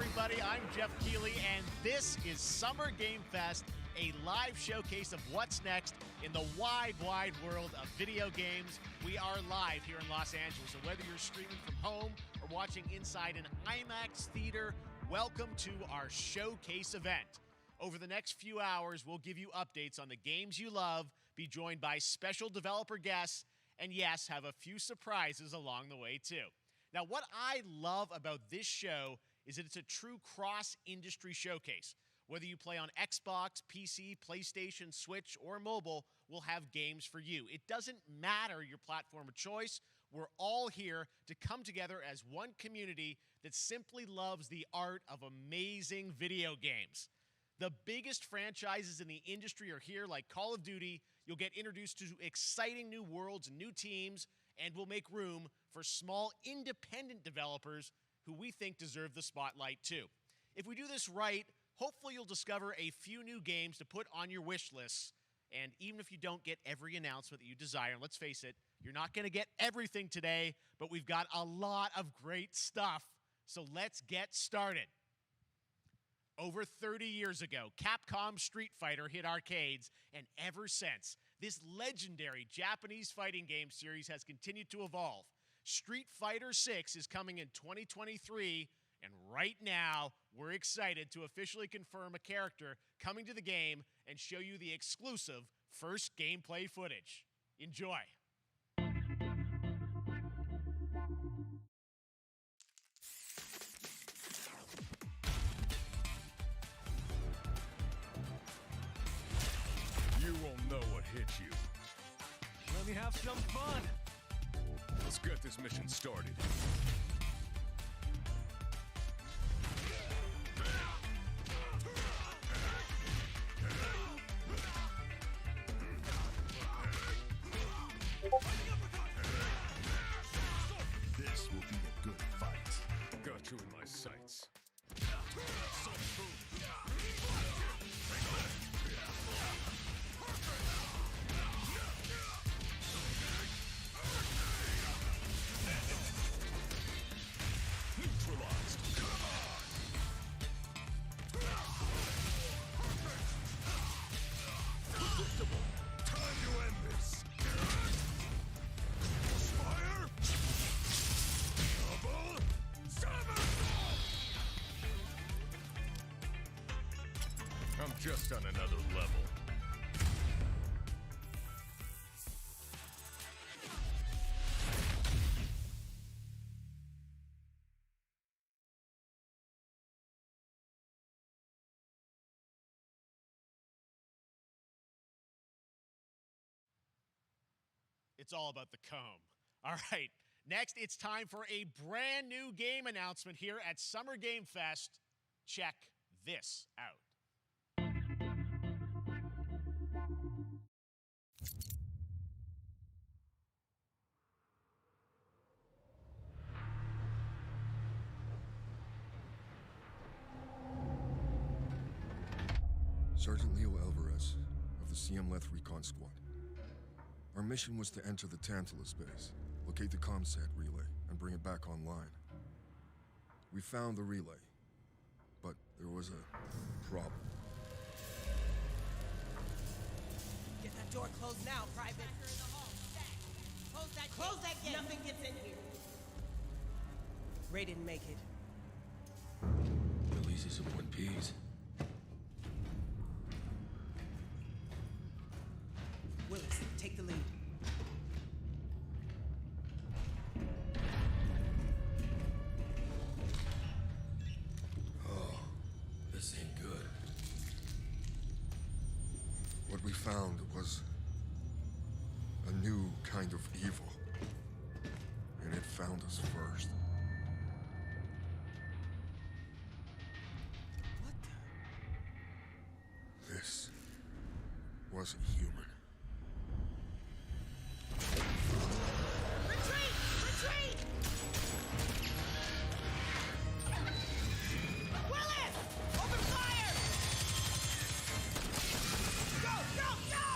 everybody. I'm Jeff Keighley, and this is Summer Game Fest, a live showcase of what's next in the wide, wide world of video games. We are live here in Los Angeles, so whether you're streaming from home or watching inside an IMAX theater, welcome to our showcase event. Over the next few hours, we'll give you updates on the games you love, be joined by special developer guests, and yes, have a few surprises along the way too. Now, what I love about this show is that it's a true cross-industry showcase. Whether you play on Xbox, PC, PlayStation, Switch, or mobile, we'll have games for you. It doesn't matter your platform of choice. We're all here to come together as one community that simply loves the art of amazing video games. The biggest franchises in the industry are here, like Call of Duty. You'll get introduced to exciting new worlds and new teams, and we'll make room for small independent developers who we think deserve the spotlight too. If we do this right, hopefully you'll discover a few new games to put on your wish lists. And even if you don't get every announcement that you desire, and let's face it, you're not going to get everything today, but we've got a lot of great stuff. So let's get started. Over 30 years ago, Capcom's Street Fighter hit arcades, and ever since, this legendary Japanese fighting game series has continued to evolve. Street Fighter 6 is coming in 2023, and right now, we're excited to officially confirm a character coming to the game and show you the exclusive first gameplay footage. Enjoy. You won't know what hit you. Let me have some fun. Let's get this mission started. This will be a good fight. Got you in my sights. Neutralized. Predictable. Time to end this. Fire. Double. Somersault. I'm just on another level. It's all about the comb. All right, next it's time for a brand new game announcement here at Summer Game Fest. Check this out. Sergeant Leo Alvarez of the CM Leth Recon Squad. Our mission was to enter the Tantalus base, locate the comsat relay, and bring it back online. We found the relay, but there was a problem. Get that door closed now, Private. Close that gate. Nothing gets in here. Ray didn't make it. At least he's in one piece. Willis, take the lead. Oh, this ain't good. What we found was a new kind of evil, and it found us first. What the? This wasn't human. Retreat! Retreat! Willis! Open fire! Go! Go! Go!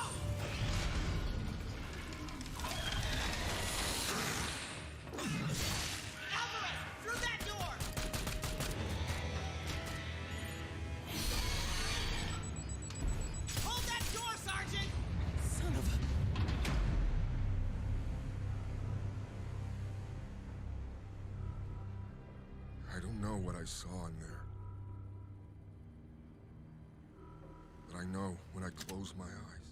Alvarez! Through that door! know what I saw in there. But I know when I close my eyes,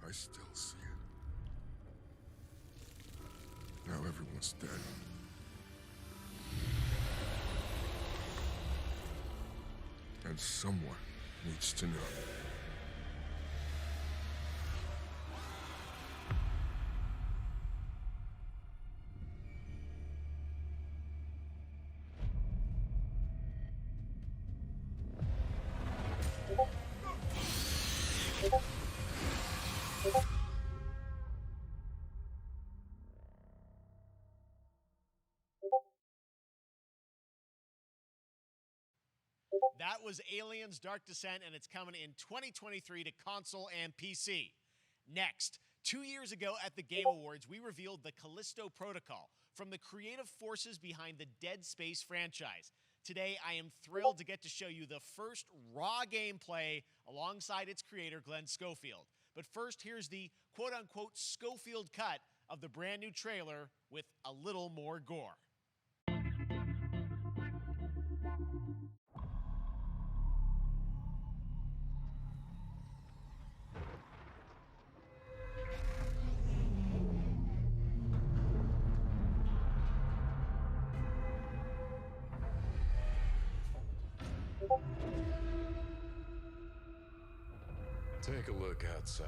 I still see it. Now everyone's dead. And someone needs to know. That was Aliens Dark Descent, and it's coming in 2023 to console and PC. Next, 2 years ago at the Game Awards, we revealed the Callisto Protocol from the creative forces behind the Dead Space franchise. Today, I am thrilled to get to show you the first raw gameplay alongside its creator, Glenn Schofield. But first, here's the quote-unquote Schofield cut of the brand new trailer with a little more gore. Take a look outside.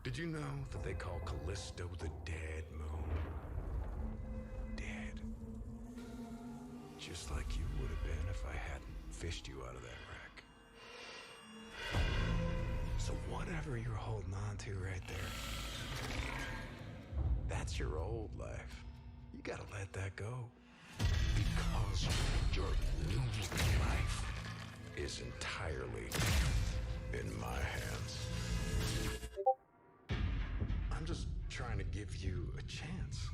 Did you know that they call Callisto the Dead Moon? Dead. Just like you would have been if I hadn't fished you out of that wreck. So whatever you're holding on to right there, that's your old life. You gotta let that go. Because your new life is entirely in my hands. I'm just trying to give you a chance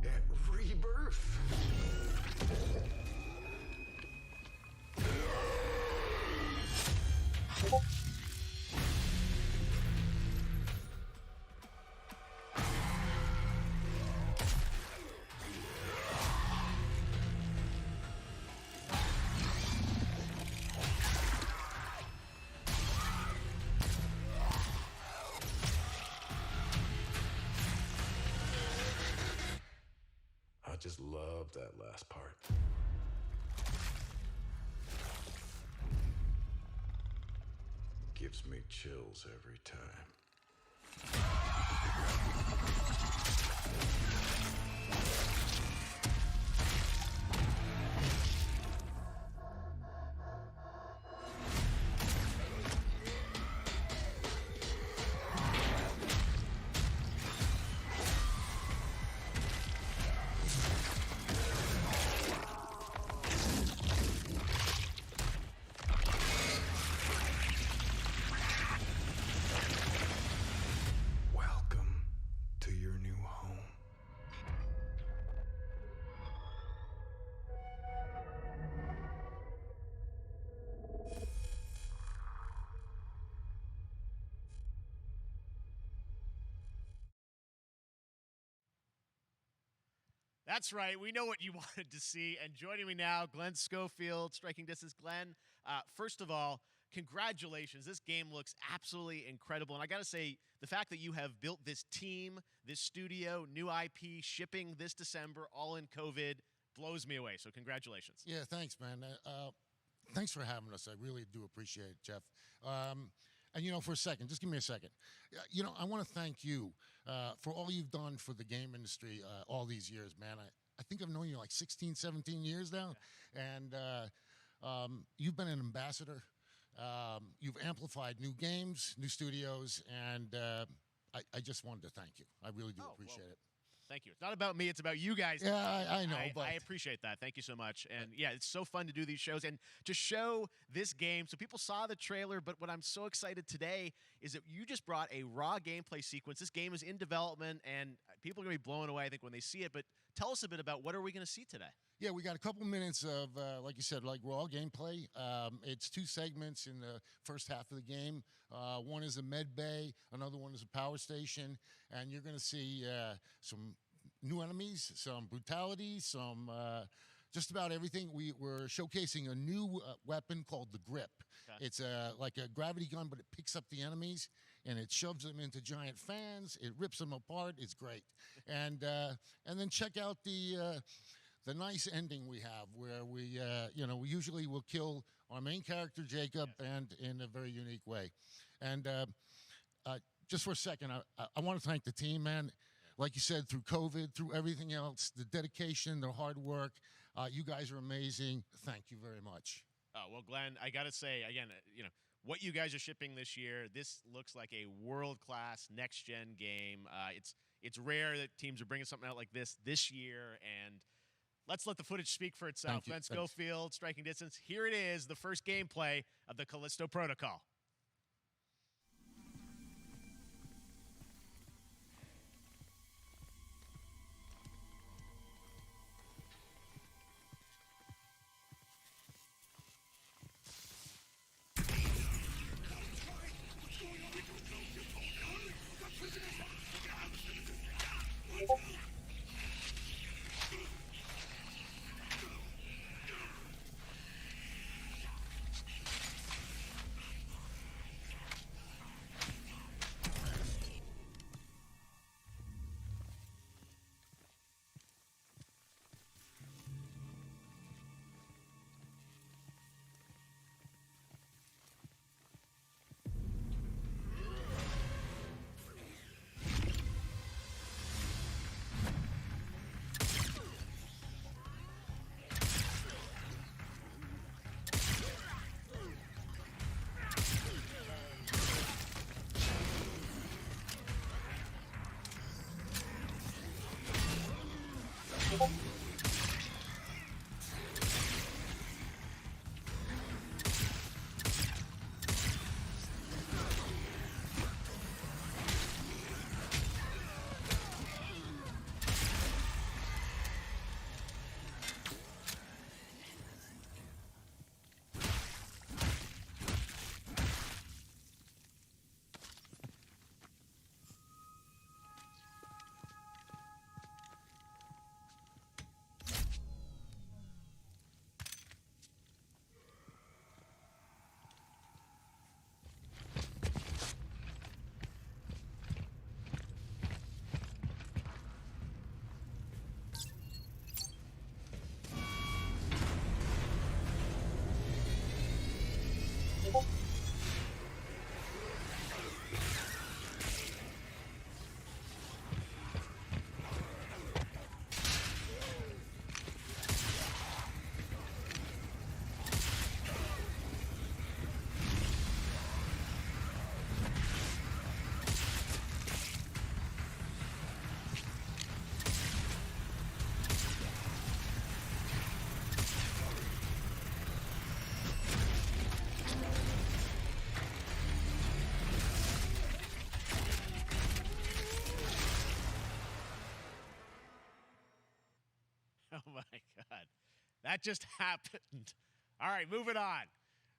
at rebirth. I just love that last part. Gives me chills every time. Welcome to your new home. That's right. We know what you wanted to see. And joining me now, Glenn Schofield, Striking Distance. Glenn, first of all, congratulations. This game looks absolutely incredible. And I got to say, the fact that you have built this team, this studio, new IP, shipping this December, all in COVID, blows me away. So congratulations. Yeah, thanks, man. Thanks for having us. I really do appreciate it, Jeff. And, you know, for a second, just give me a second. You know, I want to thank you for all you've done for the game industry all these years, man. I think I've known you like 16, 17 years now. Yeah. And you've been an ambassador. You've amplified new games, new studios, and I just wanted to thank you. I really do appreciate it. Thank you. It's not about me. It's about you guys. Yeah, I know. But I appreciate that. Thank you so much. And yeah, it's so fun to do these shows and to show this game. So people saw the trailer, but what I'm so excited today is that you just brought a raw gameplay sequence. This game is in development, and people are going to be blown away, I think, when they see it. But tell us a bit about what are we going to see today? Yeah, we got a couple minutes of, like you said, like raw gameplay. It's two segments in the first half of the game. One is a med bay, another one is a power station, and you're going to see some new enemies, some brutality, some just about everything. We're showcasing a new weapon called the Grip. Okay. It's like a gravity gun, but it picks up the enemies and it shoves them into giant fans. It rips them apart. It's great. And then check out the nice ending we have, where we we usually will kill our main character Jacob, and in a very unique way. And just for a second, I want to thank the team, man. Like you said, through COVID, through everything else, the dedication, the hard work, you guys are amazing. Thank you very much. Oh, well, Glenn, I got to say, again, what you guys are shipping this year, this looks like a world-class next-gen game. It's rare that teams are bringing something out like this year, and let's let the footage speak for itself. Glenn Schofield, Striking Distance. Here it is, the first gameplay of the Callisto Protocol. Oh, my God. That just happened. All right, moving on.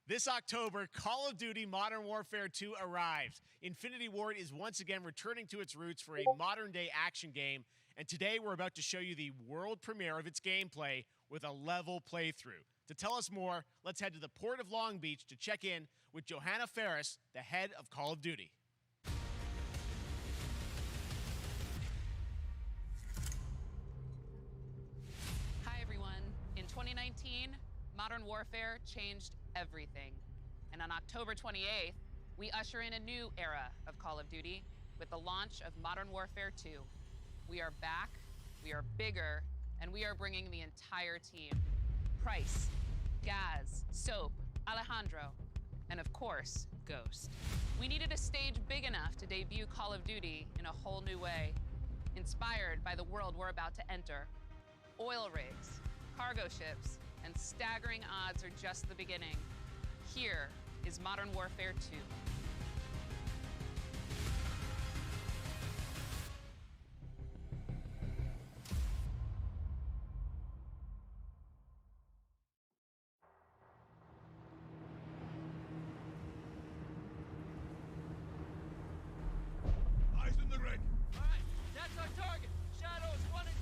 This October, Call of Duty Modern Warfare 2 arrives. Infinity Ward is once again returning to its roots for a modern-day action game, and today we're about to show you the world premiere of its gameplay with a level playthrough. To tell us more, let's head to the port of Long Beach to check in with Johanna Ferris, the head of Call of Duty. Hi, everyone. In 2019, Modern Warfare changed everything. And on October 28th, we usher in a new era of Call of Duty with the launch of Modern Warfare 2. We are back, we are bigger, and we are bringing the entire team. Price, Gaz, Soap, Alejandro, and of course, Ghost. We needed a stage big enough to debut Call of Duty in a whole new way, inspired by the world we're about to enter. Oil rigs, cargo ships, and staggering odds are just the beginning. Here is Modern Warfare 2. Eyes in the ring. All right, that's our target. Shadows 1 and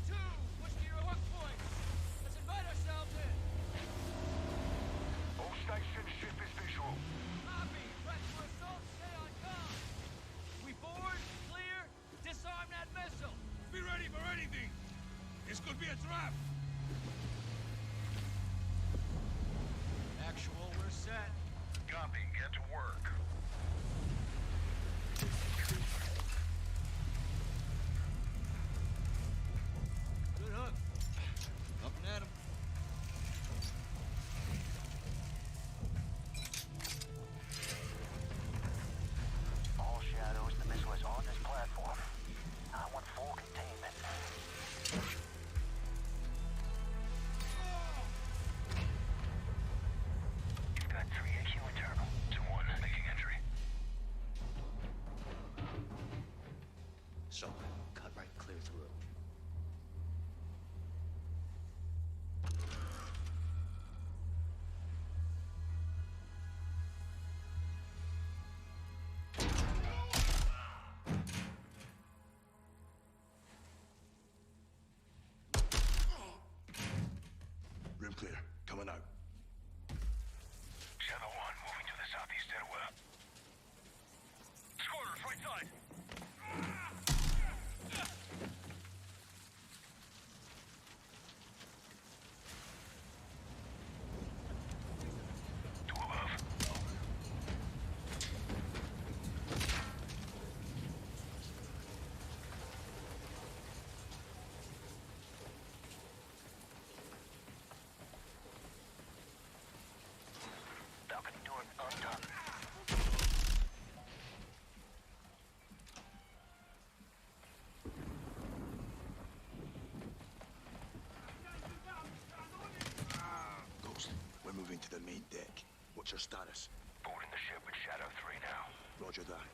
be a trap! Actual, we're set. Copy. Get to work. Good hook. Up and at him. All shadows, the missile is on this platform. I want full containment. You've got 3 AQ internal. 2-1, making entry. So, cut right clear through. Room clear. Coming out. Shadow 1, moving to the southeast stairwell. Scorers, right side. Two above. Balcony door undone. Ghost, we're moving to the main deck. What's your status? Boarding the ship with Shadow 3 now. Roger that.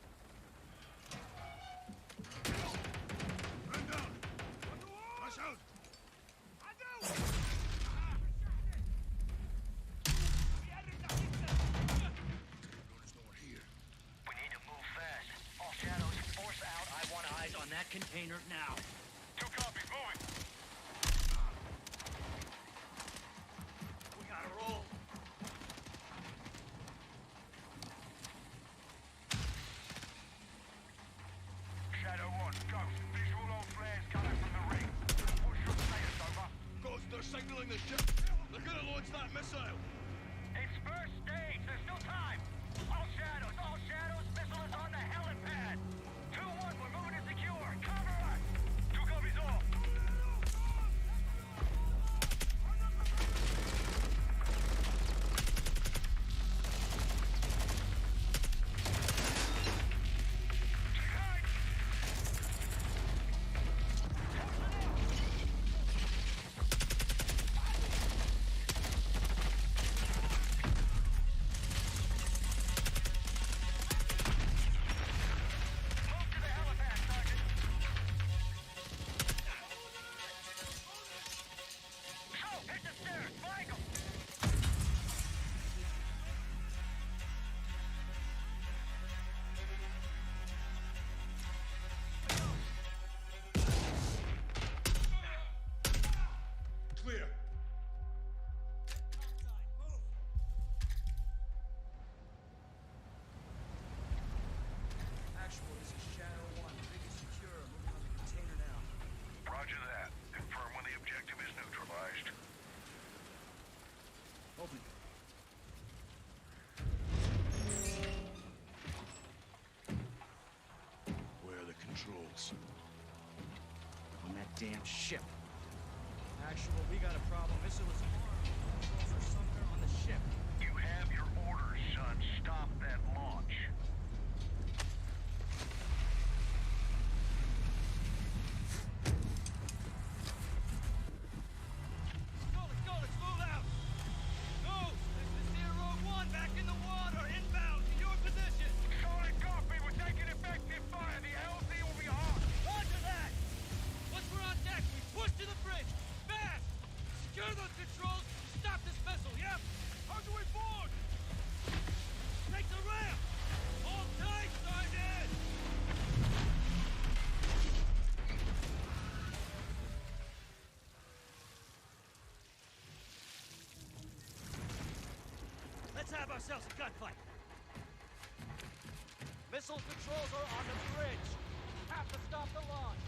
Run down! Rush out! We need to move fast. All shadows, force out. I want eyes on that container now. 2 copies, moving. We gotta roll. Shadow 1, Ghost. Visual on flares coming from the ring. What's your status, over? Ghost, they're signaling the ship. They're gonna launch that missile. It's first stage. There's no time. All shadows, missile is on the helipad. 2-1, we're moving to secure. Cover us. 2 copies all. Move to the helipad, Sergeant. So, hit the stairs. Flank 'em. Clear. Actual, this is Shadow 1. Rig is secure. Moving on the container now. Roger that. Confirm when the objective is neutralized. Open. Where are the controls? On that damn ship. Actual, we got a problem. Missile is armed. Controls are somewhere on the ship. You have your orders, son. Stop that launch. Let's move out! Ghost, this is Zero 1 back in the water, inbound to your position! Solid copy. We're taking effective fire. The LZ will be hot. Roger that! Once we're on deck, we push to the bridge! Fast! Secure those controls! Stop this missile, yep! How do we board? Take the ramp! Hold tight, Sergeant! Let's have ourselves a gunfight! Missile controls are on the bridge! Have to stop the launch!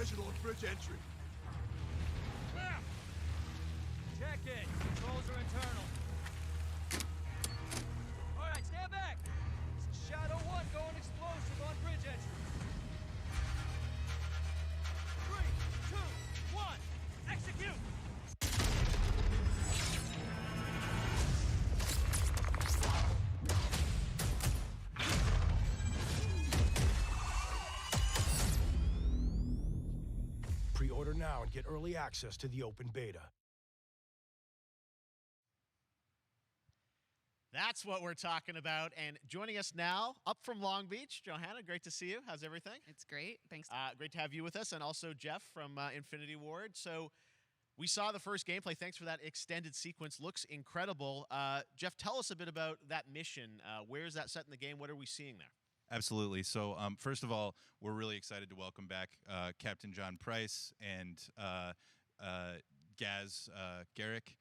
Visual on bridge entry. Where? Check it. Controls are internal. All right, stand back. This is Shadow 1 going explosive on bridge entry. 3, 2, 1, execute! Pre-order now and get early access to the open beta. That's what we're talking about. And joining us now, up from Long Beach, Johanna, great to see you. How's everything? It's great. Thanks. Great to have you with us, and also Jeff from Infinity Ward. So we saw the first gameplay. Thanks for that extended sequence. Looks incredible. Jeff, tell us a bit about that mission. Where is that set in the game? What are we seeing there? Absolutely. So first of all, we're really excited to welcome back Captain John Price and Gaz Garrick.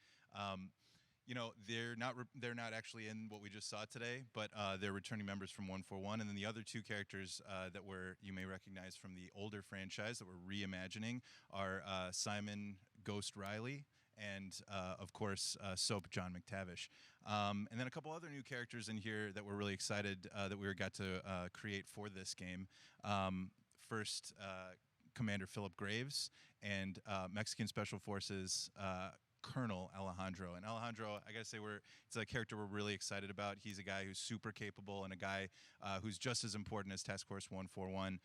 You know, they're not actually in what we just saw today, but they're returning members from 141, and then the other two characters that you may recognize from the older franchise that we're reimagining are Simon Ghost Riley and of course Soap John McTavish, and then a couple other new characters in here that we're really excited that we got to create for this game. First, Commander Philip Graves and Mexican Special Forces Colonel Alejandro. And Alejandro, I gotta say, it's a character we're really excited about. He's a guy who's super capable and a guy who's just as important as Task Force 141.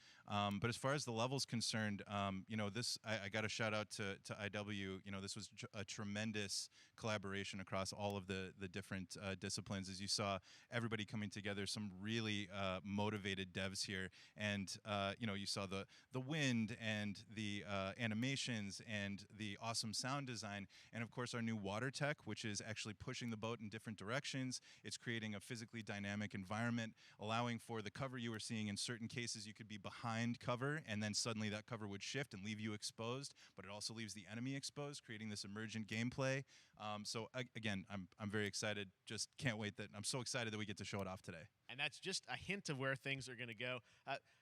But as far as the level's concerned, you know, I got a shout out to IW. You know, this was a tremendous collaboration across all of the different disciplines. As you saw, everybody coming together, some really motivated devs here. And you know, you saw the wind and the animations and the awesome sound design, and of course our new water tech, which is actually pushing the boat in different directions. It's creating a physically dynamic environment, allowing for the cover you were seeing. In certain cases, you could be behind cover, and then suddenly that cover would shift and leave you exposed, but it also leaves the enemy exposed, creating this emergent gameplay. So again, I'm very excited. Just can't wait I'm so excited that we get to show it off today. And that's just a hint of where things are going to go.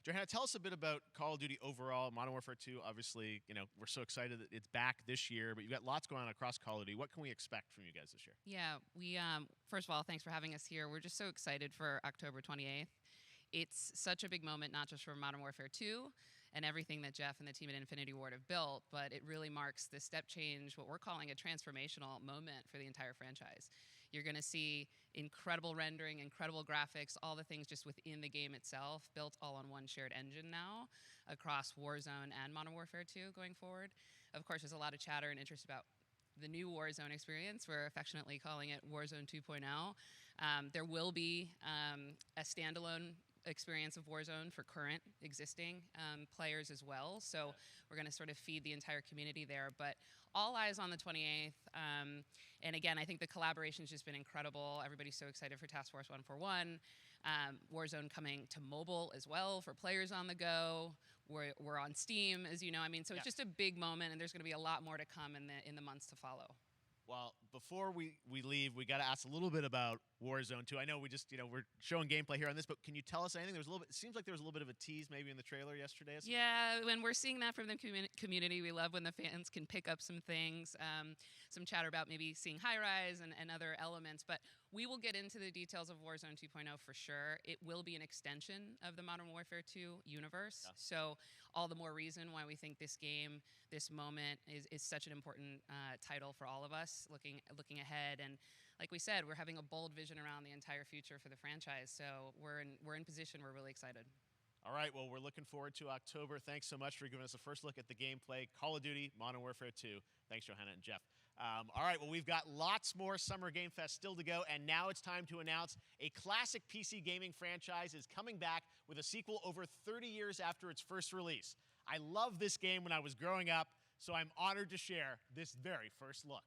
Johanna, tell us a bit about Call of Duty overall. Modern Warfare 2, obviously, you know, we're so excited that it's back this year, but you've got lots going on across Call of Duty. What can we expect from you guys this year? Yeah, we first of all, thanks for having us here. We're just so excited for October 28th. It's such a big moment, not just for Modern Warfare 2 and everything that Jeff and the team at Infinity Ward have built, but it really marks the step change, what we're calling a transformational moment for the entire franchise. You're going to see incredible rendering, incredible graphics, all the things just within the game itself, built all on one shared engine now across Warzone and Modern Warfare 2 going forward. Of course, there's a lot of chatter and interest about the new Warzone experience. We're affectionately calling it Warzone 2.0. There will be a standalone experience of Warzone for current existing players as well. So we're going to sort of feed the entire community there. But all eyes on the 28th. And again, I think the collaboration's just been incredible. Everybody's so excited for Task Force 141. Warzone coming to mobile as well for players on the go. We're on Steam, as you know. I mean, so it's just a big moment, and there's going to be a lot more to come in the months to follow. Well, before we leave, we got to ask a little bit about Warzone 2. I know we just, we're showing gameplay here on this, but can you tell us anything? It seems like there was a little bit of a tease maybe in the trailer yesterday. Yeah, when we're seeing that from the community, we love when the fans can pick up some things, some chatter about maybe seeing high-rise and other elements, but we will get into the details of Warzone 2.0 for sure. It will be an extension of the Modern Warfare 2 universe, so all the more reason why we think this game, this moment, is such an important title for all of us looking ahead. And like we said, we're having a bold vision around the entire future for the franchise, so we're in position. We're really excited. All right, well, we're looking forward to October. Thanks so much for giving us a first look at the gameplay. Call of Duty, Modern Warfare 2. Thanks, Johanna and Jeff. All right, well, we've got lots more Summer Game Fest still to go, and now it's time to announce a classic PC gaming franchise is coming back with a sequel over 30 years after its first release. I loved this game when I was growing up, so I'm honored to share this very first look.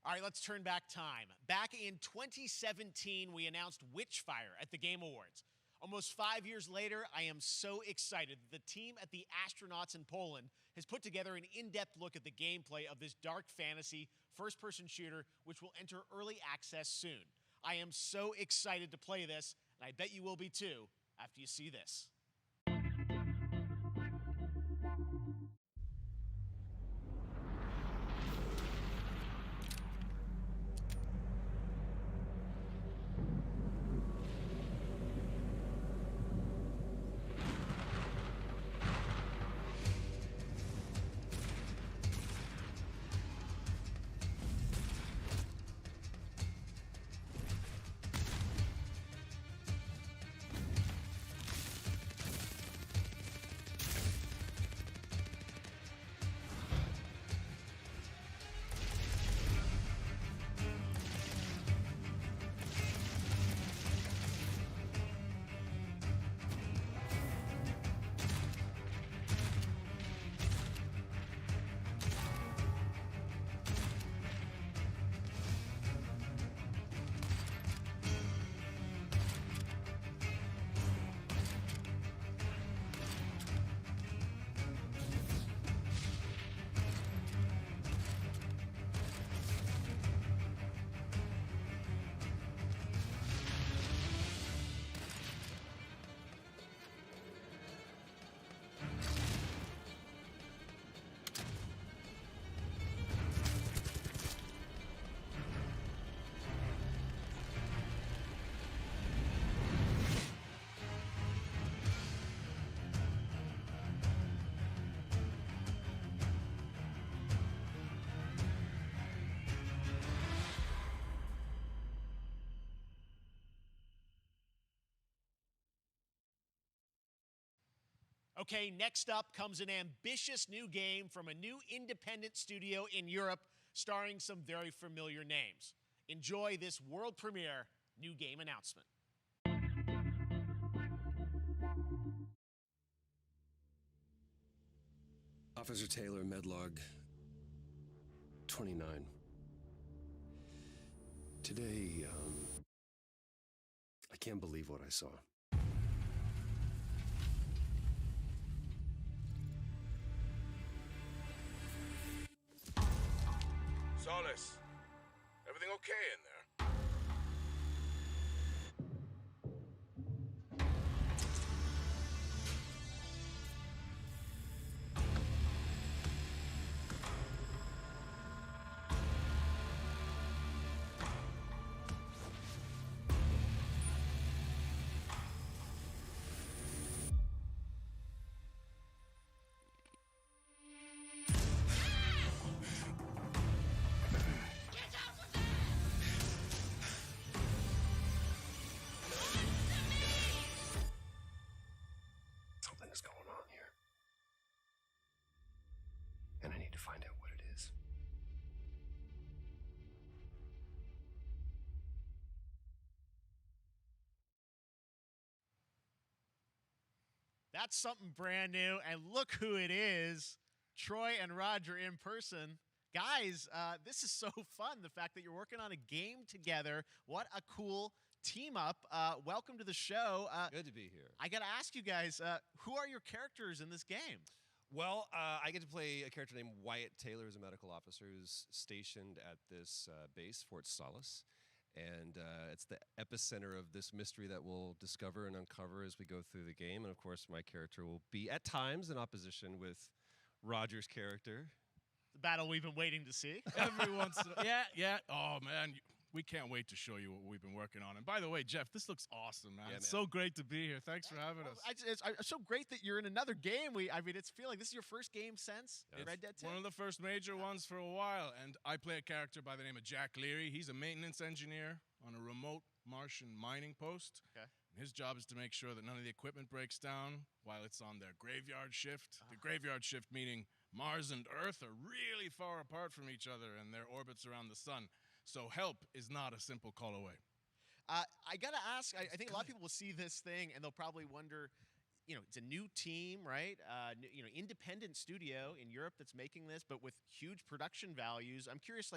All right, let's turn back time. Back in 2017, we announced Witchfire at the Game Awards. Almost 5 years later, I am so excited that the team at the Astronauts in Poland has put together an in-depth look at the gameplay of this dark fantasy first-person shooter, which will enter early access soon. I am so excited to play this, and I bet you will be too after you see this. Okay, next up comes an ambitious new game from a new independent studio in Europe starring some very familiar names. Enjoy this world premiere new game announcement. Officer Taylor, Medlog 29. Today, I can't believe what I saw. Solace, everything okay in there? Something's going on here. And I need to find out what it is. That's something brand new, and look who it is. Troy and Roger in person. Guys, this is so fun, the fact that you're working on a game together. What a cool team up. Welcome to the show. Good to be here. I got to ask you guys, who are your characters in this game? Well, I get to play a character named Wyatt Taylor, who's a medical officer who's stationed at this base, Fort Solace. And it's the epicenter of this mystery that we'll discover and uncover as we go through the game. And of course, my character will be at times in opposition with Roger's character. The battle we've been waiting to see. Every once in a yeah. Oh, man. We can't wait to show you what we've been working on. And by the way, Jeff, this looks awesome, man. Yeah, It's man. so great to be here. Thanks for having us. It's so great that you're in another game. I mean, it's feeling like this is your first game since Red Dead 2? One of the first major ones for a while. And I play a character by the name of Jack Leary. He's a maintenance engineer on a remote Martian mining post. Okay. And his job is to make sure that none of the equipment breaks down while it's on their graveyard shift. The graveyard shift meaning Mars and Earth are really far apart from each other and their orbits around the sun. So help is not a simple call away. I got to ask, I think a lot of people will see this thing and they'll probably wonder, it's a new team, right? Independent studio in Europe that's making this, but with huge production values. I'm curious,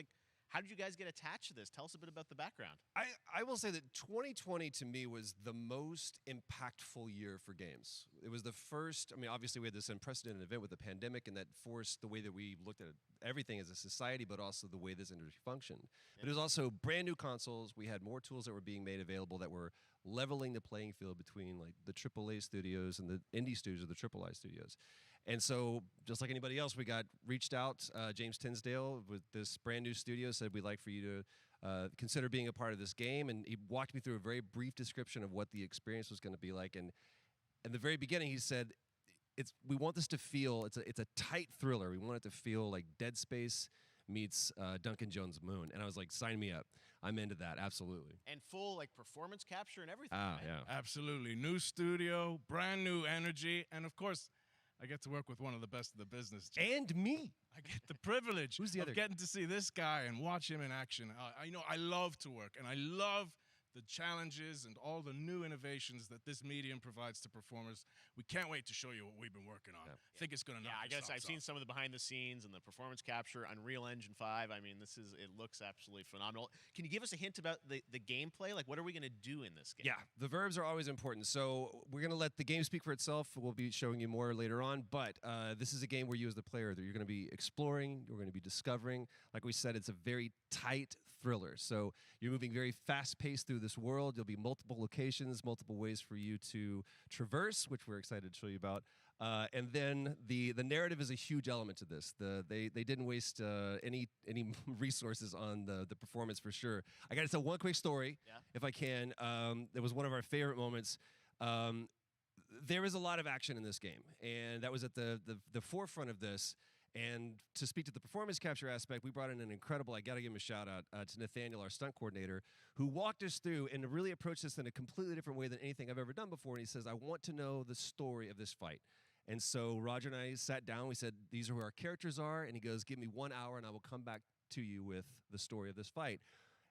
How did you guys get attached to this? Tell us a bit about the background. I will say that 2020 to me was the most impactful year for games. It was the first, I mean, obviously we had this unprecedented event with the pandemic, and that forced the way that we looked at everything as a society, but also the way this industry functioned. But it was also brand new consoles. We had more tools that were being made available that were leveling the playing field between like the AAA studios and the indie studios or the AAA studios. And so, just like anybody else, we got reached out. James Tinsdale with this brand new studio said, we'd like for you to consider being a part of this game. And he walked me through a very brief description of what the experience was going to be like. And in the very beginning, he said, we want this to feel, it's a tight thriller. We want it to feel like Dead Space meets Duncan Jones' Moon. And I was like, sign me up. I'm into that, absolutely. And full like performance capture and everything. Ah, right? yeah. Absolutely. New studio, brand new energy, and of course, I get to work with one of the best of the business. And me. I get the privilege Who's the of other getting to see this guy and watch him in action. I know I love to work, and I love the challenges and all the new innovations that this medium provides to performers. We can't wait to show you what we've been working on. I think it's going to knock I guess your I've socks seen off. some of the behind the scenes and the performance capture, Unreal Engine 5. I mean, it looks absolutely phenomenal. Can you give us a hint about the gameplay? Like, what are we going to do in this game? Yeah, the verbs are always important. So we're going to let the game speak for itself. We'll be showing you more later on. But this is a game where you as the player, you're going to be exploring, you're going to be discovering. Like we said, it's a very tight thriller. So you're moving very fast-paced through this world. There'll be multiple locations, multiple ways for you to traverse, which we're excited to show you about. And then the narrative is a huge element to this. They didn't waste any resources on the performance for sure. I got to tell one quick story, if I can. It was one of our favorite moments. There is a lot of action in this game, and that was at the forefront of this. And to speak to the performance capture aspect, we brought in an incredible, I got to give him a shout out to Nathaniel, our stunt coordinator, who walked us through and really approached this in a completely different way than anything I've ever done before. And he says, I want to know the story of this fight. And so Roger and I sat down. We said, these are who our characters are. And he goes, give me 1 hour and I will come back to you with the story of this fight.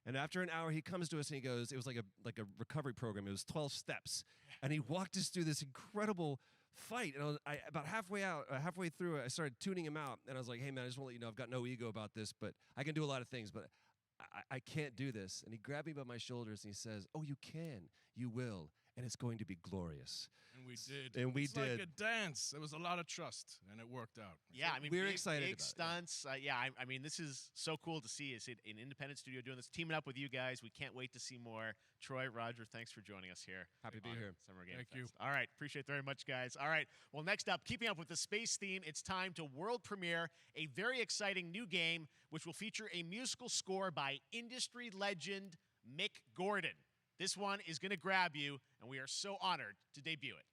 And after an hour, he comes to us and he goes, it was like a recovery program. It was 12 steps. And he walked us through this incredible fight. And about halfway through it, I started tuning him out. And I was like, hey, man, I just want to let you know I've got no ego about this, but I can do a lot of things, but I can't do this. And he grabbed me by my shoulders and he says, oh, you can. You will. And it's going to be glorious. And we did. And we it's did. like a dance. There was a lot of trust, and it worked out. Yeah, I mean, we're excited big about stunts. I mean, this is so cool to see. It's an independent studio doing this, teaming up with you guys. We can't wait to see more. Troy, Roger, thanks for joining us here. Happy to be here. Summer Game Thank Fest. you. All right, appreciate it very much, guys. All right, well, next up, keeping up with the space theme, it's time to world premiere a very exciting new game, which will feature a musical score by industry legend Mick Gordon. This one is going to grab you, and we are so honored to debut it.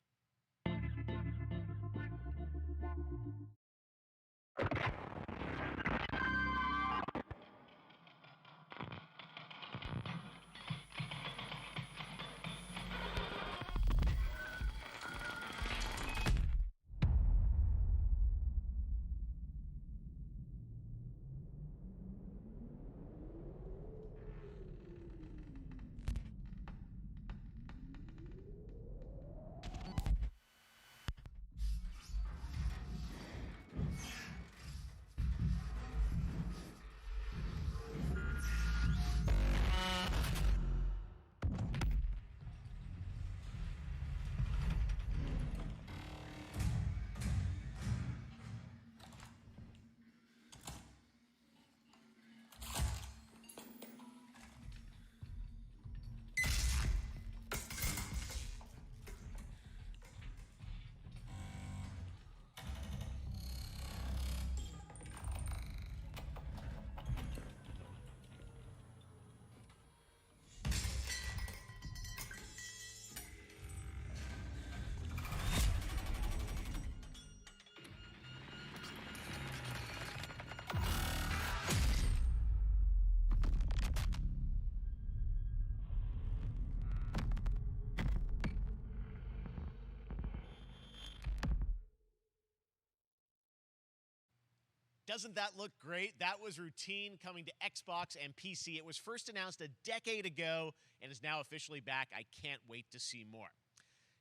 Doesn't that look great? That was Routine coming to Xbox and PC. It was first announced a decade ago and is now officially back. I can't wait to see more.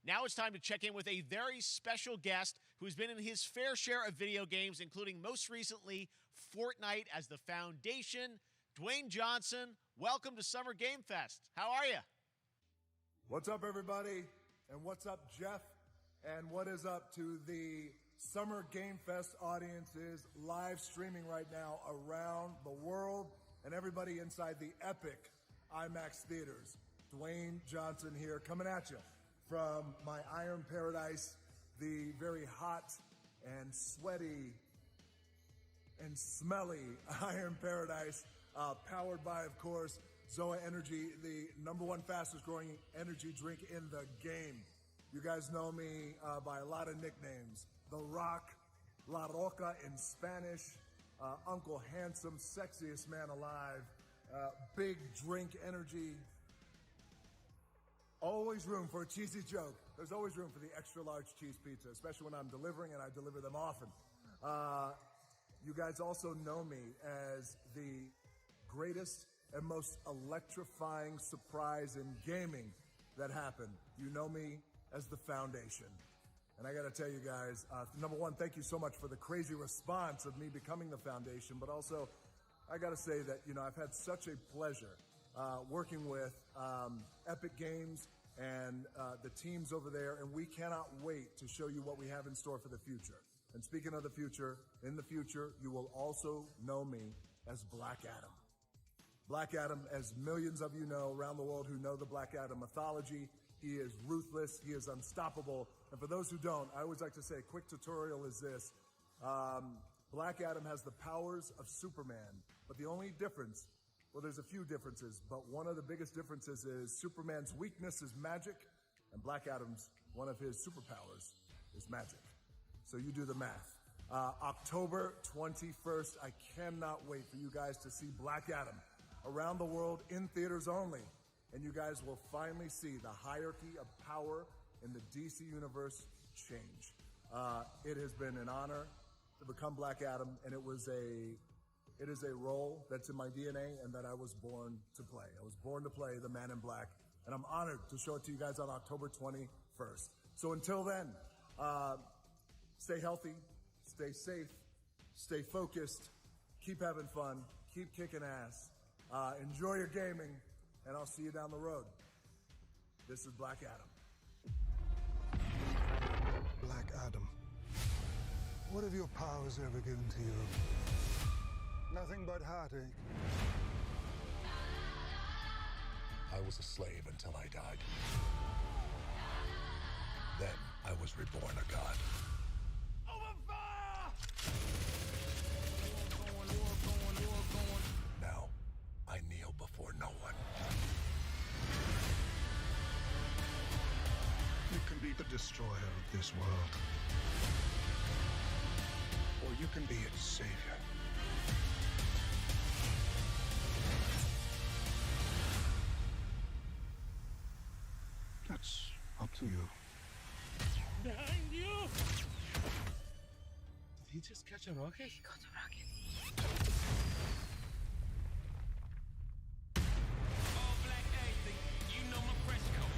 Now it's time to check in with a very special guest who's been in his fair share of video games, including most recently Fortnite as the foundation Dwayne Johnson, welcome to Summer Game Fest. How are you? What's up, everybody? And what's up, Jeff? And what is up to the Summer Game Fest audiences live streaming right now around the world and everybody inside the epic IMAX theaters? Dwayne Johnson here, coming at you from my Iron Paradise, the very hot and sweaty and smelly Iron Paradise, powered by, of course, Zoa Energy, the #1 fastest growing energy drink in the game. You guys know me by a lot of nicknames. The Rock, La Roca in Spanish, Uncle Handsome, sexiest man alive, big drink energy. Always room for a cheesy joke. There's always room for the extra large cheese pizza, especially when I'm delivering, and I deliver them often. You guys also know me as the greatest and most electrifying surprise in gaming that happened. You know me as the Foundation. And I gotta tell you guys, #1, thank you so much for the crazy response of me becoming the Foundation, but also, I gotta say that, I've had such a pleasure working with Epic Games and the teams over there, and we cannot wait to show you what we have in store for the future. And speaking of the future, in the future, you will also know me as Black Adam. Black Adam, as millions of you know around the world who know the Black Adam mythology, he is ruthless, he is unstoppable. And for those who don't, I always like to say a quick tutorial is this. Black Adam has the powers of Superman, but the only difference, well, there's a few differences, but one of the biggest differences is Superman's weakness is magic, and Black Adam's, one of his superpowers, is magic. So you do the math. October 21st, I cannot wait for you guys to see Black Adam around the world in theaters only. And you guys will finally see the hierarchy of power in the DC universe change. It has been an honor to become Black Adam, and it is a role that's in my DNA and that I was born to play. I was born to play the Man in Black, and I'm honored to show it to you guys on October 21st. So until then, stay healthy, stay safe, stay focused, keep having fun, keep kicking ass, enjoy your gaming, and I'll see you down the road. This is Black Adam. Black Adam. What have your powers ever given to you? Nothing but heartache. I was a slave until I died. Then I was reborn a god. Now, I kneel before no one. You can be the destroyer of this world. Or you can be its savior. That's up to you. Behind you! Did he just catch a rocket? He caught a rocket. All black anything, you know my fresh coat.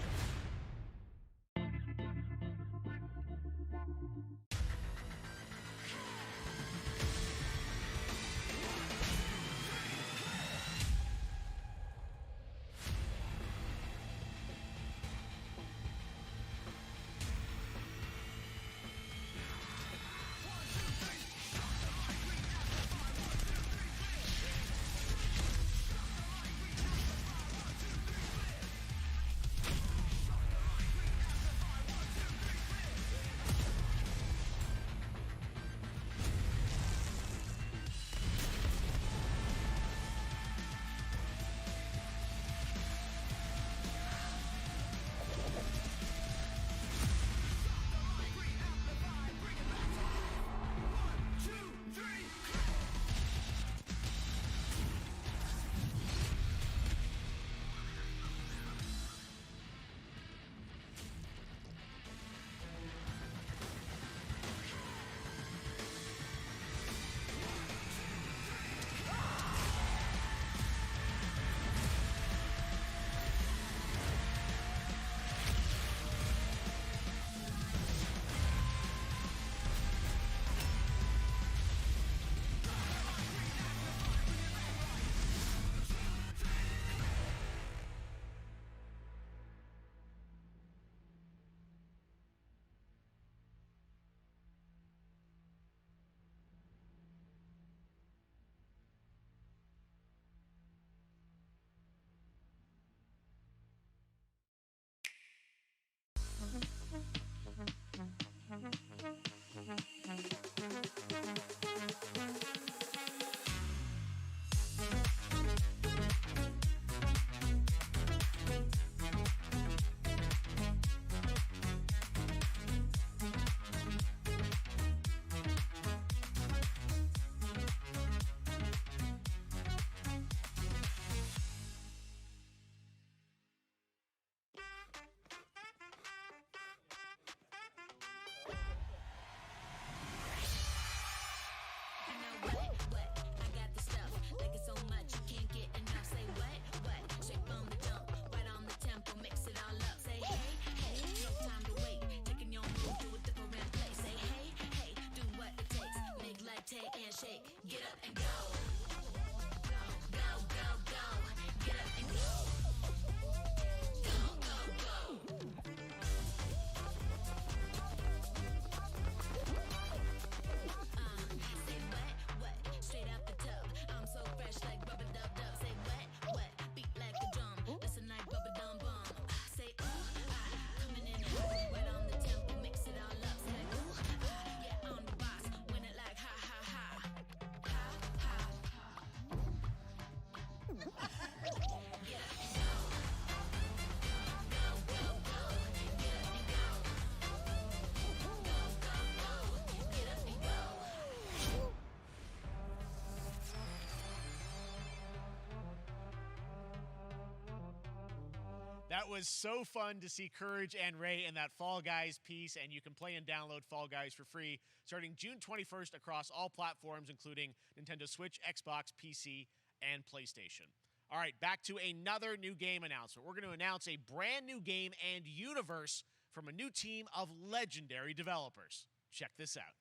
That was so fun to see Courage and Ray in that Fall Guys piece, and you can play and download Fall Guys for free starting June 21st across all platforms, including Nintendo Switch, Xbox, PC, and PlayStation. All right, back to another new game announcement. We're going to announce a brand new game and universe from a new team of legendary developers. Check this out.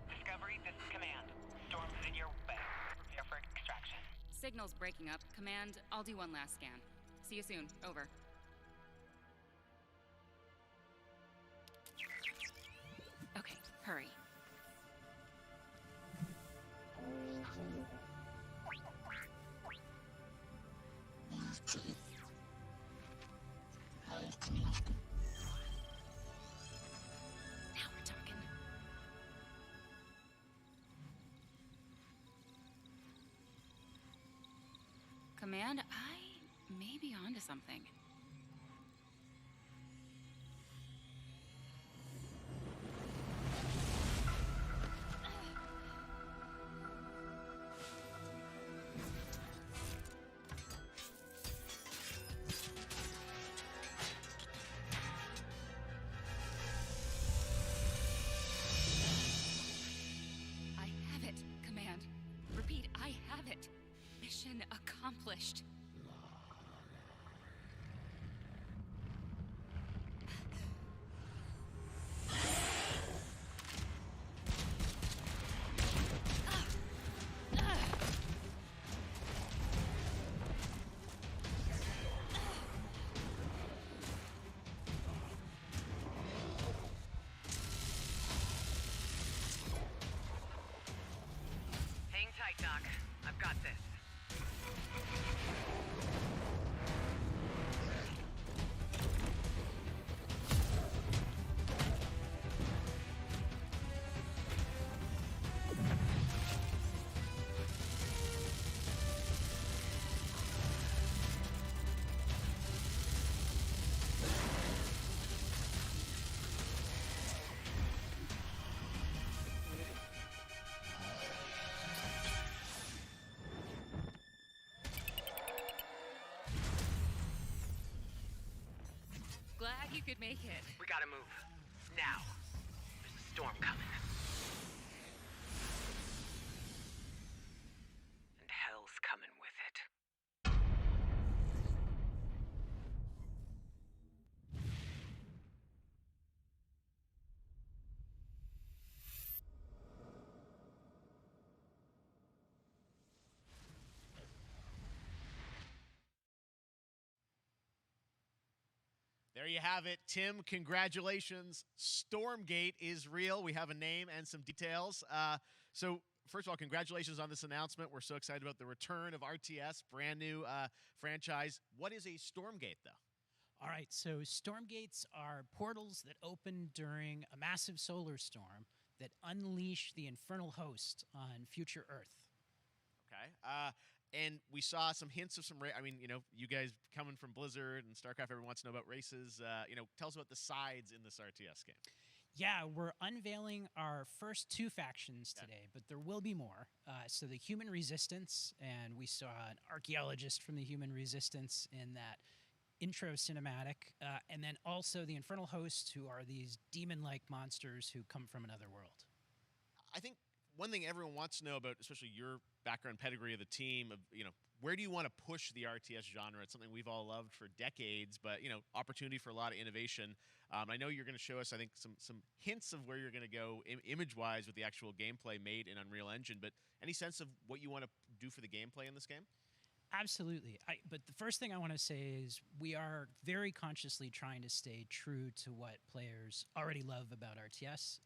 Discovery, this is Command. Storm's in your way. Prepare for extraction. Signal's breaking up. Command, I'll do one last scan. See you soon. Over. Okay, hurry. Now we're talking. Command, I may be onto something. I have it, Command. Repeat, I have it. Mission accomplished. Hang tight, Doc. I've got this. Glad you could make it. We gotta move. Now. There's a storm coming. And hell's coming with it. There you have it. Tim, congratulations. Stormgate is real. We have a name and some details. So, first of all, congratulations on this announcement. We're so excited about the return of RTS, brand new franchise. What is a Stormgate, though? All right, so Stormgates are portals that open during a massive solar storm that unleash the infernal host on future Earth. Okay. And we saw some hints of some I mean, you know, you guys coming from Blizzard and StarCraft, everyone wants to know about races. You know, tell us about the sides in this RTS game. Yeah, we're unveiling our first 2 factions today, but there will be more. So the Human Resistance, and we saw an archaeologist from the Human Resistance in that intro cinematic, and then also the Infernal Hosts, who are these demon-like monsters who come from another world. I think one thing everyone wants to know about, especially your background pedigree of the team, of, you know, where do you want to push the RTS genre? It's something we've all loved for decades, but, you know, opportunity for a lot of innovation. I know you're going to show us, I think, some hints of where you're going to go image-wise with the actual gameplay made in Unreal Engine, but any sense of what you want to do for the gameplay in this game? Absolutely. But the first thing I want to say is we are very consciously trying to stay true to what players already love about RTS.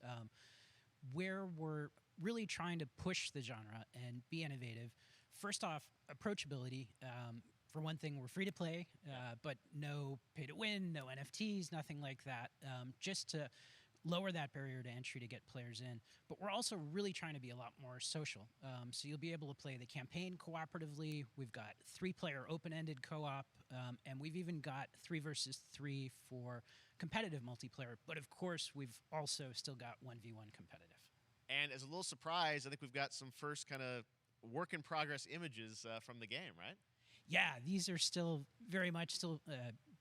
Where we're really trying to push the genre and be innovative. First off, approachability. For one thing, we're free to play, but no pay to win, no NFTs, nothing like that. Just to lower that barrier to entry to get players in. But we're also really trying to be a lot more social. So you'll be able to play the campaign cooperatively. We've got 3-player open-ended co-op, and we've even got 3 versus 3 for competitive multiplayer. But of course, we've also still got 1v1 competitive. And as a little surprise, I think we've got some first kind of work-in-progress images from the game, right? Yeah, these are still very much still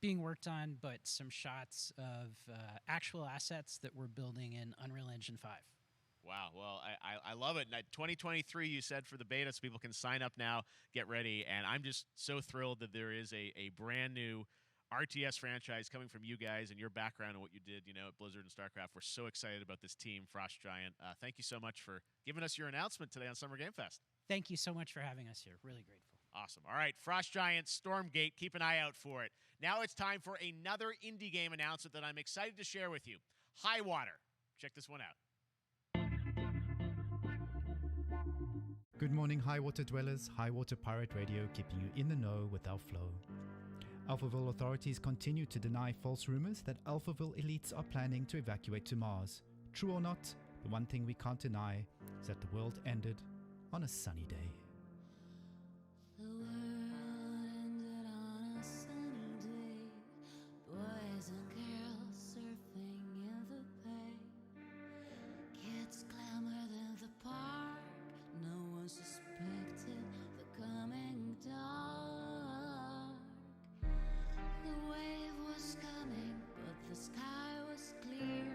being worked on, but some shots of actual assets that we're building in Unreal Engine 5. Wow, well, I love it. 2023, you said, for the beta, so people can sign up now, get ready, and I'm just so thrilled that there is a brand new RTS franchise coming from you guys and your background and what you did, at Blizzard and StarCraft. We're so excited about this team, Frost Giant. Thank you so much for giving us your announcement today on Summer Game Fest. Thank you so much for having us here. Really grateful. Awesome. All right, Frost Giant, Stormgate, keep an eye out for it. Now it's time for another indie game announcement that I'm excited to share with you. High Water. Check this one out. Good morning, High Water dwellers. High Water Pirate Radio keeping you in the know with our flow. Alphaville authorities continue to deny false rumors that Alphaville elites are planning to evacuate to Mars. True or not, the one thing we can't deny is that the world ended on a sunny day. The world ended on a sunny day. Boys and girls surfing in the bay. Kids clamored in the park. No one suspected the coming dark. The wave was coming, but the sky was clear.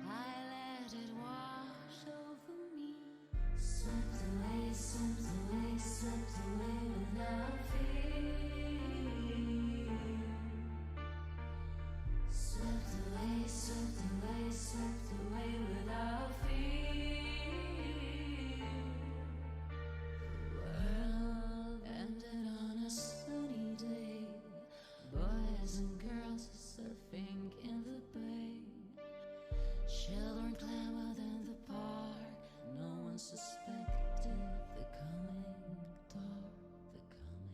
I let it wash over me. Swept away, swept away, swept away without fear. Swept away, swept away, swept away without fear. The world ended on a sunny day. Boys and girls surfing in the bay. Children clamored in the park. No one suspected the coming dark, the coming dark.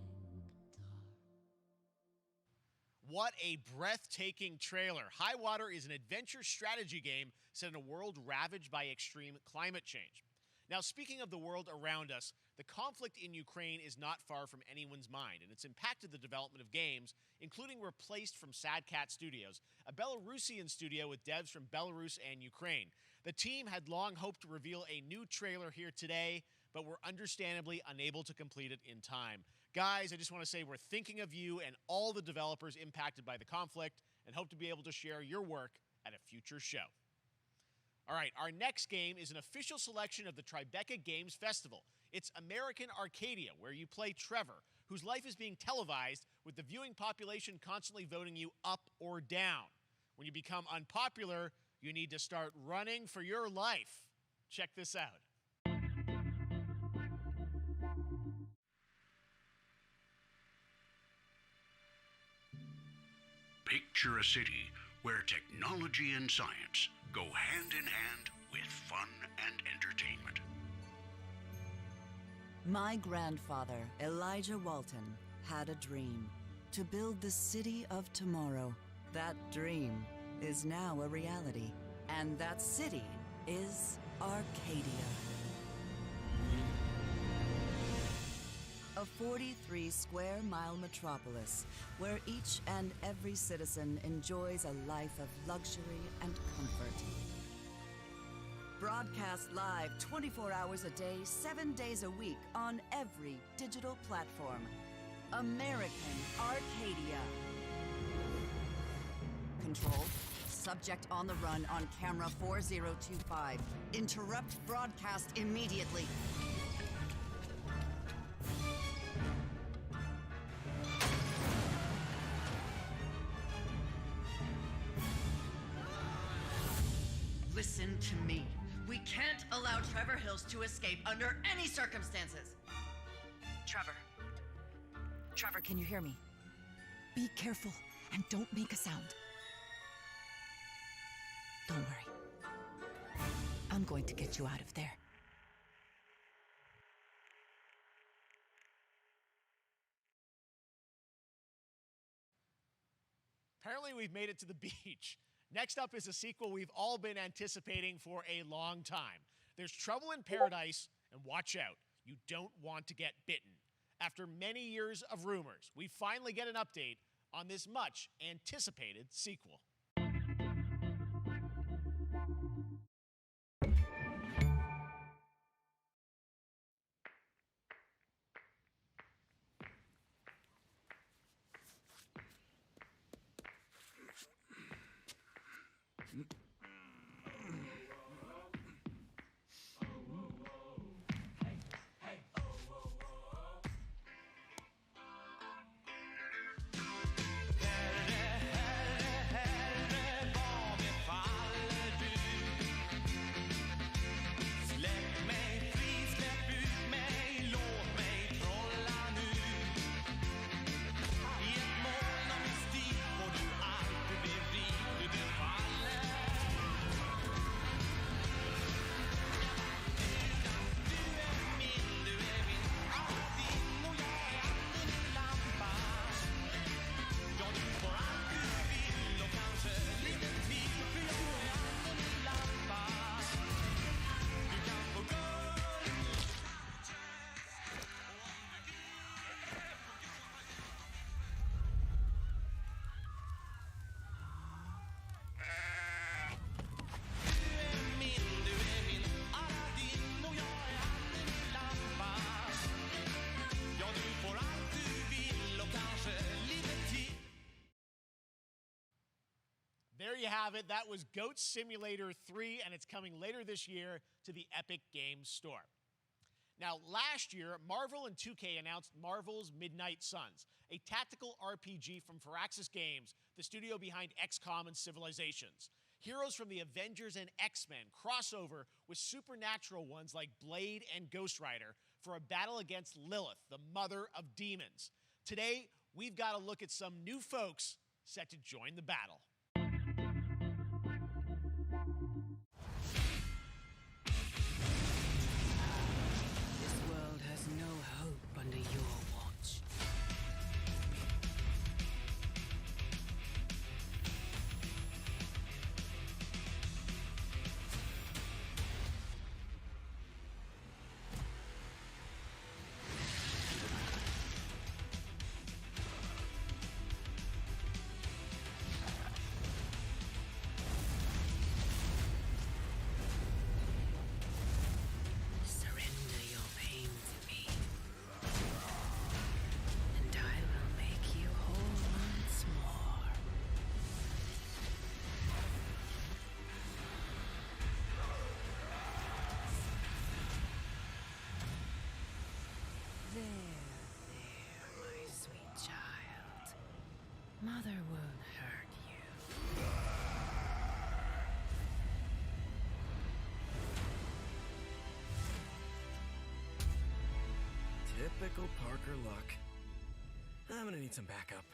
What a breathtaking trailer. High Water is an adventure strategy game set in a world ravaged by extreme climate change. Now, speaking of the world around us, the conflict in Ukraine is not far from anyone's mind, and it's impacted the development of games, including Replaced from Sad Cat Studios, a Belarusian studio with devs from Belarus and Ukraine. The team had long hoped to reveal a new trailer here today, but were understandably unable to complete it in time. Guys, I just want to say we're thinking of you and all the developers impacted by the conflict, and hope to be able to share your work at a future show. All right, our next game is an official selection of the Tribeca Games Festival. It's American Arcadia, where you play Trevor, whose life is being televised with the viewing population constantly voting you up or down. When you become unpopular, you need to start running for your life. Check this out. Picture a city where technology and science go hand in hand with fun and entertainment. My grandfather, Elijah Walton, had a dream to build the city of tomorrow. That dream is now a reality, and that city is Arcadia. A 43-square-mile metropolis where each and every citizen enjoys a life of luxury and comfort. Broadcast live 24 hours a day, 7 days a week on every digital platform. American Arcadia. Control. Subject on the run on camera 4025. Interrupt broadcast immediately. Listen to me. We can't allow Trevor Hills to escape under any circumstances. Trevor. Trevor, can you hear me? Be careful and don't make a sound. Don't worry. I'm going to get you out of there. Apparently we've made it to the beach. Next up is a sequel we've all been anticipating for a long time. There's Trouble in Paradise, and watch out, you don't want to get bitten. After many years of rumors, we finally get an update on this much anticipated sequel. There you have it. That was Goat Simulator 3, and it's coming later this year to the Epic Games Store. Now, last year, Marvel and 2K announced Marvel's Midnight Suns, a tactical RPG from Firaxis Games, the studio behind XCOM and Civilizations. Heroes from the Avengers and X-Men crossover with supernatural ones like Blade and Ghost Rider for a battle against Lilith, the mother of demons. Today, we've got to look at some new folks set to join the battle. Under your watch. Mother won't hurt you. Typical Parker luck. I'm gonna need some backup.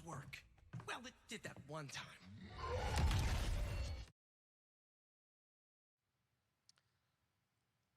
Work. Well, it did that one time.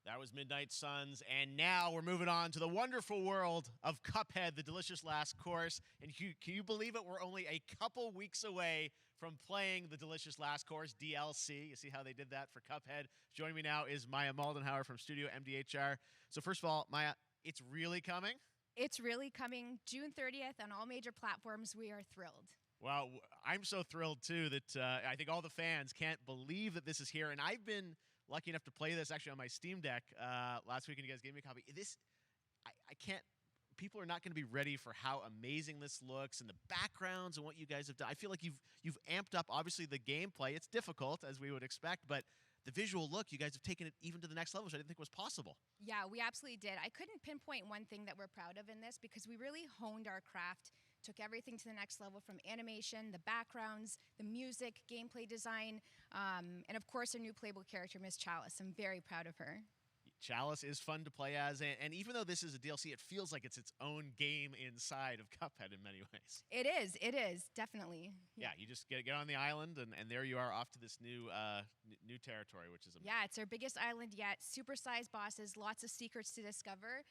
That was Midnight Suns, and now we're moving on to the wonderful world of Cuphead, the delicious last course. And can you believe it? We're only a couple weeks away from playing the delicious Last Course DLC. You see how they did that for Cuphead. Joining me now is Maya Moldenhauer from Studio MDHR. So first of all, Maya, it's really coming? It's really coming June 30th on all major platforms. We are thrilled. Well, I'm so thrilled, too, that I think all the fans can't believe that this is here. And I've been lucky enough to play this actually on my Steam Deck last week, and you guys gave me a copy. I can't. People are not going to be ready for how amazing this looks and the backgrounds and what you guys have done. I feel like you've amped up, obviously, the gameplay. It's difficult, as we would expect, but the visual look, you guys have taken it even to the next level, which I didn't think was possible. Yeah, we absolutely did. I couldn't pinpoint one thing that we're proud of in this because we really honed our craft, took everything to the next level from animation, the backgrounds, the music, gameplay design, and of course our new playable character, Miss Chalice. I'm very proud of her. Chalice is fun to play as, and even though this is a DLC, it feels like it's its own game inside of Cuphead in many ways. It is, definitely. Yeah, you just get on the island, and there you are off to this new territory, which is amazing. Yeah, it's our biggest island yet. Super-sized bosses, lots of secrets to discover.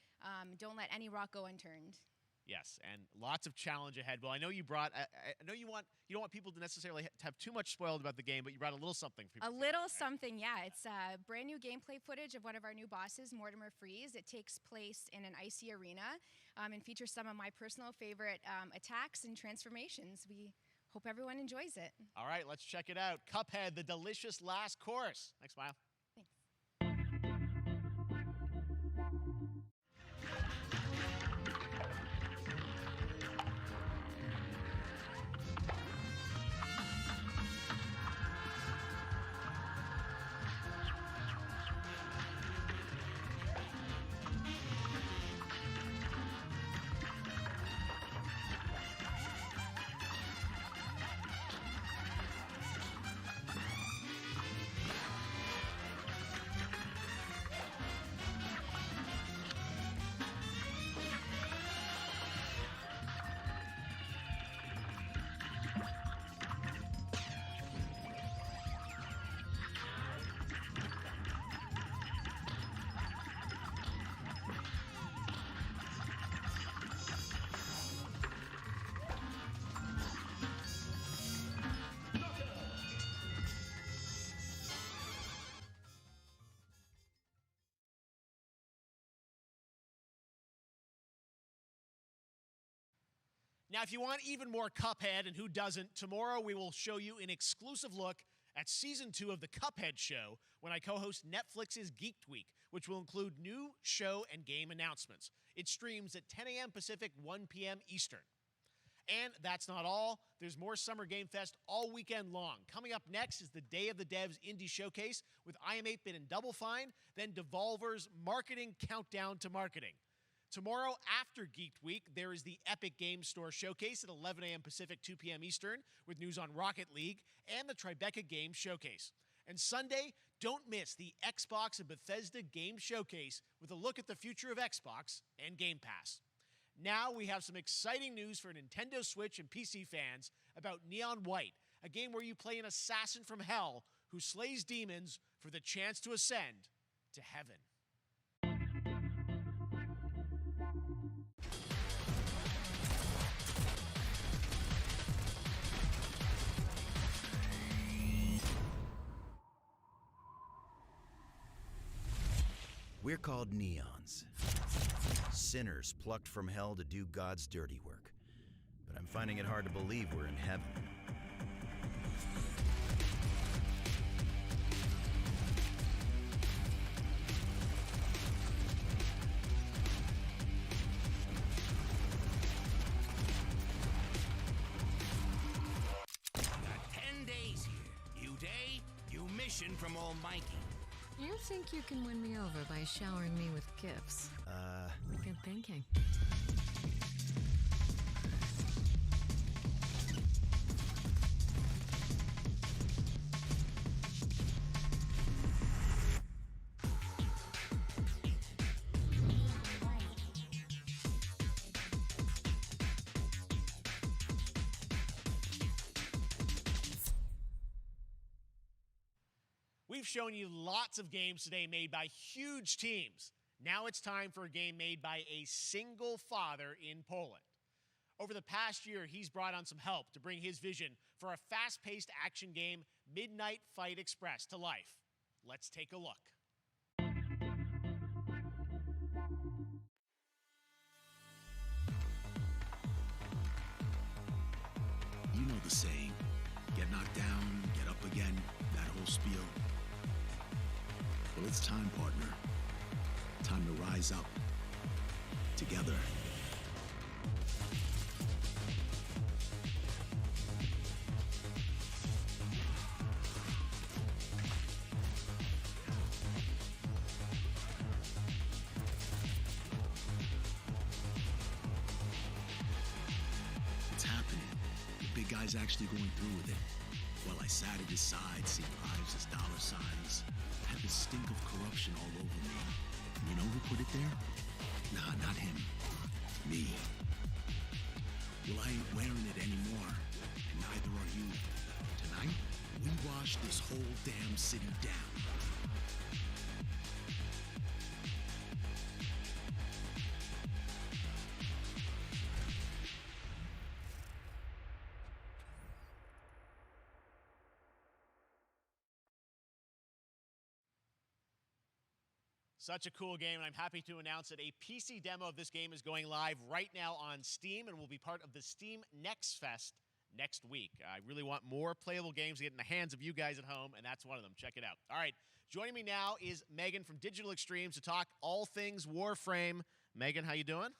Don't let any rock go unturned. Yes, and lots of challenge ahead. Well, I know you brought. I know you don't want people to necessarily have too much spoiled about the game, but you brought a little something for people. A little something, yeah. It's brand new gameplay footage of one of our new bosses, Mortimer Freeze. It takes place in an icy arena and features some of my personal favorite attacks and transformations. We hope everyone enjoys it. All right, let's check it out. Cuphead, the delicious Last Course. Thanks, Mile. Now, if you want even more Cuphead, and who doesn't, tomorrow we will show you an exclusive look at Season 2 of the Cuphead Show when I co-host Netflix's Geeked Week, which will include new show and game announcements. It streams at 10 a.m. Pacific, 1 p.m. Eastern. And that's not all. There's more Summer Game Fest all weekend long. Coming up next is the Day of the Devs Indie Showcase with IM8-Bit and Double Fine, then Devolver's Marketing Countdown to Marketing. Tomorrow, after Geeked Week, there is the Epic Games Store Showcase at 11 a.m. Pacific, 2 p.m. Eastern, with news on Rocket League and the Tribeca Games Showcase. And Sunday, don't miss the Xbox and Bethesda Game Showcase with a look at the future of Xbox and Game Pass. Now we have some exciting news for Nintendo Switch and PC fans about Neon White, a game where you play an assassin from hell who slays demons for the chance to ascend to heaven. We're called neons. Sinners plucked from hell to do God's dirty work. But I'm finding it hard to believe we're in heaven. Got 10 days here. New day, new mission from Almighty. You think you can win me over by showering me with gifts? Good thinking. We've shown you lots of games today made by huge teams. Now it's time for a game made by a single father in Poland. Over the past year, he's brought on some help to bring his vision for a fast-paced action game, Midnight Fight Express, to life. Let's take a look. You know the saying, get knocked down, get up again, that whole spiel. Well, it's time, partner. Time to rise up. Together. It's happening. The big guy's actually going through with it. While I sat at his side, seeing lives as dollar signs, I had the stink of corruption all over me. And you know who put it there? Nah, not him. Me. Well, I ain't wearing it anymore, and neither are you. Tonight, we wash this whole damn city down. Such a cool game, and I'm happy to announce that a PC demo of this game is going live right now on Steam and will be part of the Steam Next Fest next week. I really want more playable games to get in the hands of you guys at home, and that's one of them. Check it out. All right, joining me now is Megan from Digital Extremes to talk all things Warframe. Megan, how you doing?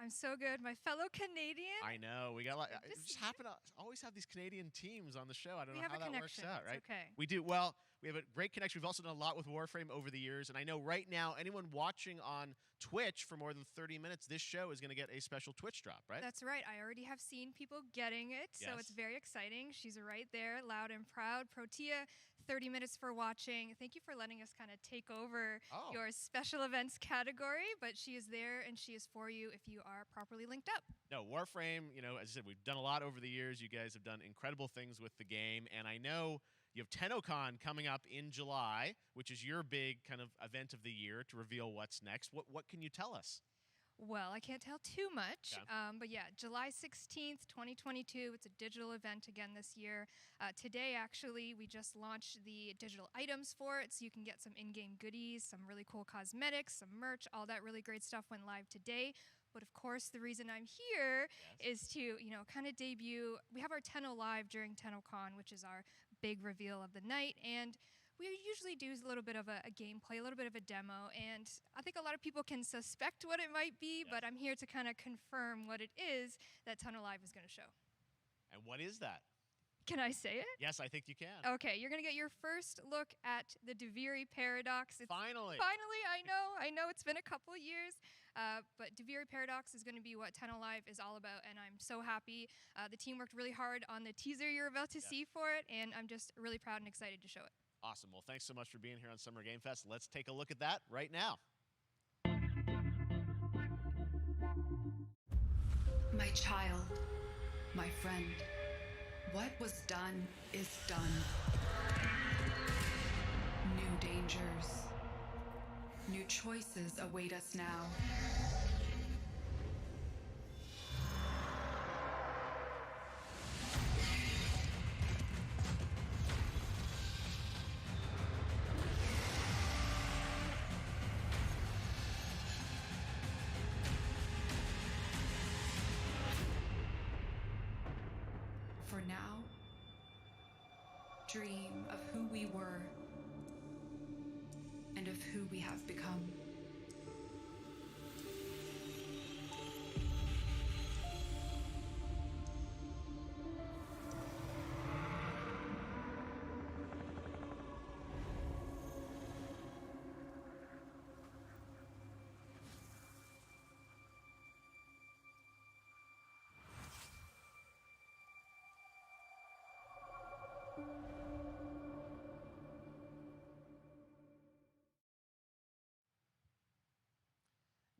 I'm so good. My fellow Canadian. I know. We got a lot. We just happen to always have these Canadian teams on the show. I don't know how that works out, right? It's okay. We do. Well, we have a great connection. We've also done a lot with Warframe over the years. And I know right now, anyone watching on Twitch for more than 30 minutes, this show is going to get a special Twitch drop, right? That's right. I already have seen people getting it, so it's very exciting. She's right there, loud and proud. Protea, 30 minutes for watching. Thank you for letting us kind of take over your special events category, but she is there and she is for you if you are properly linked up. No, Warframe, you know, as I said, we've done a lot over the years. You guys have done incredible things with the game, and I know you have TennoCon coming up in July, which is your big kind of event of the year to reveal what's next. What can you tell us? Well, I can't tell too much, but yeah, July 16th, 2022, it's a digital event again this year. Today, actually, we just launched the digital items for it, so you can get some in-game goodies, some really cool cosmetics, some merch, all that really great stuff went live today. But of course, the reason I'm here is to, you know, kind of debut. We have our Tenno Live during TennoCon, which is our big reveal of the night, and we usually do a little bit of a gameplay, a little bit of a demo, and I think a lot of people can suspect what it might be, but I'm here to kind of confirm what it is that Tenno Live is going to show. And what is that? Can I say it? Yes, I think you can. Okay, you're going to get your first look at the Deviri Paradox. Finally. Finally, I know it's been a couple years, but Deviri Paradox is going to be what Tenno Live is all about, and I'm so happy. The team worked really hard on the teaser you're about to see for it, and I'm just really proud and excited to show it. Awesome. Well, thanks so much for being here on Summer Game Fest. Let's take a look at that right now. My child, my friend, what was done is done. New dangers, new choices await us now. For now, dream of who we were and of who we have become.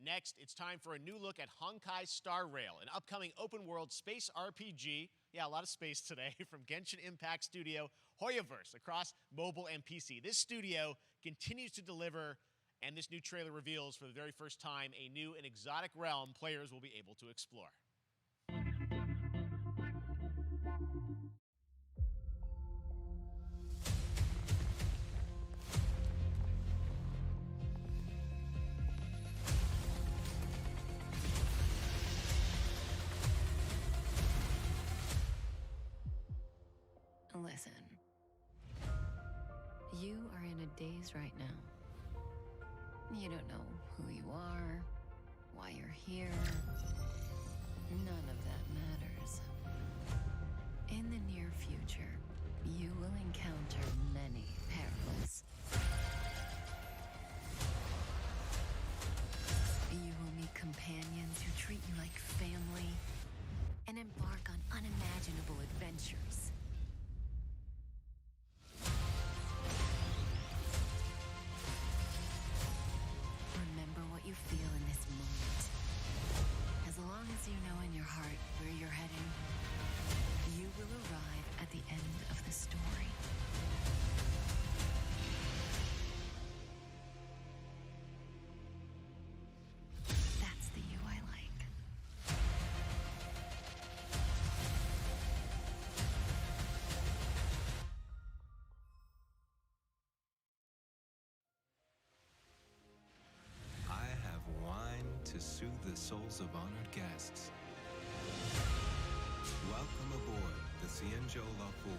Next, it's time for a new look at Honkai Star Rail, an upcoming open-world space RPG. Yeah, a lot of space today from Genshin Impact studio Hoyoverse across mobile and PC. This studio continues to deliver, and this new trailer reveals for the very first time a new and exotic realm players will be able to explore. You are in a daze right now. You don't know who you are, why you're here. None of that matters. In the near future, you will encounter many perils. You will meet companions who treat you like family and embark on unimaginable adventures. Remember what you feel in this moment. As long as you know in your heart where you're heading, you will arrive at the end of the story. That's the you I like. I have wine to soothe the souls of honored guests. Welcome aboard the Cienjo La Fool.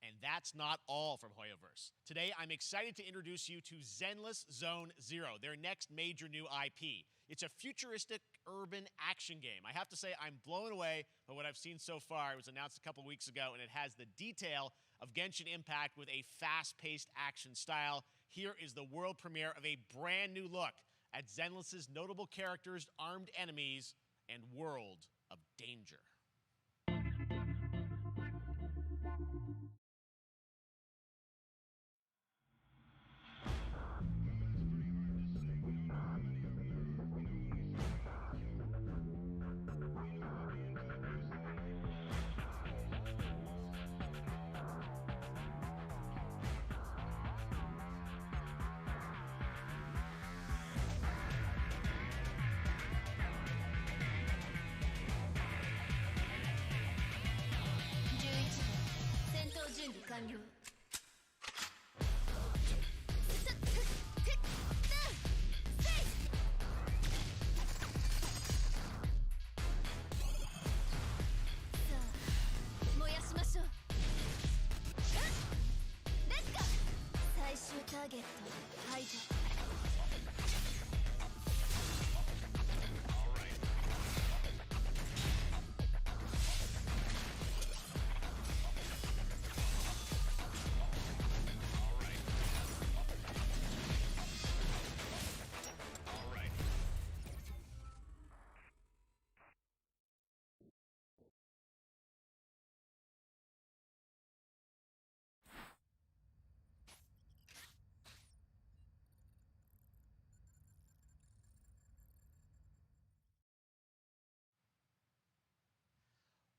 And that's not all from Hoyoverse. Today, I'm excited to introduce you to Zenless Zone Zero, their next major new IP. It's a futuristic urban action game. I have to say, I'm blown away by what I've seen so far. It was announced a couple weeks ago, and it has the detail of Genshin Impact with a fast-paced action style. Here is the world premiere of a brand new look at Zenless's notable characters, armed enemies, and world of danger.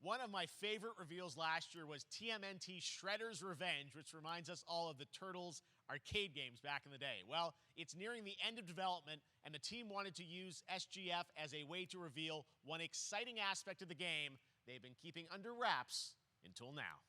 One of my favorite reveals last year was TMNT Shredder's Revenge, which reminds us all of the Turtles arcade games back in the day. Well, it's nearing the end of development, and the team wanted to use SGF as a way to reveal one exciting aspect of the game they've been keeping under wraps until now.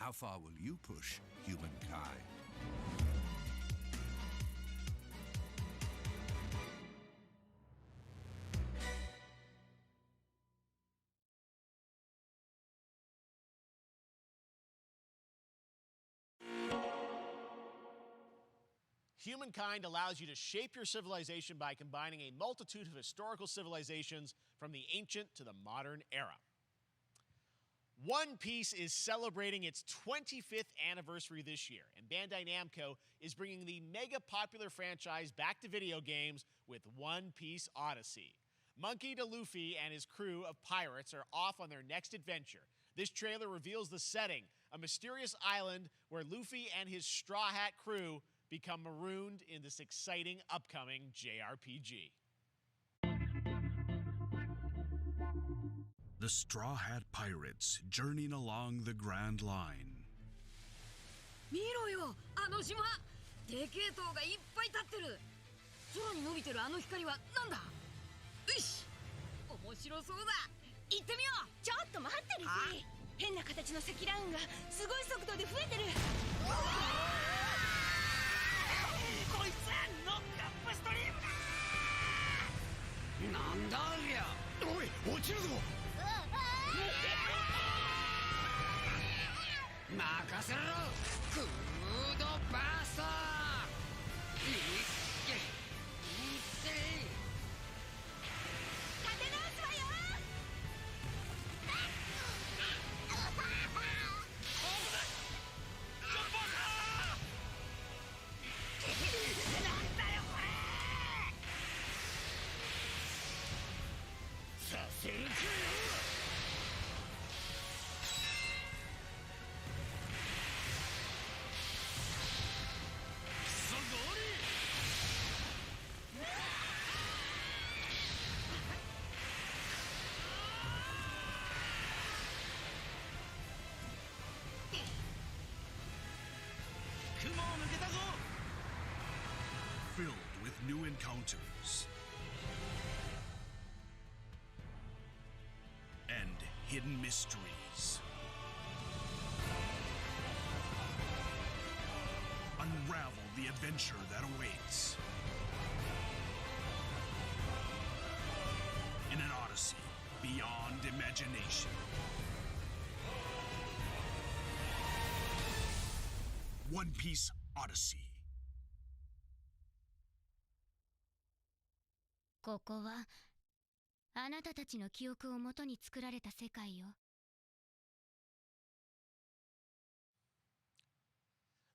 How far will you push humankind? Humankind allows you to shape your civilization by combining a multitude of historical civilizations from the ancient to the modern era. One Piece is celebrating its 25th anniversary this year, and Bandai Namco is bringing the mega popular franchise back to video games with One Piece Odyssey. Monkey D. Luffy and his crew of pirates are off on their next adventure. This trailer reveals the setting, a mysterious island where Luffy and his Straw Hat crew become marooned in this exciting upcoming JRPG. The Straw Hat Pirates journeying along the Grand Line. 見ろよ、あの島。でけえ塔がいっぱい立ってる。空に伸びてるあの光はなんだ。よし、面白そうだ。行ってみよう。ちょっと待ってるし。変な形の積乱雲がすごい速度で増えてる。こいつノックアップストリームだ。なんだありゃ。おい、落ちるぞ。任せろ。クードバースター。立て直すわよ。なんだよこれ。させるかよ。Filled with new encounters and hidden mysteries. Unravel the adventure that awaits in an odyssey beyond imagination. One Piece Odyssey. ここはあなたたちの記憶をもとに作られた世界よ。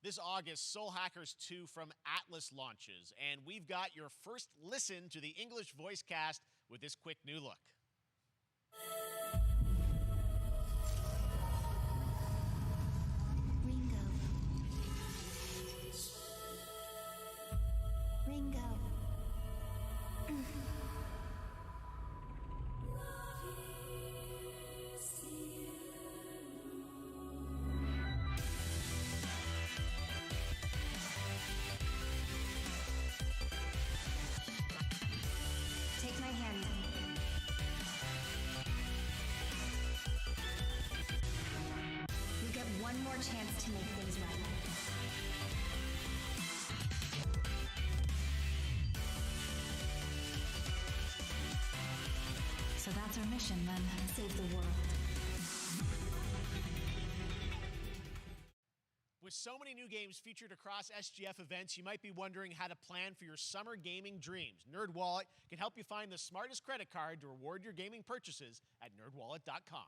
This August, Soul Hackers 2 from Atlas launches, and we've got your first listen to the English voice cast with this quick new look. Ringo. Take my hand. You get one more chance to make things right. So that's our mission then. Save the world. With so many new games featured across SGF events, you might be wondering how to plan for your summer gaming dreams. NerdWallet can help you find the smartest credit card to reward your gaming purchases at nerdwallet.com.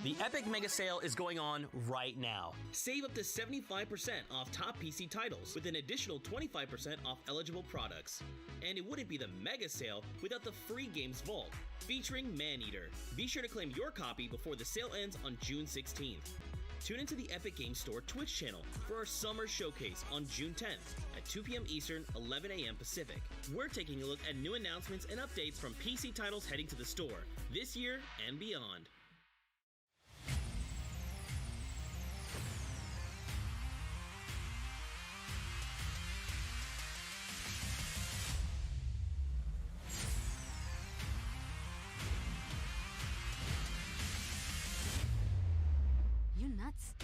The Epic Mega Sale is going on right now. Save up to 75% off top PC titles with an additional 25% off eligible products. And it wouldn't be the Mega Sale without the free games vault, featuring Maneater. Be sure to claim your copy before the sale ends on June 16th. Tune into the Epic Games Store Twitch channel for our summer showcase on June 10th at 2 p.m. Eastern, 11 a.m. Pacific. We're taking a look at new announcements and updates from PC titles heading to the store this year and beyond. You nuts?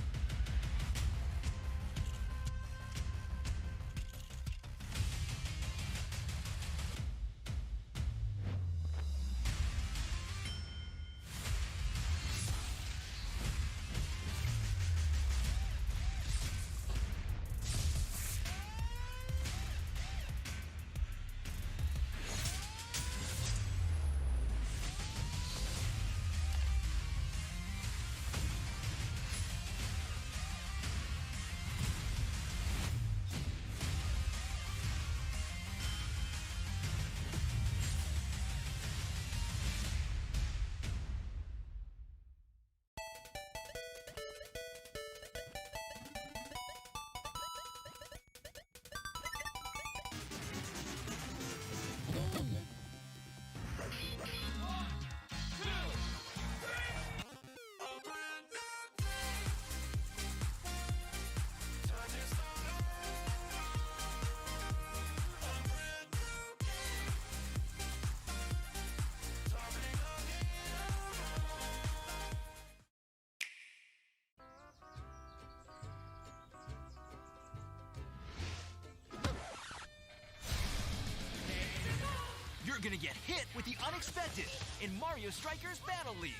You're gonna get hit with the unexpected in Mario Strikers Battle League.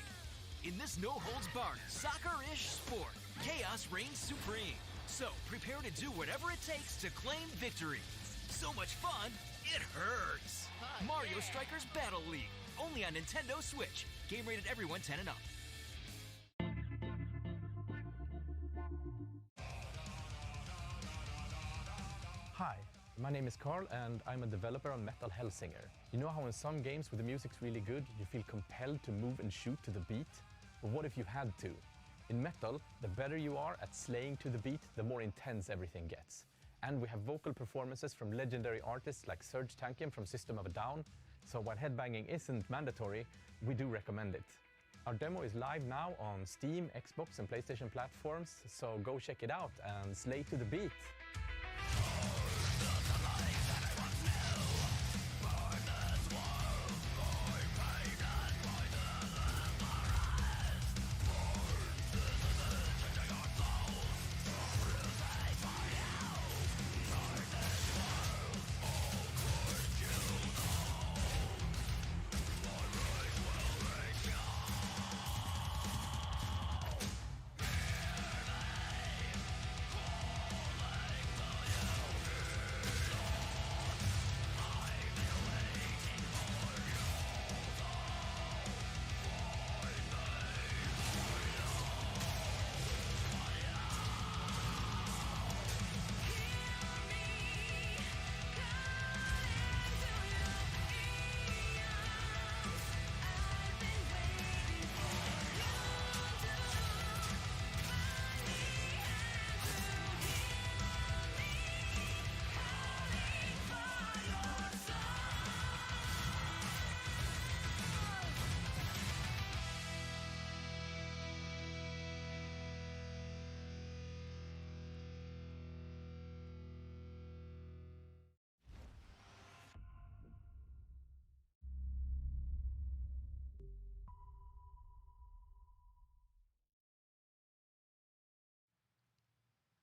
In this no-holds-barred, soccer-ish sport, chaos reigns supreme. So prepare to do whatever it takes to claim victory. So much fun, it hurts. Mario Strikers Battle League, only on Nintendo Switch. Game rated everyone 10 and up. Hi, my name is Carl and I'm a developer on Metal Hellsinger. You know how in some games where the music's really good, you feel compelled to move and shoot to the beat? But what if you had to? In Metal, the better you are at slaying to the beat, the more intense everything gets. And we have vocal performances from legendary artists like Serge Tankian from System of a Down, so while headbanging isn't mandatory, we do recommend it. Our demo is live now on Steam, Xbox and PlayStation platforms, so go check it out and slay to the beat.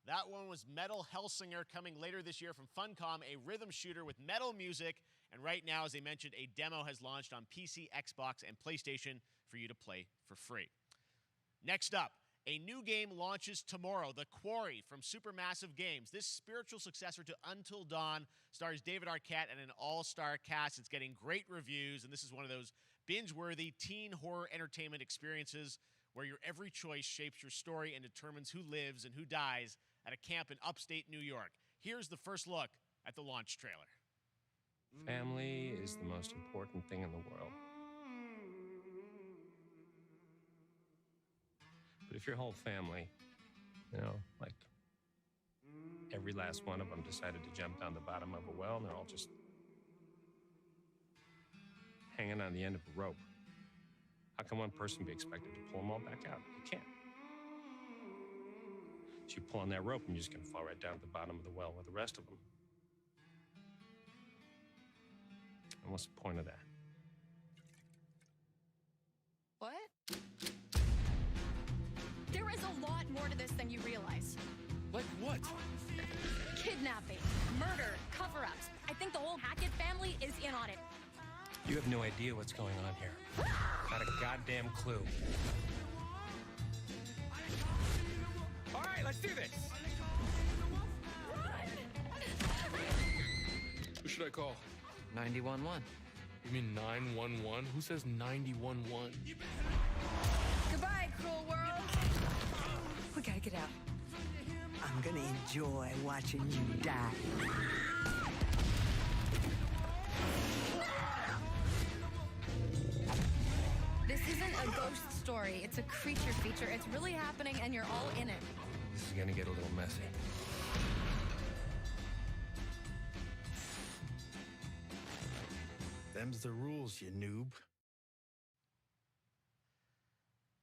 That one was Metal Hellsinger, coming later this year from Funcom, a rhythm shooter with metal music. And right now, as I mentioned, a demo has launched on PC, Xbox, and PlayStation for you to play for free. Next up, a new game launches tomorrow, The Quarry from Supermassive Games. This spiritual successor to Until Dawn stars David Arquette and an all-star cast. It's getting great reviews, and this is one of those binge-worthy teen horror entertainment experiences where your every choice shapes your story and determines who lives and who dies at a camp in upstate New York. Here's the first look at the launch trailer. Family is the most important thing in the world. But if your whole family, like every last one of them decided to jump down the bottom of a well and they're all just hanging on the end of a rope, how can one person be expected to pull them all back out? You can't. So you pull on that rope and you're just going to fall right down to the bottom of the well with the rest of them. And what's the point of that? What? There is a lot more to this than you realize. Like what? Kidnapping, murder, cover-ups. I think the whole Hackett family is in on it. You have no idea what's going on here. Not a goddamn clue. All right, let's do this. Who should I call? 911. You mean 911? Who says 911? Goodbye, cruel world. We gotta get out. I'm gonna enjoy watching you die. This isn't a ghost story. It's a creature feature. It's really happening, and you're all in it. This is gonna get a little messy. Them's the rules, you noob.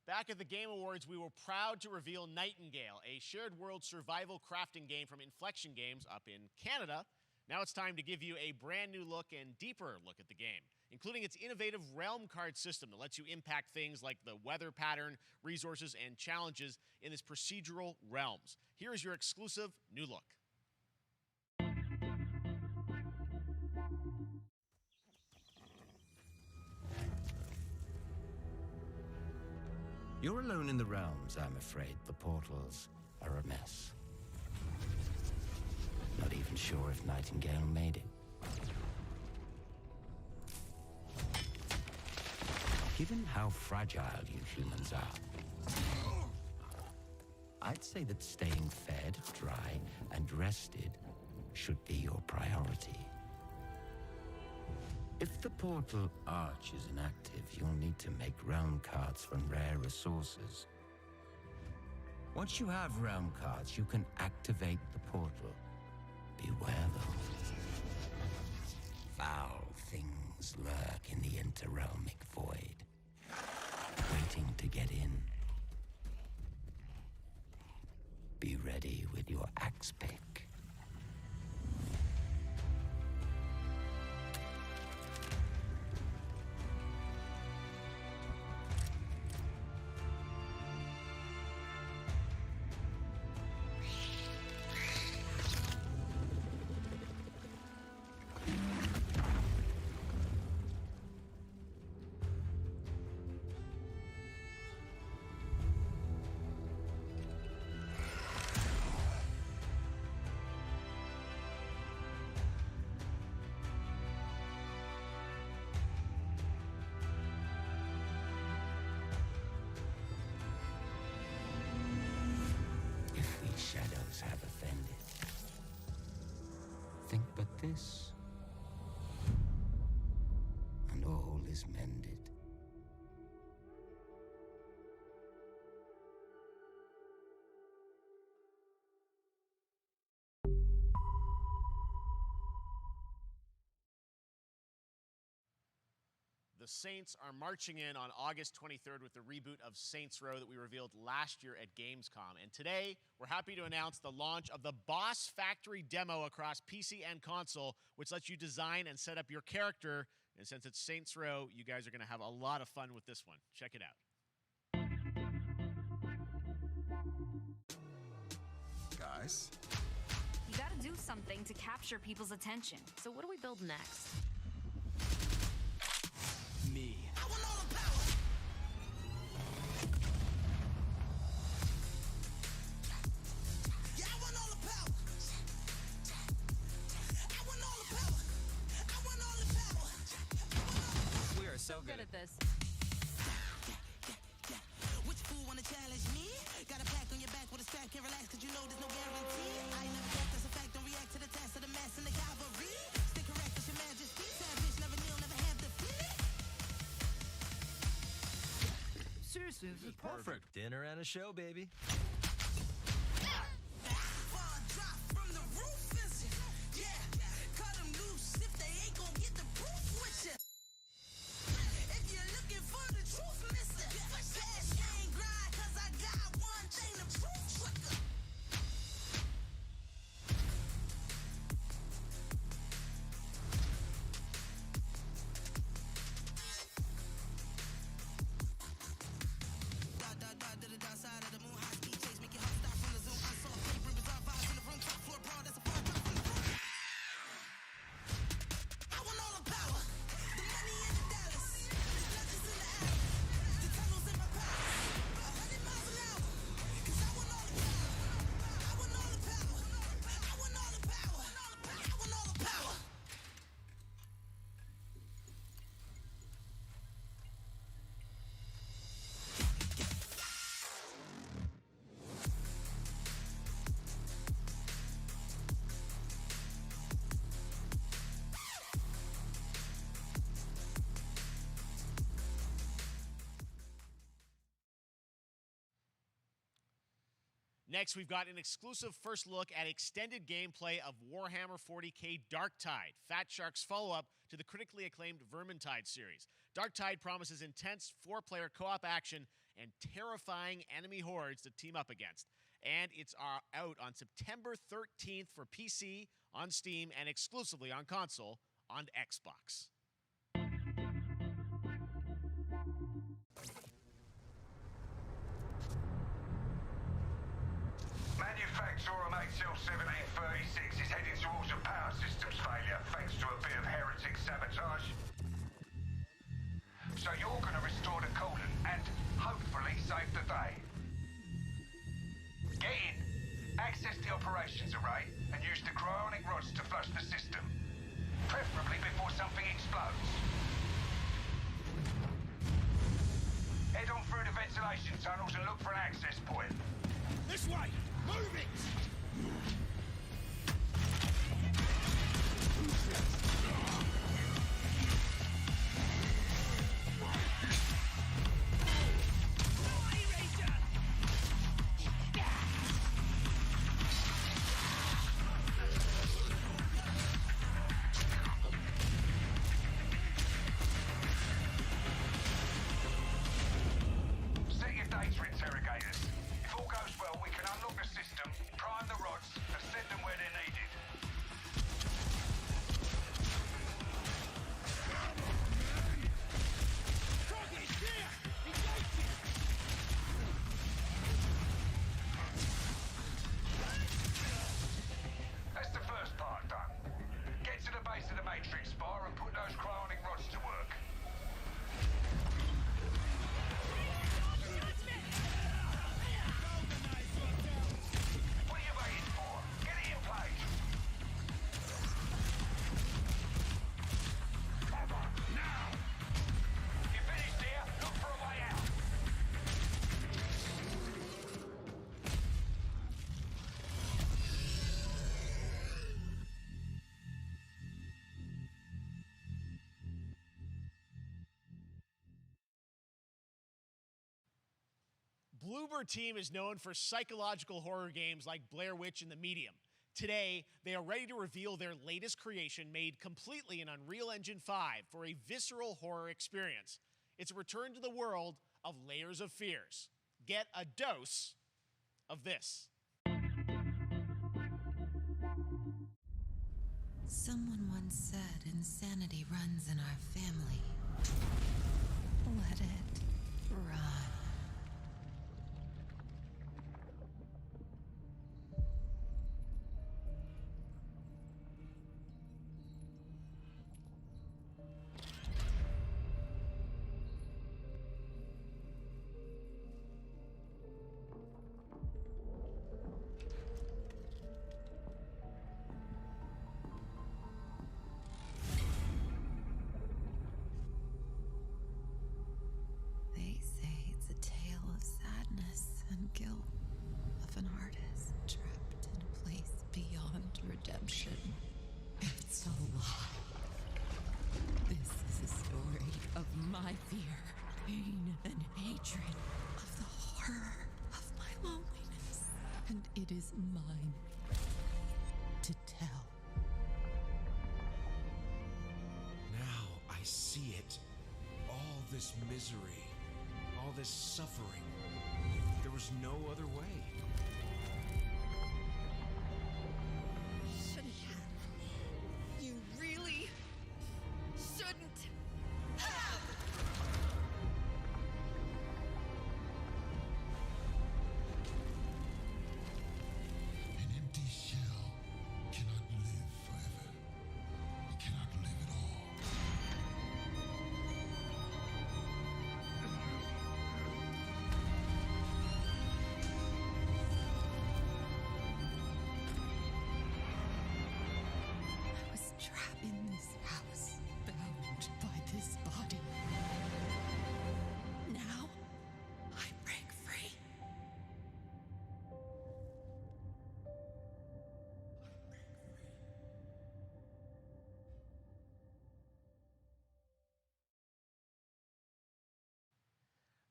Back at the Game Awards, we were proud to reveal Nightingale, a shared world survival crafting game from Inflection Games up in Canada. Now it's time to give you a brand new look and deeper look at the game, including its innovative realm card system that lets you impact things like the weather pattern, resources, and challenges in this procedural realms. Here is your exclusive new look. You're alone in the realms, I'm afraid. The portals are a mess. Not even sure if Nightingale made it. Given how fragile you humans are, I'd say that staying fed, dry, and rested should be your priority. If the portal arch is inactive, you'll need to make realm cards from rare resources. Once you have realm cards, you can activate the portal. Beware, though. Foul things lurk in the interrealmic void, waiting to get in. Be ready with your axe pick. Shadows have offended. Think but this, and all is mended. The Saints are marching in on August 23rd with the reboot of Saints Row that we revealed last year at Gamescom. And today, we're happy to announce the launch of the Boss Factory demo across PC and console, which lets you design and set up your character. And since it's Saints Row, you guys are going to have a lot of fun with this one. Check it out. Guys? You gotta do something to capture people's attention. So what do we build next? Me. I want all the power. Yeah, I want all the power. I want all the power. I want all the power. We are so good at this. Which fool wanna challenge me? Got a pack on your back with a strap, can't relax cause you know there's no guarantee. I ain't never got that's a fact, don't react to the task of the mass and the cavalry. Stay correct as your majesty. Savage, never kneel, never have defeated. Seriously, this is perfect. Dinner and a show, baby. Next, we've got an exclusive first look at extended gameplay of Warhammer 40k Darktide, Fat Shark's follow-up to the critically acclaimed Vermintide series. Darktide promises intense 4-player co-op action and terrifying enemy hordes to team up against. And it's out on September 13th for PC, on Steam, and exclusively on console on Xbox. Manufacturer XL1736 is heading towards a power systems failure thanks to a bit of heretic sabotage. So you're going to restore the coolant and hopefully save the rods to flush the system. Preferably before something explodes. Head on through the ventilation tunnels and look for an access point. This way! Move it! Set your data interrogators. If all goes well, we can unlock the system, prime the rods, and send them where they're needed. That's the first part done. Get to the base of the matrix bar and put those cryonic rods to work. What are you waiting for? Get it in place! Now! You finished here? Look for a way out! Bloober Team is known for psychological horror games like Blair Witch and The Medium. Today, they are ready to reveal their latest creation made completely in Unreal Engine 5 for a visceral horror experience. It's a return to the world of Layers of Fears. Get a dose of this. Someone once said insanity runs in our family. Let it run. They say it's a tale of sadness and guilt of an artist trapped in a place beyond redemption. It's a lie. This is a story of my fear, pain, and hatred, of the horror of my loneliness. And it is mine to tell. Now I see it. All this misery, all this suffering. There was no other way. Shouldn't have. You really shouldn't have. An empty shell cannot live forever. It cannot live at all. I was trapped in this house, bound by this body. Now, I break free.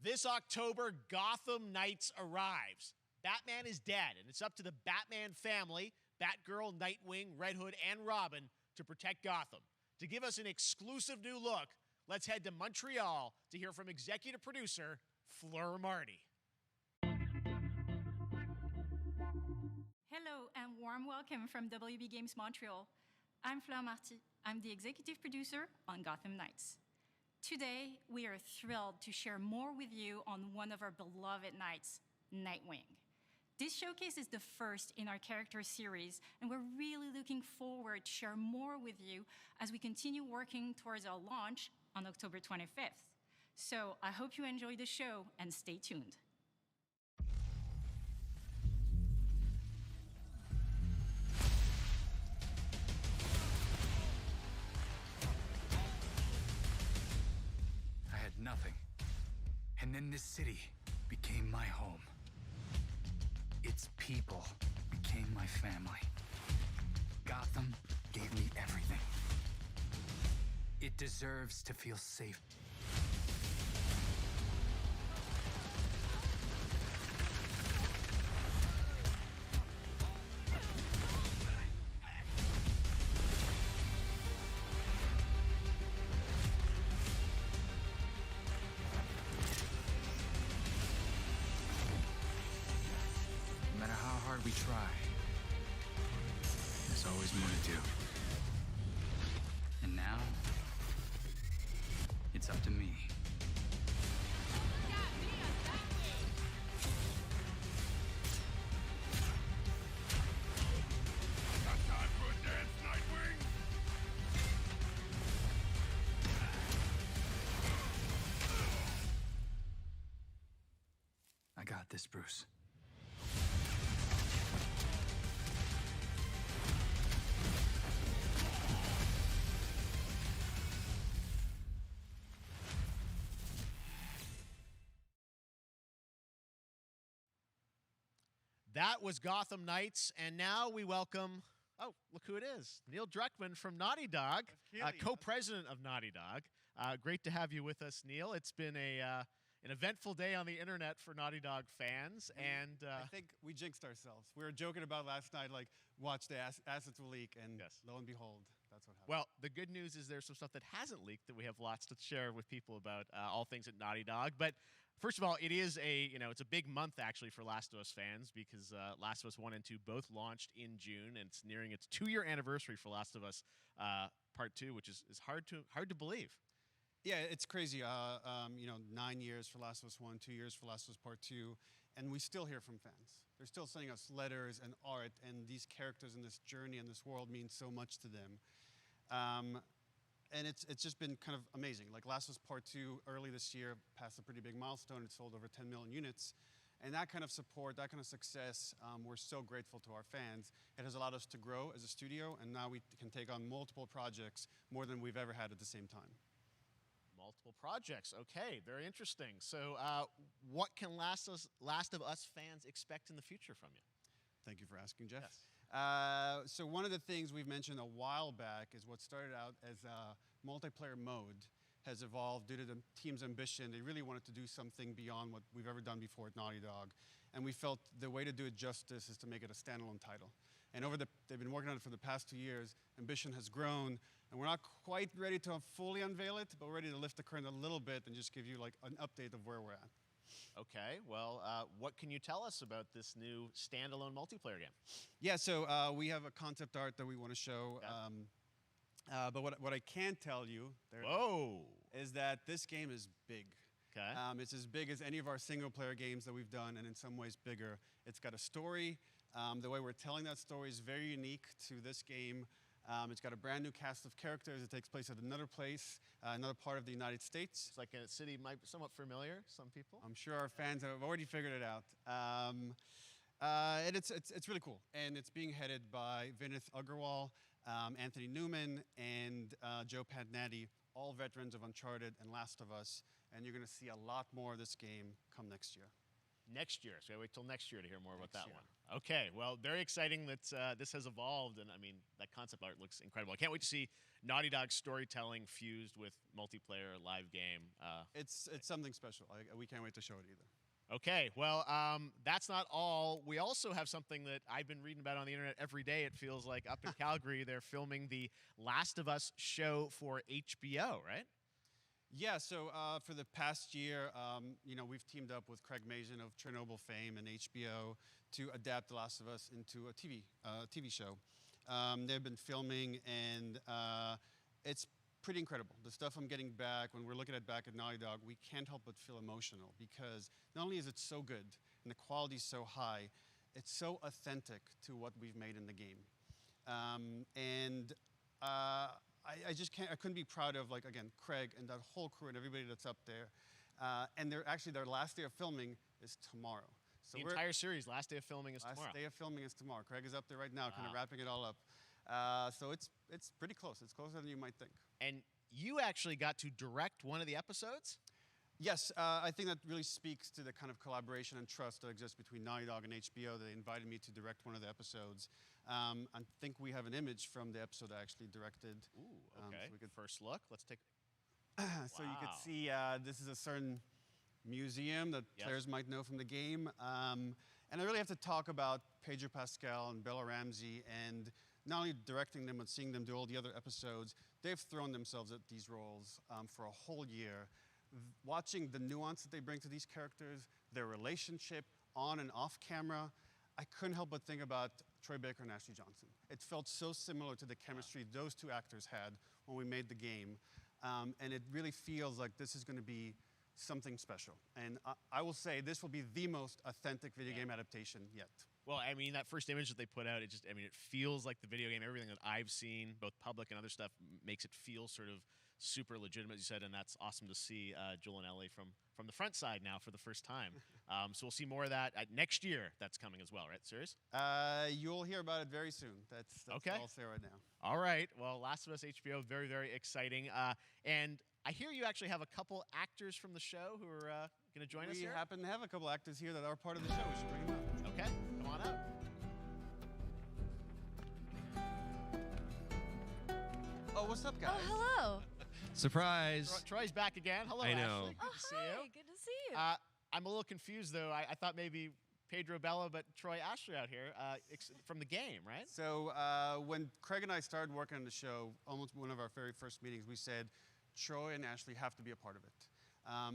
This October, Gotham Knights arrives. Batman is dead, and it's up to the Batman family, Batgirl, Nightwing, Red Hood, and Robin to protect Gotham. To give us an exclusive new look, let's head to Montreal to hear from executive producer Fleur Marty. Hello and warm welcome from WB Games Montreal. I'm Fleur Marty. I'm the executive producer on Gotham Knights. Today, we are thrilled to share more with you on one of our beloved knights, Nightwing. This showcase is the first in our character series, and we're really looking forward to share more with you as we continue working towards our launch on October 25th. So I hope you enjoy the show and stay tuned. nothing. And then this city became my home. Its people became my family. Gotham gave me everything. It deserves to feel safe. No matter how hard we try, there's always more to do. And now, it's up to me. Got time for a dance, Nightwing? I got this, Bruce. That was Gotham Knights, and now we welcome, oh, look who it is, Neil Druckmann from Naughty Dog, co-president of Naughty Dog. Great to have you with us, Neil. It's been an eventful day on the internet for Naughty Dog fans, and I think we jinxed ourselves. We were joking about last night, like, watch the assets will leak, and lo and behold, that's what happened. well, the good news is there's some stuff that hasn't leaked that we have lots to share with people about all things at Naughty Dog. But first of all, it is it's a big month actually for Last of Us fans because Last of Us 1 and 2 both launched in June, and it's nearing its 2-year anniversary for Last of Us Part 2, which is hard to believe. Yeah, it's crazy. 9 years for Last of Us 1, 2 years for Last of Us Part 2, and we still hear from fans. They're still sending us letters and art, and these characters in this journey and this world mean so much to them. And it's just been kind of amazing. Like Last of Us Part 2 early this year passed a pretty big milestone. It sold over 10 million units. And that kind of support, that kind of success, we're so grateful to our fans. It has allowed us to grow as a studio, and now we can take on multiple projects, more than we've ever had at the same time. Multiple projects. Okay, very interesting. So what can Last of Us fans expect in the future from you? Thank you for asking, Jeff. Yes. So one of the things we've mentioned a while back is what started out as a multiplayer mode has evolved due to the team's ambition. They really wanted to do something beyond what we've ever done before at Naughty Dog. And we felt the way to do it justice is to make it a standalone title. And they've been working on it for the past 2 years. Ambition has grown, and we're not quite ready to fully unveil it, but we're ready to lift the curtain a little bit and just give you like an update of where we're at. Okay, well, what can you tell us about this new standalone multiplayer game? Yeah, so we have a concept art that we want to show. But what I can tell you is that this game is big. Okay. It's as big as any of our single-player games that we've done, and in some ways bigger. It's got a story. The way we're telling that story is very unique to this game. It's got a brand new cast of characters. It takes place at another place, another part of the United States. It's like a city might be somewhat familiar, some people. I'm sure our fans have already figured it out. And it's really cool. And it's being headed by Vinith Agarwal, Anthony Newman, and Joe Padnatti, all veterans of Uncharted and Last of Us. And you're going to see a lot more of this game come next year. Next year, so I wait till next year to hear more about that one. Okay, well, very exciting that this has evolved, and I mean, that concept art looks incredible. I can't wait to see Naughty Dog's storytelling fused with multiplayer live game. It's something special. We can't wait to show it either. Okay, well, that's not all. We also have something that I've been reading about on the internet every day, it feels like. Up in Calgary, they're filming the Last of Us show for HBO, right? Yeah, so for the past year, we've teamed up with Craig Mazin of Chernobyl fame and HBO to adapt The Last of Us into a TV show. They've been filming, and it's pretty incredible. The stuff I'm getting back, when we're looking at back at Naughty Dog, we can't help but feel emotional because not only is it so good and the quality's so high, it's so authentic to what we've made in the game. I just can't. I couldn't be proud of, like, again, Craig and that whole crew and everybody that's up there. And their last day of filming is tomorrow. So the entire series, last day of filming is tomorrow. Last day of filming is tomorrow. Craig is up there right now, kind of wrapping it all up. So it's pretty close. It's closer than you might think. And you actually got to direct one of the episodes? Yes, I think that really speaks to the kind of collaboration and trust that exists between Naughty Dog and HBO. They invited me to direct one of the episodes. I think we have an image from the episode I actually directed. Ooh, okay. So we could first look. Let's take. So you could see this is a certain museum that players might know from the game. And I really have to talk about Pedro Pascal and Bella Ramsey, and not only directing them, but seeing them do all the other episodes. They've thrown themselves at these roles for a whole year. Watching the nuance that they bring to these characters, their relationship on and off camera, I couldn't help but think about Troy Baker and Ashley Johnson. It felt so similar to the chemistry those two actors had when we made the game. And it really feels like this is going to be something special. And I will say this will be the most authentic video game adaptation yet. Well, I mean, that first image that they put out, it feels like the video game. Everything that I've seen, both public and other stuff, makes it feel sort of super legitimate, as you said, and that's awesome to see Joel and Ellie from the front side now for the first time. So we'll see more of that next year. That's coming as well, right? Serious? You'll hear about it very soon. That's okay. all I'll say right now. All right. Well, Last of Us HBO, very, very exciting. And I hear you actually have a couple actors from the show who are going to join us here. We happen to have a couple actors here that are part of the show. We should bring them up. Okay. Come on up. Oh, what's up, guys? Oh, hello. Surprise. Troy's back again. Hello, I know. Ashley. Good to see you. Good to see you. I'm a little confused, though. I thought maybe Pedro Bella, but Troy Ashley out here from the game, right? So when Craig and I started working on the show, almost one of our very first meetings, we said, Troy and Ashley have to be a part of it.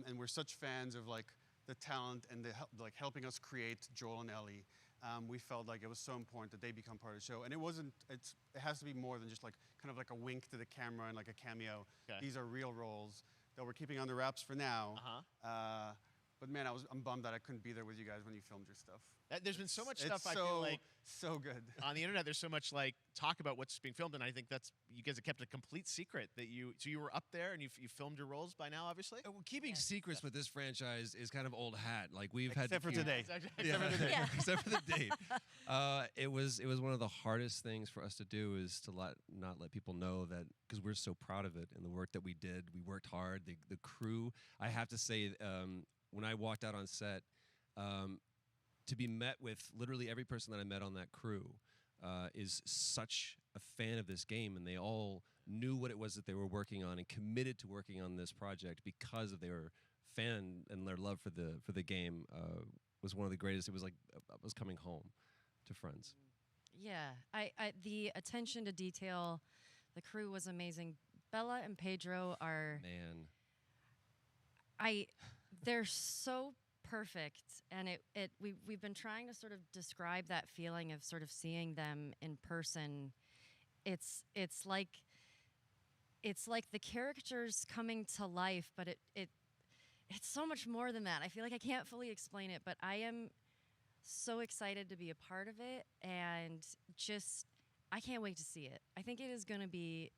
And we're such fans of like the talent and the helping us create Joel and Ellie. We felt like it was so important that they become part of the show. And it has to be more than just like kind of like a wink to the camera and like a cameo. Okay. These are real roles that we're keeping under wraps for now. But man, I'm bummed that I couldn't be there with you guys when you filmed your stuff. There's been so much stuff I feel like so good on the internet. There's so much like talk about what's being filmed, and I think that's you guys have kept a complete secret that you were up there and you filmed your roles by now, obviously. Well, keeping secrets with this franchise is kind of old hat. Like except for today. Except for the date. Except for the date. It was one of the hardest things for us to do is to not let people know that, because we're so proud of it and the work that we did. We worked hard. The crew. I have to say, when I walked out on set. To be met with literally every person that I met on that crew is such a fan of this game, and they all knew what it was that they were working on and committed to working on this project because of their fan and their love for the game was one of the greatest. It was like I was coming home to friends. Yeah, the attention to detail, the crew was amazing. Bella and Pedro are they're so perfect, and we've been trying to sort of describe that feeling of sort of seeing them in person. It's like the characters coming to life, but it's so much more than that. I feel like I can't fully explain it, but I am so excited to be a part of it, and just I can't wait to see it. I think it is going to be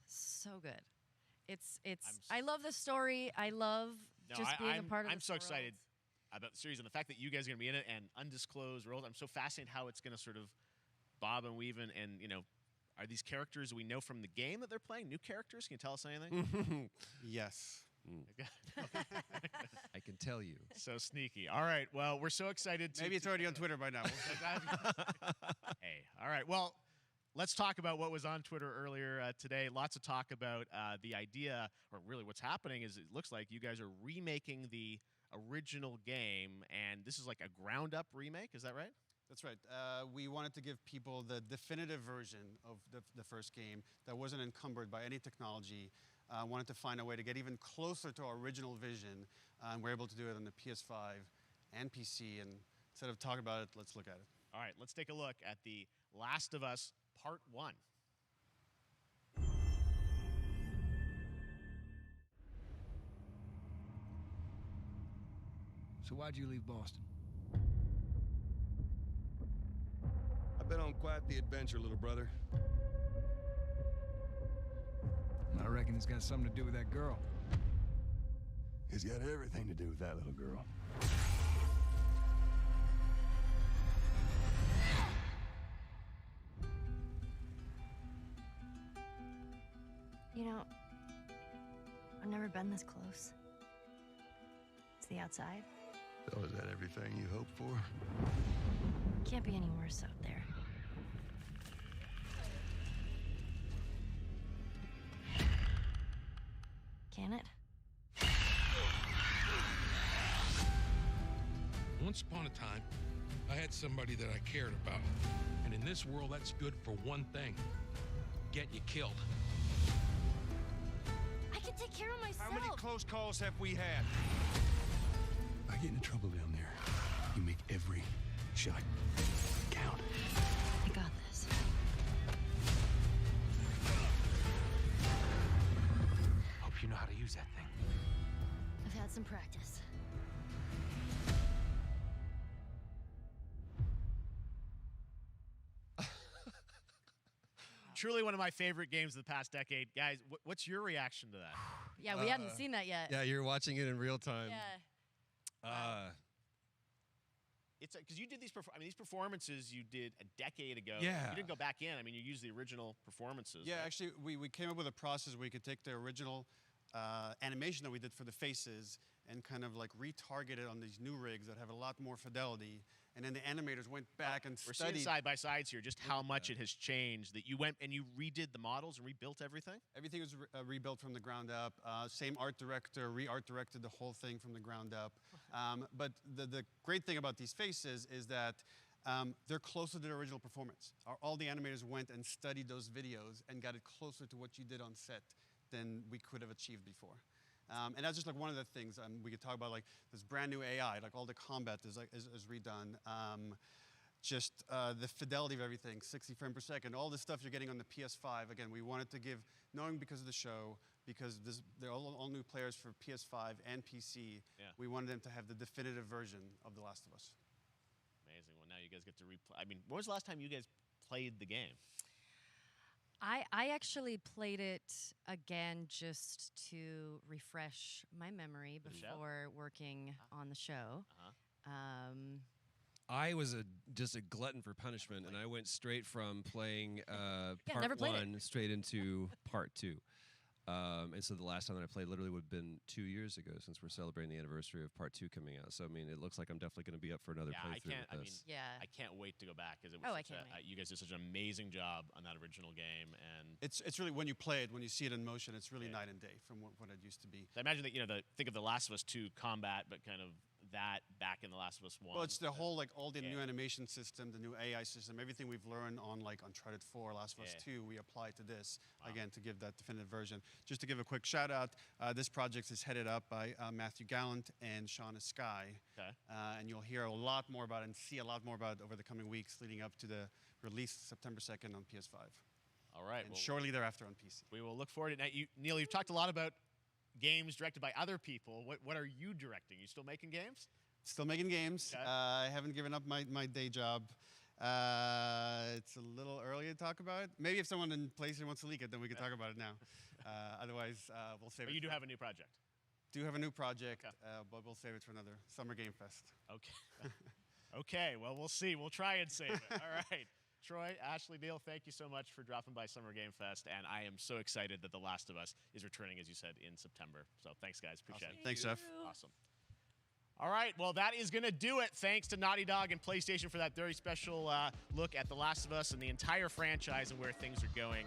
so good. I love the story. I love being a part of I'm so excited about the series and the fact that you guys are going to be in it and undisclosed roles. I'm so fascinated how it's going to sort of bob and weave and are these characters we know from the game that they're playing? New characters? Can you tell us anything? Yes. I can tell you. So sneaky. All right. Well, we're so excited. Maybe it's already on Twitter by now. Hey. All right. Well, let's talk about what was on Twitter earlier today. Lots of talk about the idea, or really what's happening is it looks like you guys are remaking the original game, and this is like a ground-up remake. Is that right? That's right. We wanted to give people the definitive version of the first game that wasn't encumbered by any technology. Wanted to find a way to get even closer to our original vision, and we're able to do it on the PS5 and PC. And instead of talking about it, let's look at it. All right, let's take a look at The Last of Us Part 1. So why'd you leave Boston? I've been on quite the adventure, little brother. I reckon it's got something to do with that girl. It's got everything to do with that little girl. You know, I've never been this close. the outside. So is that everything you hoped for? Can't be any worse out there. Can it? Once upon a time, I had somebody that I cared about. And in this world, that's good for one thing. Get you killed. I can take care of myself. How many close calls have we had? I get into trouble down there. You make every shot count. I got this. Hope you know how to use that thing. I've had some practice. Truly one of my favorite games of the past decade. Guys, what's your reaction to that? Yeah, we hadn't seen that yet. Yeah, you're watching it in real time. Yeah. It's because you did these. These performances you did a decade ago. Yeah. You didn't go back in. I mean, you used the original performances. Yeah, right? actually, we came up with a process where we could take the original animation that we did for the faces and kind of like retarget it on these new rigs that have a lot more fidelity. And then the animators went back and We're studied. seeing side by sides here, just how much it has changed. That you went and you redid the models and rebuilt everything. Everything was rebuilt from the ground up. Same art director, re-art directed the whole thing from the ground up. But the great thing about these faces is that they're closer to the original performance. All the animators went and studied those videos and got it closer to what you did on set than we could have achieved before. And that's just like one of the things we could talk about, like this brand new AI, like all the combat is redone. Just the fidelity of everything, 60 frames per second, all the stuff you're getting on the PS5. Again, we wanted to give, knowing because of the show, because they're all new players for PS5 and PC, we wanted them to have the definitive version of The Last of Us. Amazing. Well, now you guys get to replay. I mean, when was the last time you guys played the game? I actually played it again just to refresh my memory before working on the show. I was just a glutton for punishment, and I went straight from playing never part played one straight into part two. And so the last time that I played literally would have been 2 years ago, since we're celebrating the anniversary of part two coming out. So I mean, it looks like I'm definitely going to be up for another playthrough with this. I can't wait to go back because it was. Oh, I can't wait. You guys did such an amazing job on that original game, and It's really, when you play it, when you see it in motion, it's really night and day from what it used to be. I imagine that think of The Last of Us 2 combat, but kind of that back in The Last of Us 1. Well, it's the whole, like, all the new animation system, the new AI system, everything we've learned on, like, Uncharted 4, Last of Us 2, we apply to this, again, to give that definitive version. Just to give a quick shout out, this project is headed up by Matthew Gallant and Shauna Skye. Okay. And you'll hear a lot more about it and see a lot more about it over the coming weeks leading up to the release September 2nd on PS5. All right. And shortly thereafter on PC. We will look forward to it. Now, Neil, you've talked a lot about games directed by other people. What are you directing? You still making games? Still making games. Okay. I haven't given up my day job. It's a little early to talk about it. Maybe if someone in PlayStation wants to leak it, then we can talk about it now. Otherwise, we'll save it. But you do have a new project. Do have a new project, but we'll save it for another Summer Game Fest. Okay. Okay, well, we'll see. We'll try and save it. All right. Troy, Ashley, Neil, thank you so much for dropping by Summer Game Fest, and I am so excited that The Last of Us is returning, as you said, in September. So thanks, guys. Appreciate it. Thanks, Jeff. Awesome. All right, well, that is going to do it. Thanks to Naughty Dog and PlayStation for that very special look at The Last of Us and the entire franchise and where things are going.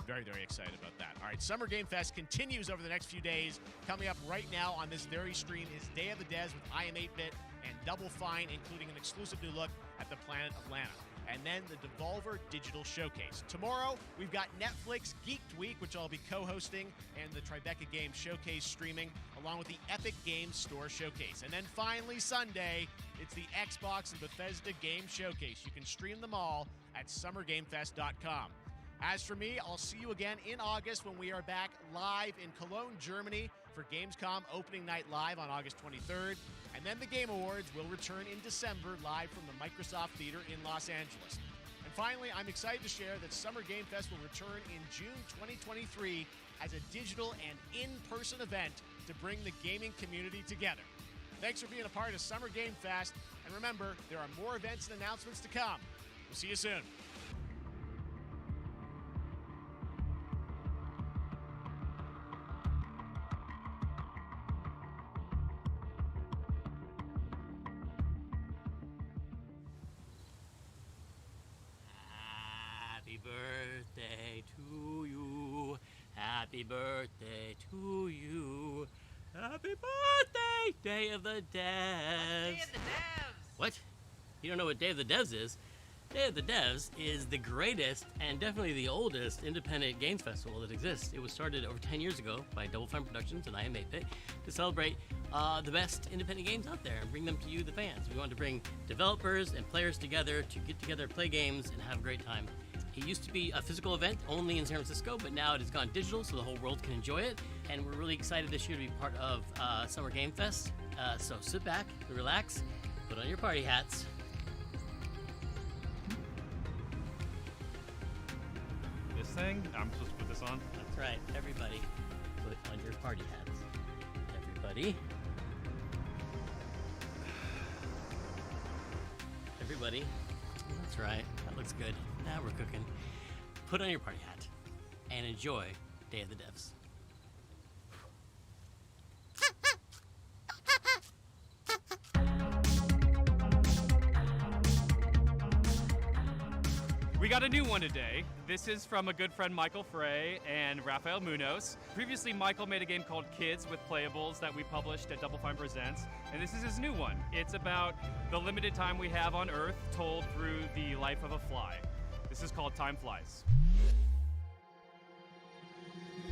Very, very excited about that. All right, Summer Game Fest continues over the next few days. Coming up right now on this very stream is Day of the Des with I Am 8-Bit and Double Fine, including an exclusive new look at the planet of Lana. And then the Devolver Digital Showcase. Tomorrow, we've got Netflix Geeked Week, which I'll be co-hosting, and the Tribeca Games Showcase streaming, along with the Epic Games Store Showcase. And then finally, Sunday, it's the Xbox and Bethesda Game Showcase. You can stream them all at summergamefest.com. As for me, I'll see you again in August when we are back live in Cologne, Germany for Gamescom Opening Night Live on August 23rd. And then the Game Awards will return in December live from the Microsoft Theater in Los Angeles. And finally, I'm excited to share that Summer Game Fest will return in June 2023 as a digital and in-person event to bring the gaming community together. Thanks for being a part of Summer Game Fest. And remember, there are more events and announcements to come. We'll see you soon. Happy birthday to you. Happy birthday to you. Happy birthday, Day of the Devs. Day of the Devs? What? You don't know what Day of the Devs is? Day of the Devs is the greatest and definitely the oldest independent games festival that exists. It was started over 10 years ago by Double Fine Productions and I Am 8-Bit to celebrate the best independent games out there and bring them to you, the fans. We wanted to bring developers and players together to get together, play games, and have a great time. It used to be a physical event only in San Francisco, but now it has gone digital so the whole world can enjoy it. And we're really excited this year to be part of Summer Game Fest. So sit back, relax, put on your party hats. This thing? I'm supposed to put this on? That's right, everybody, put on your party hats. Everybody. Everybody. That's right, that looks good. Now we're cooking. Put on your party hat and enjoy Day of the Devs. We got a new one today. This is from a good friend Michael Frey and Rafael Munoz. Previously, Michael made a game called Kids with Playables that we published at Double Fine Presents, and this is his new one. It's about the limited time we have on Earth told through the life of a fly. This is called Time Flies.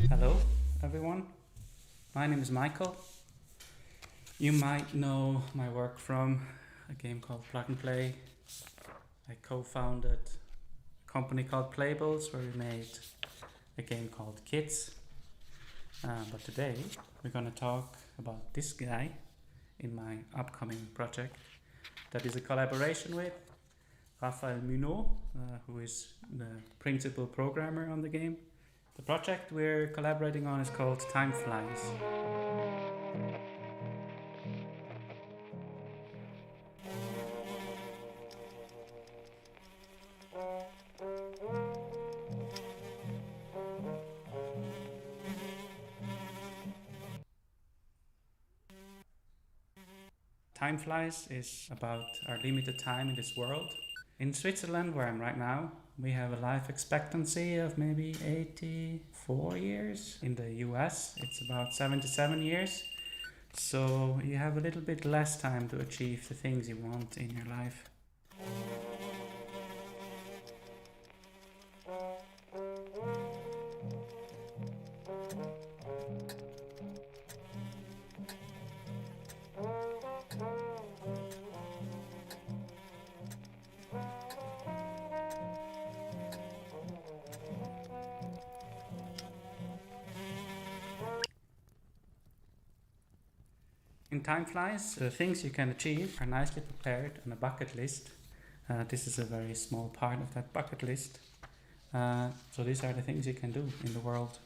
Hello, everyone. My name is Michael. You might know my work from a game called Plug and Play. I co-founded company called Playables where we made a game called Kids. But today we're going to talk about this guy in my upcoming project that is a collaboration with Rafael Munoz, who is the principal programmer on the game. The project we're collaborating on is called Time Flies. Time Flies is about our limited time in this world. In Switzerland, where I'm right now, we have a life expectancy of maybe 84 years. In the US, it's about 77 years. So you have a little bit less time to achieve the things you want in your life. In Time Flies, the things you can achieve are nicely prepared on a bucket list. This is a very small part of that bucket list. So these are the things you can do in the world.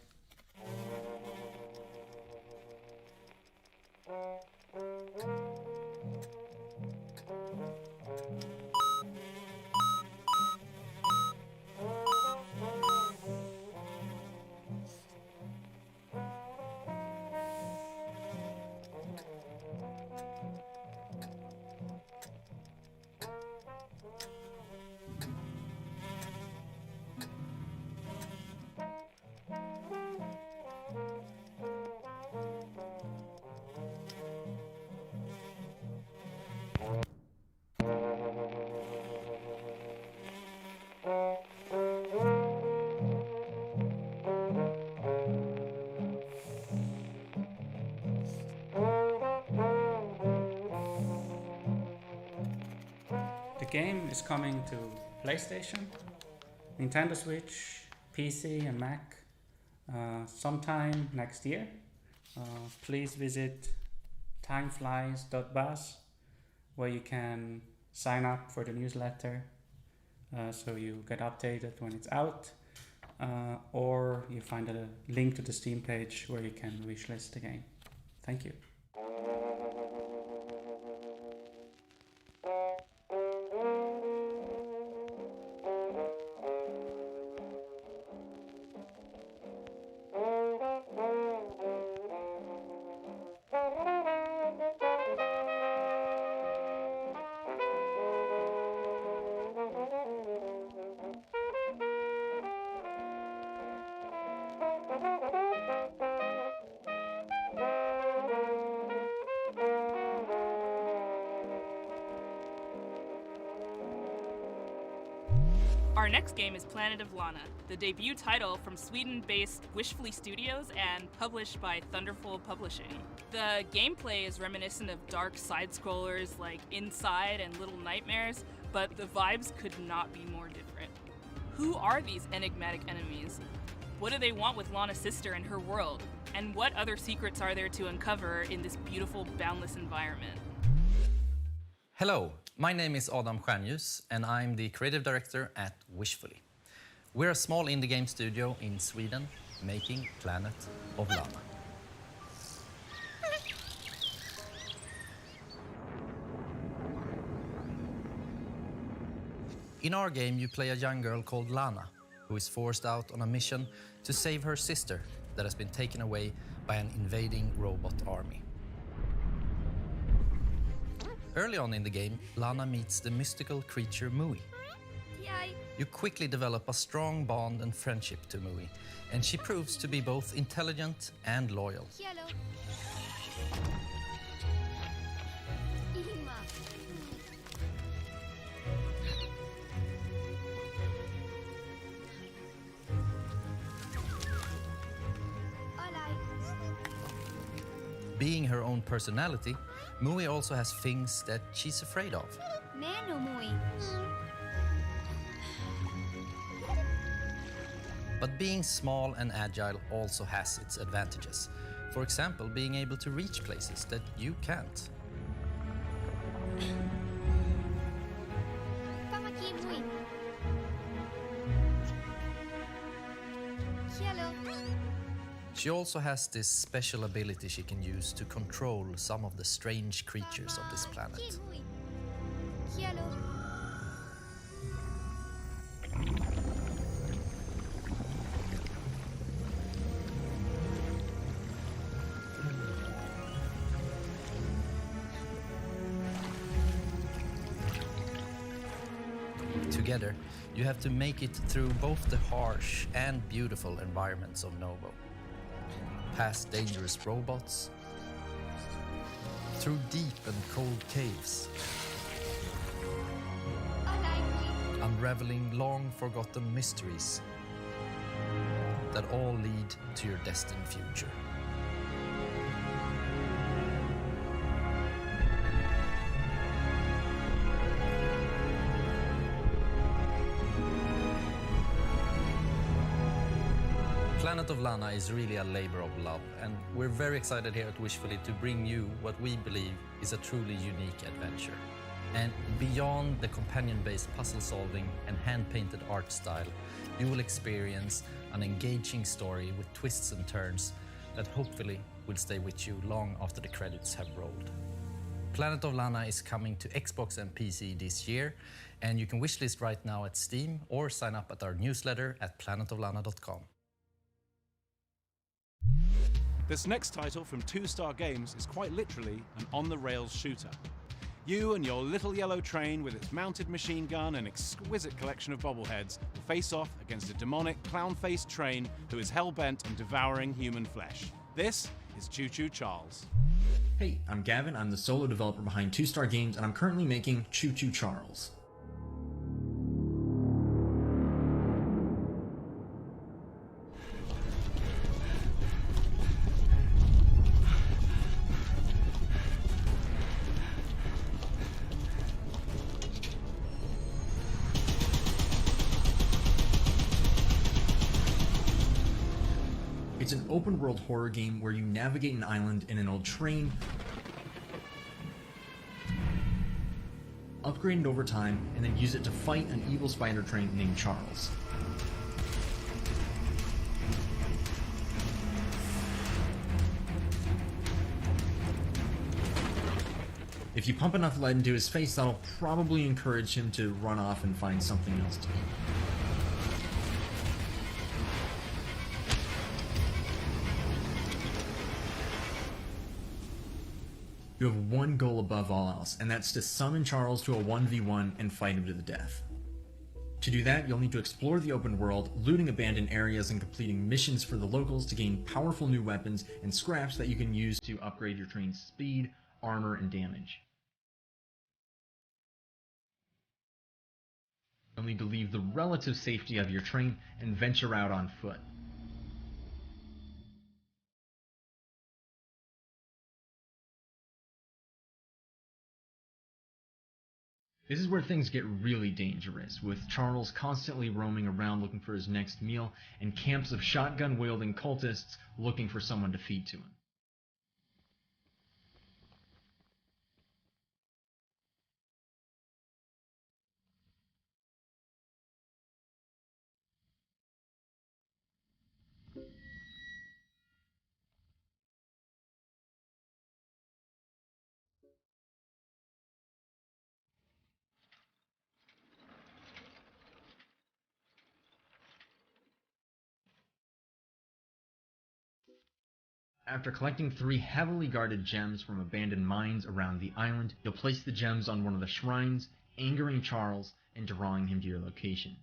The game is coming to PlayStation, Nintendo Switch, PC and Mac sometime next year. Please visit timeflies.buzz where you can sign up for the newsletter so you get updated when it's out, or you find a link to the Steam page where you can wishlist the game. Thank you. Our next game is Planet of Lana, the debut title from Sweden-based Wishfully Studios and published by Thunderful Publishing. The gameplay is reminiscent of dark side-scrollers like Inside and Little Nightmares, but the vibes could not be more different. Who are these enigmatic enemies? What do they want with Lana's sister and her world? And what other secrets are there to uncover in this beautiful, boundless environment? Hello, my name is Adam Stjernljus and I'm the creative director at Wishfully. We're a small indie game studio in Sweden making Planet of Lana. In our game, you play a young girl called Lana, who is forced out on a mission to save her sister that has been taken away by an invading robot army. Early on in the game, Lana meets the mystical creature Mui. You quickly develop a strong bond and friendship to Mui, and she proves to be both intelligent and loyal. Being her own personality, Mui also has things that she's afraid of. But being small and agile also has its advantages. For example, being able to reach places that you can't. She also has this special ability she can use to control some of the strange creatures of this planet. Together, you have to make it through both the harsh and beautiful environments of Novo. Past dangerous robots, through deep and cold caves, unraveling long-forgotten mysteries that all lead to your destined future. Planet of Lana is really a labor of love, and we're very excited here at Wishfully to bring you what we believe is a truly unique adventure. And beyond the companion-based puzzle solving and hand-painted art style, you will experience an engaging story with twists and turns that hopefully will stay with you long after the credits have rolled. Planet of Lana is coming to Xbox and PC this year, and you can wishlist right now at Steam or sign up at our newsletter at planetoflana.com. This next title from 2-Star Games is quite literally an on-the-rails shooter. You and your little yellow train with its mounted machine gun and exquisite collection of bobbleheads will face off against a demonic, clown-faced train who is hell-bent on devouring human flesh. This is Choo Choo Charles. Hey, I'm Gavin. I'm the solo developer behind 2-Star Games, and I'm currently making Choo Choo Charles. It's an open-world horror game where you navigate an island in an old train, upgrade it over time, and then use it to fight an evil spider train named Charles. If you pump enough lead into his face, that'll probably encourage him to run off and find something else to eat. You have one goal above all else, and that's to summon Charles to a 1v1 and fight him to the death. To do that, you'll need to explore the open world, looting abandoned areas and completing missions for the locals to gain powerful new weapons and scraps that you can use to upgrade your train's speed, armor, and damage. You'll need to leave the relative safety of your train and venture out on foot. This is where things get really dangerous, with Charles constantly roaming around looking for his next meal, and camps of shotgun-wielding cultists looking for someone to feed to him. After collecting 3 heavily guarded gems from abandoned mines around the island, you'll place the gems on one of the shrines, angering Charles and drawing him to your location.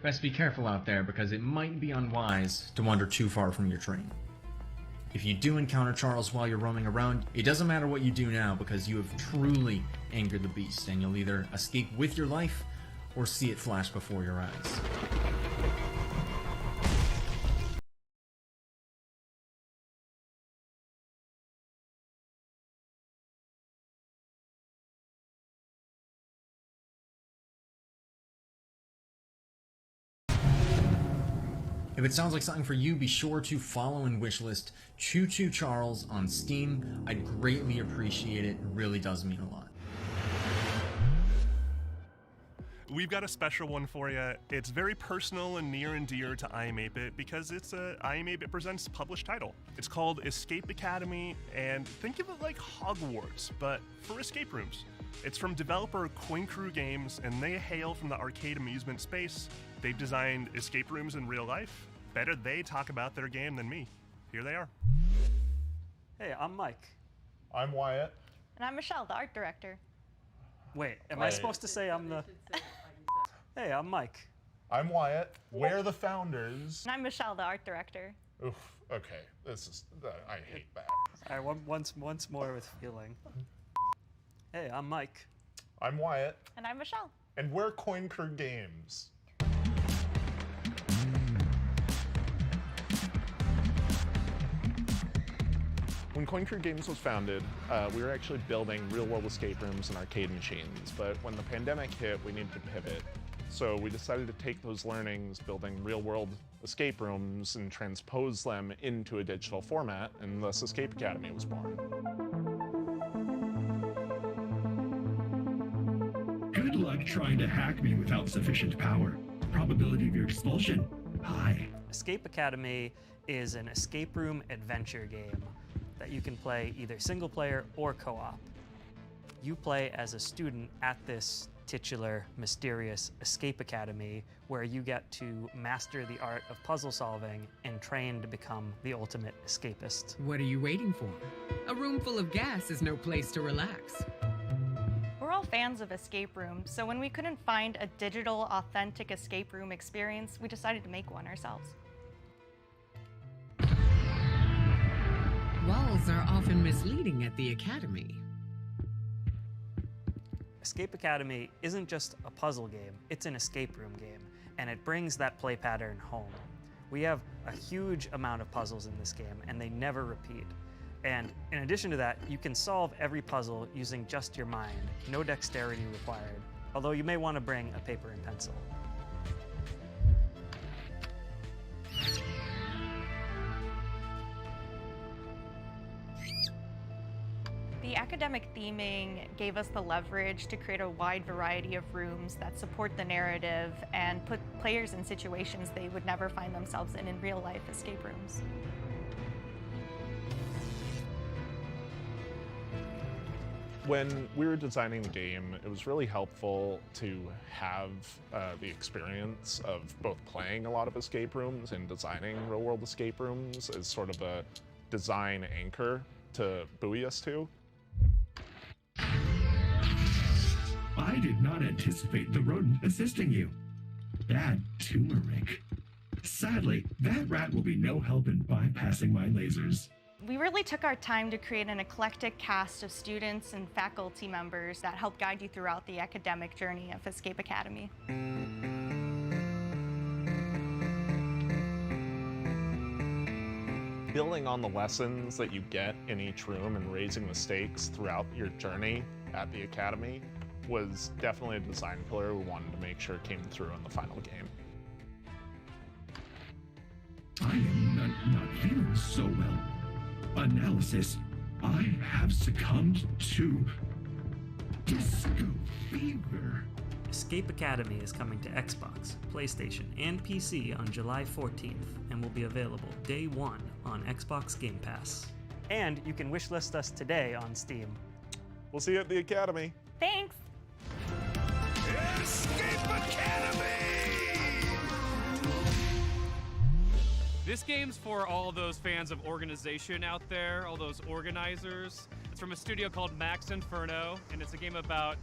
Best be careful out there, because it might be unwise to wander too far from your train. If you do encounter Charles while you're roaming around, it doesn't matter what you do now, because you have truly angered the beast, and you'll either escape with your life or see it flash before your eyes. If it sounds like something for you, be sure to follow and wishlist Choo Choo Charles on Steam. I'd greatly appreciate it. It really does mean a lot. We've got a special one for you. It's very personal and near and dear to I Am 8-Bit because it's a I Am 8-Bit Presents published title. It's called Escape Academy, and think of it like Hogwarts, but for escape rooms. It's from developer Coin Crew Games, and they hail from the arcade amusement space. They've designed escape rooms in real life. Better they talk about their game than me. Here they are. Hey, I'm Mike. I'm Wyatt. And I'm Michelle, the art director. Wait, am I supposed to say I'm the... Hey, I'm Mike. I'm Wyatt. We're the founders. And I'm Michelle, the art director. Oof, okay. This is... I hate that. All right, once more with feeling. Hey, I'm Mike. I'm Wyatt. And I'm Michelle. And we're Coin Crew Games. When Coin Crew Games was founded, we were actually building real-world escape rooms and arcade machines, but when the pandemic hit, we needed to pivot. So we decided to take those learnings, building real-world escape rooms, and transpose them into a digital format, and thus Escape Academy was born. Good luck trying to hack me without sufficient power. Probability of your expulsion, high. Escape Academy is an escape room adventure game that you can play either single player or co-op. You play as a student at this titular, mysterious Escape Academy, where you get to master the art of puzzle solving and train to become the ultimate escapist. What are you waiting for? A room full of gas is no place to relax. We're all fans of escape rooms, so when we couldn't find a digital, authentic escape room experience, we decided to make one ourselves. Walls are often misleading at the Academy. Escape Academy isn't just a puzzle game, it's an escape room game, and it brings that play pattern home. We have a huge amount of puzzles in this game, and they never repeat. And in addition to that, you can solve every puzzle using just your mind, no dexterity required, although you may want to bring a paper and pencil. The academic theming gave us the leverage to create a wide variety of rooms that support the narrative and put players in situations they would never find themselves in real-life escape rooms. When we were designing the game, it was really helpful to have the experience of both playing a lot of escape rooms and designing real-world escape rooms as sort of a design anchor to buoy us to. I did not anticipate the rodent assisting you. Bad turmeric. Sadly, that rat will be no help in bypassing my lasers. We really took our time to create an eclectic cast of students and faculty members that help guide you throughout the academic journey of Escape Academy. Building on the lessons that you get in each room and raising the stakes throughout your journey at the Academy was definitely a design pillar we wanted to make sure came through in the final game. I am not feeling so well. Analysis, I have succumbed to disco fever. Escape Academy is coming to Xbox, PlayStation, and PC on July 14th and will be available day one on Xbox Game Pass. And you can wishlist us today on Steam. We'll see you at the Academy. Thanks! Escape Academy! This game's for all those fans of organization out there, all those organizers. It's from a studio called Max Inferno, and it's a game about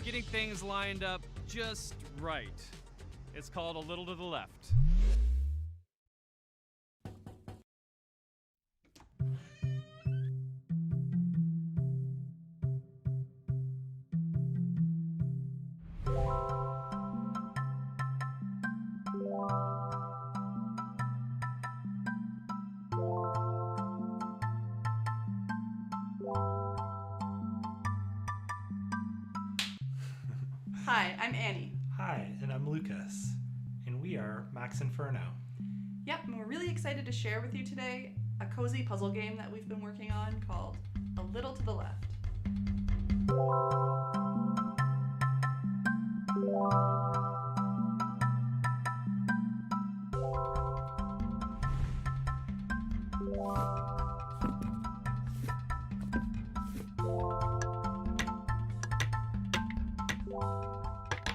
getting things lined up just right. It's called A Little to the Left. Hi, I'm Annie. Hi, and I'm Lucas, and we are Max Inferno. Yep, and we're really excited to share with you today a cozy puzzle game that we've been working on called A Little to the Left.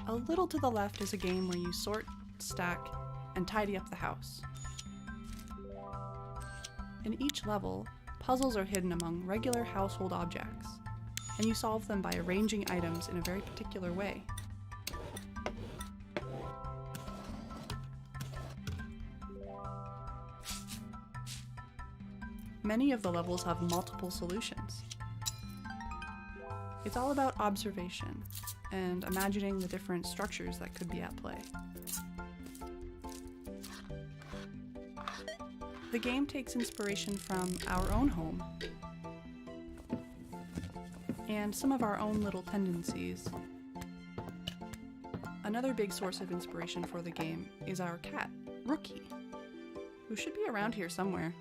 A Little to the Left is a game where you sort, stack, and tidy up the house. In each level, puzzles are hidden among regular household objects, and you solve them by arranging items in a very particular way. Many of the levels have multiple solutions. It's all about observation and imagining the different structures that could be at play. The game takes inspiration from our own home and some of our own little tendencies. Another big source of inspiration for the game is our cat, Rookie, who should be around here somewhere.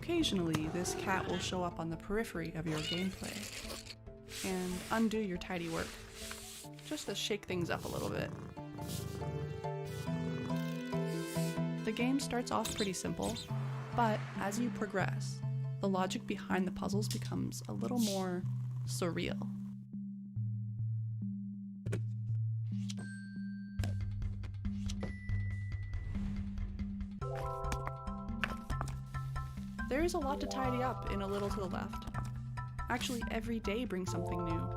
Occasionally, this cat will show up on the periphery of your gameplay and undo your tidy work, just to shake things up a little bit. The game starts off pretty simple, but as you progress, the logic behind the puzzles becomes a little more surreal. There is a lot to tidy up in A Little to the Left. Actually, every day brings something new.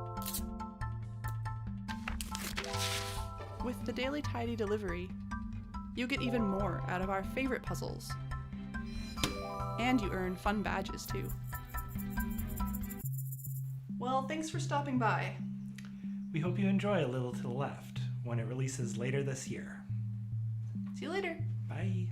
With the daily tidy delivery, you get even more out of our favorite puzzles. And you earn fun badges too. Well, thanks for stopping by. We hope you enjoy A Little to the Left when it releases later this year. See you later. Bye.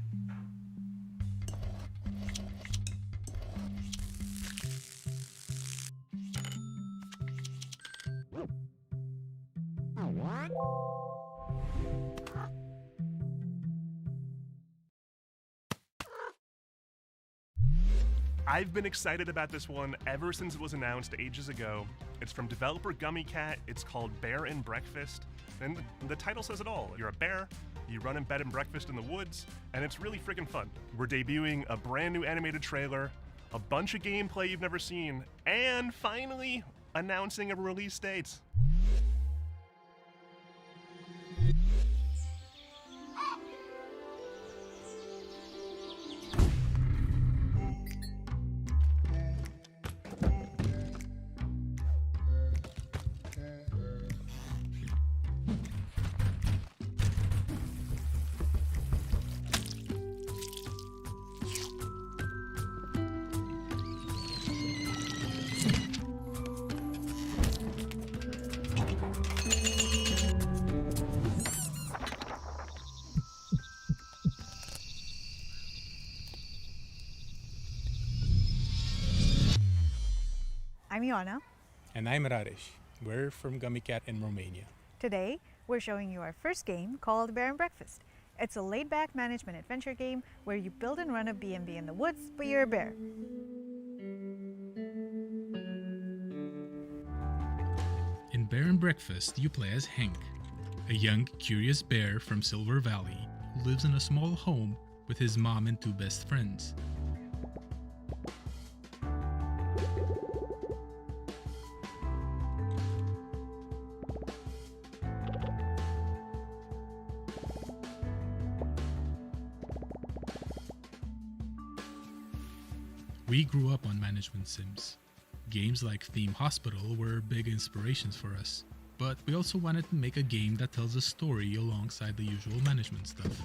I've been excited about this one ever since it was announced ages ago. It's from developer Gummy Cat. It's called Bear and Breakfast. And the title says it all. You're a bear, you run in bed and breakfast in the woods, and it's really freaking fun. We're debuting a brand new animated trailer, a bunch of gameplay you've never seen, and finally announcing a release date. I'm Ioana. And I'm Raresh. We're from Gummy Cat in Romania. Today, we're showing you our first game called Bear and Breakfast. It's a laid-back management adventure game where you build and run a B&B in the woods, but you're a bear. In Bear and Breakfast, you play as Hank, a young, curious bear from Silver Valley who lives in a small home with his mom and two best friends. We grew up on management sims. Games like Theme Hospital were big inspirations for us, but we also wanted to make a game that tells a story alongside the usual management stuff.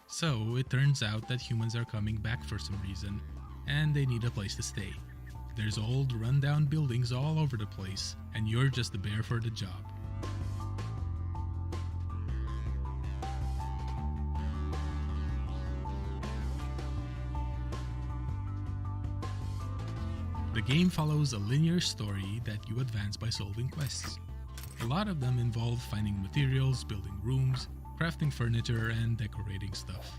So it turns out that humans are coming back for some reason, and they need a place to stay. There's old, rundown buildings all over the place, and you're just the bear for the job. The game follows a linear story that you advance by solving quests. A lot of them involve finding materials, building rooms, crafting furniture, and decorating stuff.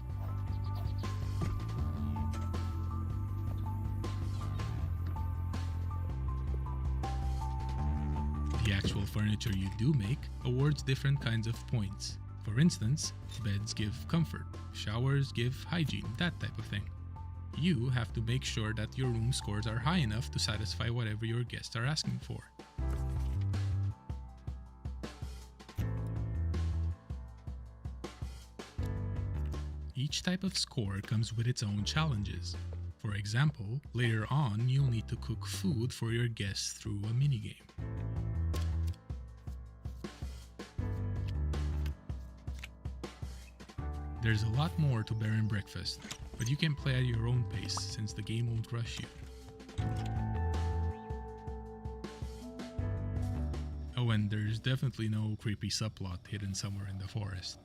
The actual furniture you do make awards different kinds of points. For instance, beds give comfort, showers give hygiene, that type of thing. You have to make sure that your room scores are high enough to satisfy whatever your guests are asking for. Each type of score comes with its own challenges. For example, later on you'll need to cook food for your guests through a minigame. There's a lot more to Bear and Breakfast, but you can play at your own pace since the game won't rush you. Oh, and there's definitely no creepy subplot hidden somewhere in the forest.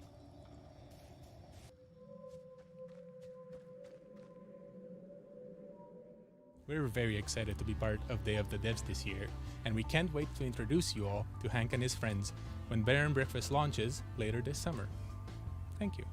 We're very excited to be part of Day of the Devs this year, and we can't wait to introduce you all to Hank and his friends when Bear and Breakfast launches later this summer. Thank you.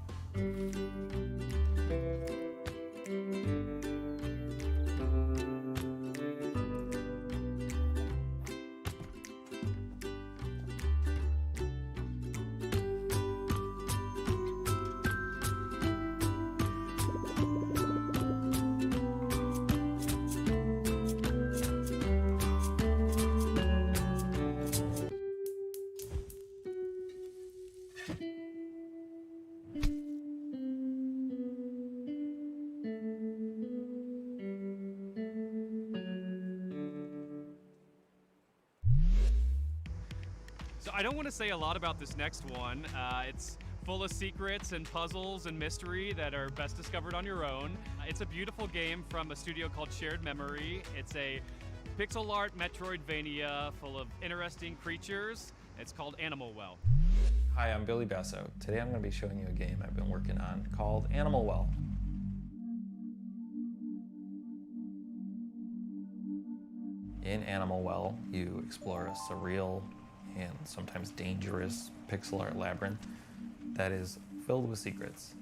So I don't want to say a lot about this next one. It's full of secrets and puzzles and mystery that are best discovered on your own. It's a beautiful game from a studio called Shared Memory. It's a pixel art Metroidvania full of interesting creatures. It's called Animal Well. Hi, I'm Billy Basso. Today I'm going to be showing you a game I've been working on called Animal Well. In Animal Well, you explore a surreal and sometimes dangerous pixel art labyrinth that is filled with secrets.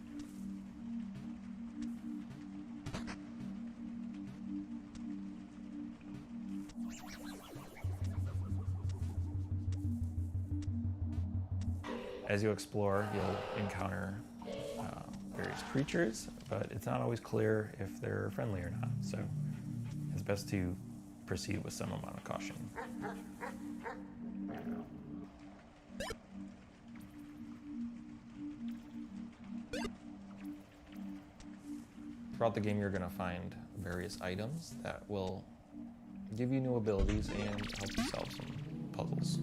As you explore, you'll encounter various creatures, but it's not always clear if they're friendly or not, so it's best to proceed with some amount of caution. Throughout the game, you're going to find various items that will give you new abilities and help you solve some puzzles.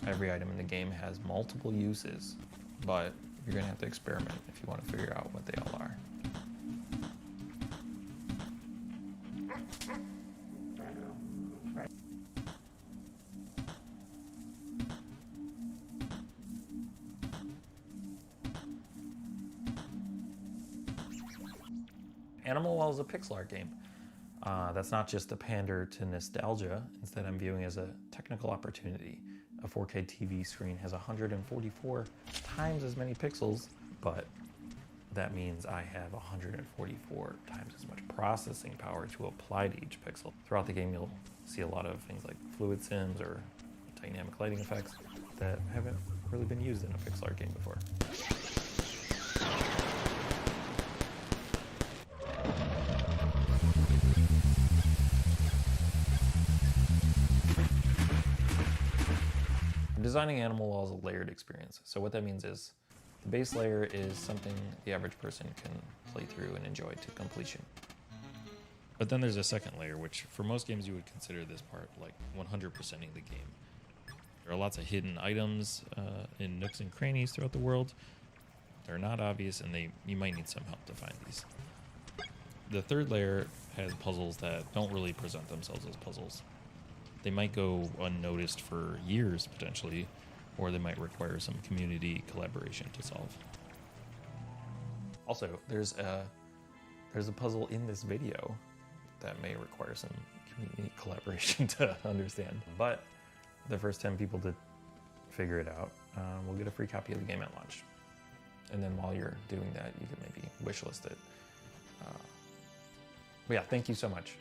Every item in the game has multiple uses, but you're going to have to experiment if you want to figure out what they all are. Animal Well is a pixel art game. That's not just a pander to nostalgia. Instead, I'm viewing it as a technical opportunity. A 4K TV screen has 144 times as many pixels, but that means I have 144 times as much processing power to apply to each pixel. Throughout the game, you'll see a lot of things like fluid sims or dynamic lighting effects that haven't really been used in a pixel art game before. Designing Animal Well is a layered experience. So what that means is the base layer is something the average person can play through and enjoy to completion. But then there's a second layer, which for most games you would consider this part like 100%ing the game. There are lots of hidden items in nooks and crannies throughout the world. They're not obvious, and you might need some help to find these. The third layer has puzzles that don't really present themselves as puzzles. They might go unnoticed for years, potentially, or they might require some community collaboration to solve. Also, there's a puzzle in this video that may require some community collaboration to understand. But the first 10 people to figure it out will get a free copy of the game at launch. And then while you're doing that, you can maybe wishlist it. But yeah, thank you so much.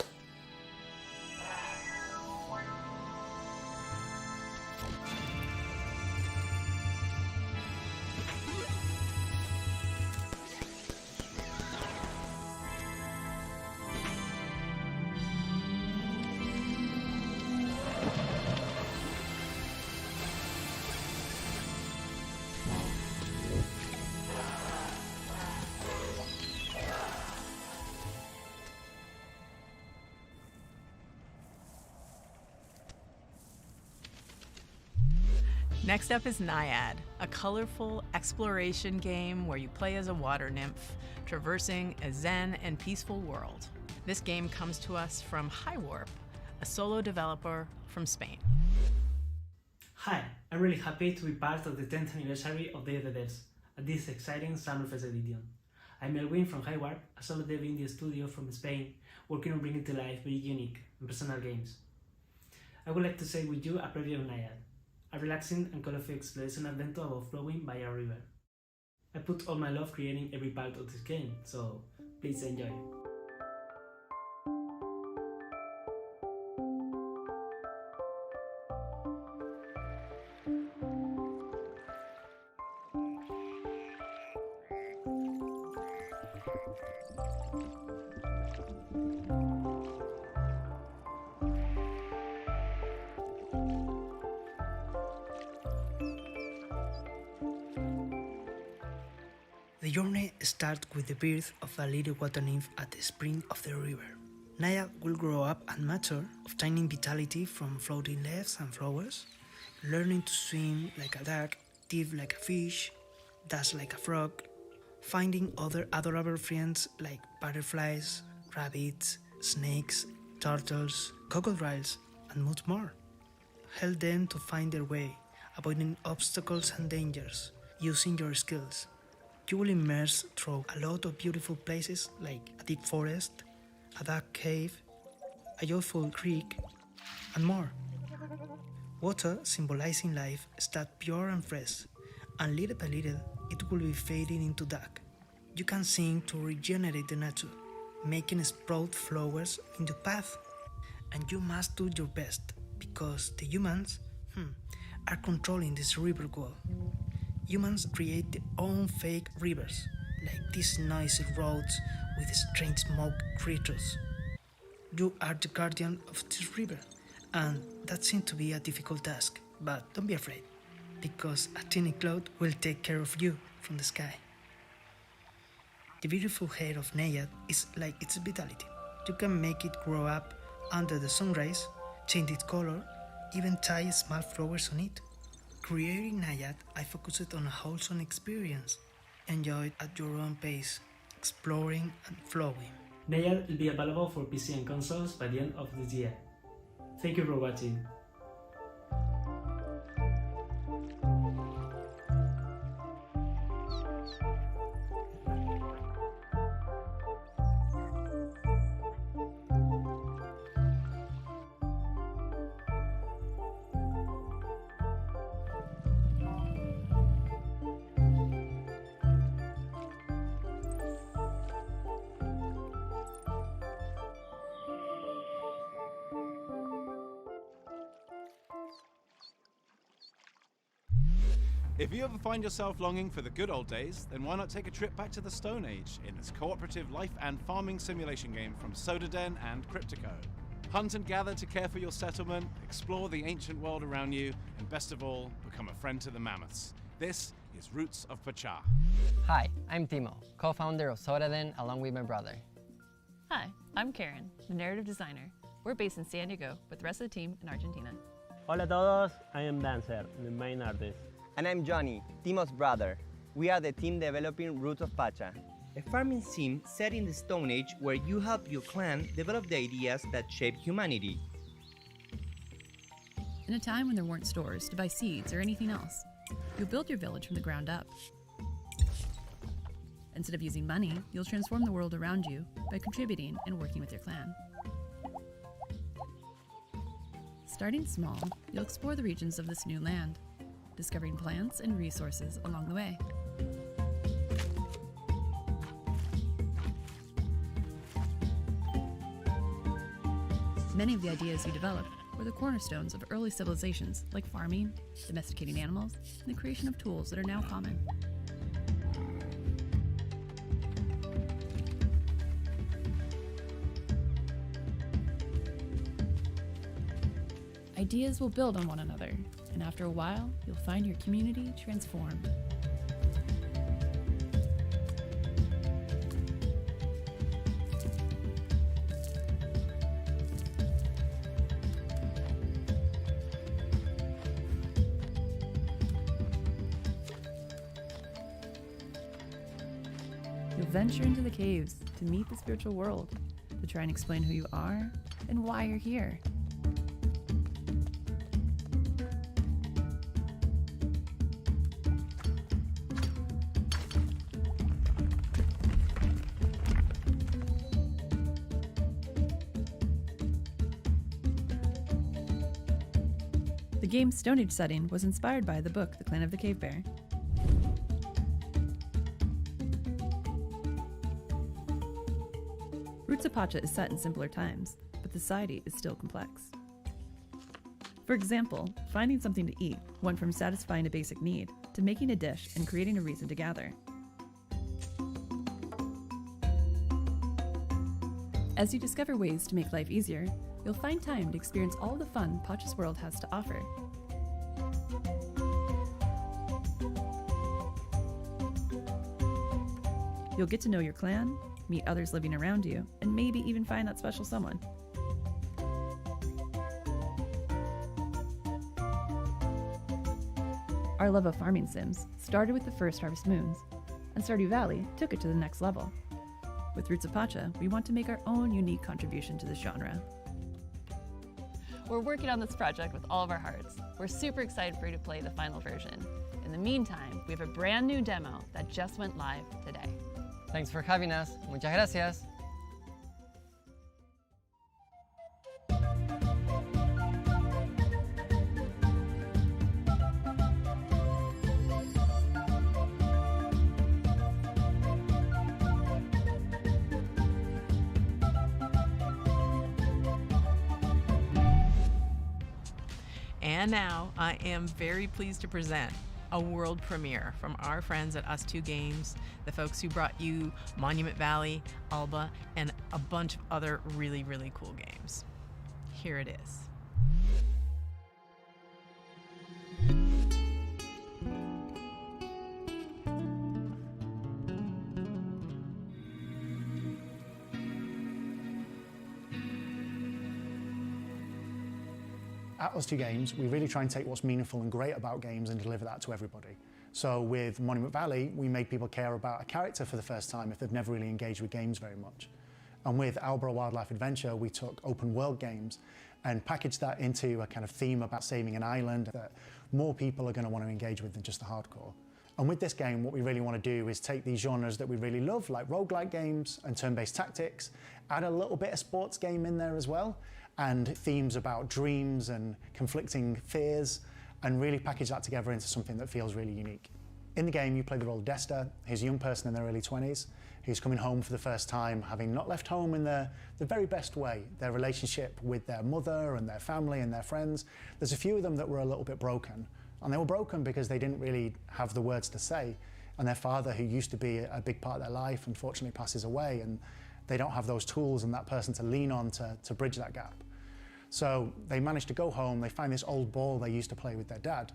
Next up is Naiad, a colorful exploration game where you play as a water nymph, traversing a zen and peaceful world. This game comes to us from Highwarp, a solo developer from Spain. Hi, I'm really happy to be part of the 10th anniversary of Day of the Devs at this exciting Summerfest edition. I'm Melwin from Highwarp, a solo dev indie studio from Spain, working on bringing to life very unique and personal games. I would like to share with you a preview of Naiad, a relaxing and colorful exploration adventure about flowing by a river. I put all my love creating every part of this game, so please enjoy. The journey starts with the birth of a little water nymph at the spring of the river. Naya will grow up and mature, obtaining vitality from floating leaves and flowers, learning to swim like a duck, dive like a fish, dance like a frog, finding other adorable friends like butterflies, rabbits, snakes, turtles, crocodiles, and much more. Help them to find their way, avoiding obstacles and dangers, using your skills You will immerse through a lot of beautiful places like a deep forest, a dark cave, a joyful creek, and more. Water, symbolizing life, starts pure and fresh, and little by little it will be fading into dark. You can sing to regenerate the nature, making sprout flowers in your path. And you must do your best, because the humans are controlling this river wall. Humans create their own fake rivers, like these noisy roads with strange smoke creatures. You are the guardian of this river, and that seems to be a difficult task, but don't be afraid, because a tiny cloud will take care of you from the sky. The beautiful hair of Nayad is like its vitality. You can make it grow up under the sun rays, change its color, even tie small flowers on it. Creating Nayad, I focused on a wholesome experience. Enjoy it at your own pace, exploring and flowing. Nayad will be available for PC and consoles by the end of this year. Thank you for watching. If you ever find yourself longing for the good old days, then why not take a trip back to the Stone Age in this cooperative life and farming simulation game from Sodaden and Cryptico. Hunt and gather to care for your settlement, explore the ancient world around you, and best of all, become a friend to the mammoths. This is Roots of Pacha. Hi, I'm Timo, co-founder of Sodaden along with my brother. Hi, I'm Karen, the narrative designer. We're based in San Diego with the rest of the team in Argentina. Hola a todos, I am Dancer, the main artist. And I'm Johnny, Timo's brother. We are the team developing Roots of Pacha, a farming sim set in the Stone Age where you help your clan develop the ideas that shape humanity. In a time when there weren't stores to buy seeds or anything else, you'll build your village from the ground up. Instead of using money, you'll transform the world around you by contributing and working with your clan. Starting small, you'll explore the regions of this new land, discovering plants and resources along the way. Many of the ideas you developed were the cornerstones of early civilizations like farming, domesticating animals, and the creation of tools that are now common. Ideas will build on one another, and after a while, you'll find your community transformed. You'll venture into the caves to meet the spiritual world, to try and explain who you are and why you're here. The game's Stone Age setting was inspired by the book The Clan of the Cave Bear. Roots of Pacha is set in simpler times, but the society is still complex. For example, finding something to eat went from satisfying a basic need to making a dish and creating a reason to gather. As you discover ways to make life easier, you'll find time to experience all the fun Pacha's world has to offer. You'll get to know your clan, meet others living around you, and maybe even find that special someone. Our love of farming sims started with the first Harvest Moons, and Stardew Valley took it to the next level. With Roots of Pacha, we want to make our own unique contribution to this genre. We're working on this project with all of our hearts. We're super excited for you to play the final version. In the meantime, we have a brand new demo that just went live today. Thanks for having us. Muchas gracias. And now I am very pleased to present a world premiere from our friends at Us2 Games, the folks who brought you Monument Valley, Alba, and a bunch of other really, really cool games. Here it is. At Us2 Games, we really try and take what's meaningful and great about games and deliver that to everybody. So with Monument Valley, we made people care about a character for the first time if they've never really engaged with games very much. And with Alba Wildlife Adventure, we took open world games and packaged that into a kind of theme about saving an island that more people are going to want to engage with than just the hardcore. And with this game, what we really want to do is take these genres that we really love, like roguelike games and turn-based tactics, add a little bit of sports game in there as well, and themes about dreams and conflicting fears, and really package that together into something that feels really unique. In the game, you play the role of Desta, who's a young person in their early 20s, who's coming home for the first time, having not left home in the very best way. Their relationship with their mother and their family and their friends, there's a few of them that were a little bit broken. And they were broken because they didn't really have the words to say. And their father, who used to be a big part of their life, unfortunately passes away, and they don't have those tools and that person to lean on to bridge that gap. So they manage to go home, they find this old ball they used to play with their dad,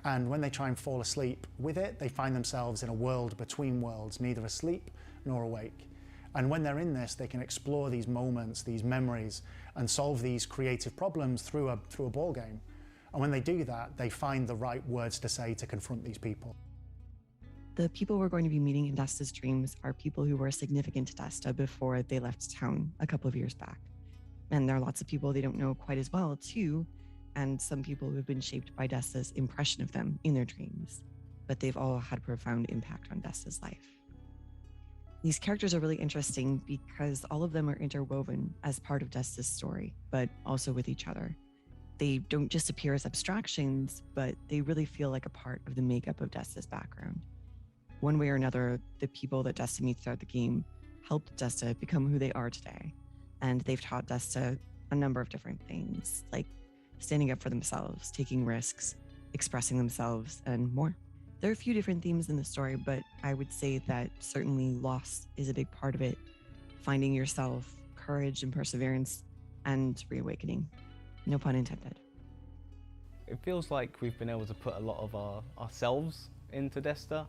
and when they try and fall asleep with it, they find themselves in a world between worlds, neither asleep nor awake. And when they're in this, they can explore these moments, these memories, and solve these creative problems through a ball game. And when they do that, they find the right words to say to confront these people. The people we're going to be meeting in Desta's dreams are people who were significant to Desta before they left town a couple of years back. And there are lots of people they don't know quite as well, too, and some people who have been shaped by Desta's impression of them in their dreams. But they've all had a profound impact on Desta's life. These characters are really interesting because all of them are interwoven as part of Desta's story, but also with each other. They don't just appear as abstractions, but they really feel like a part of the makeup of Desta's background. One way or another, the people that Desta meets throughout the game helped Desta become who they are today. And they've taught Desta a number of different things, like standing up for themselves, taking risks, expressing themselves, and more. There are a few different themes in the story, but I would say that certainly loss is a big part of it. Finding yourself, courage and perseverance, and reawakening. No pun intended. It feels like we've been able to put a lot of ourselves into Desta.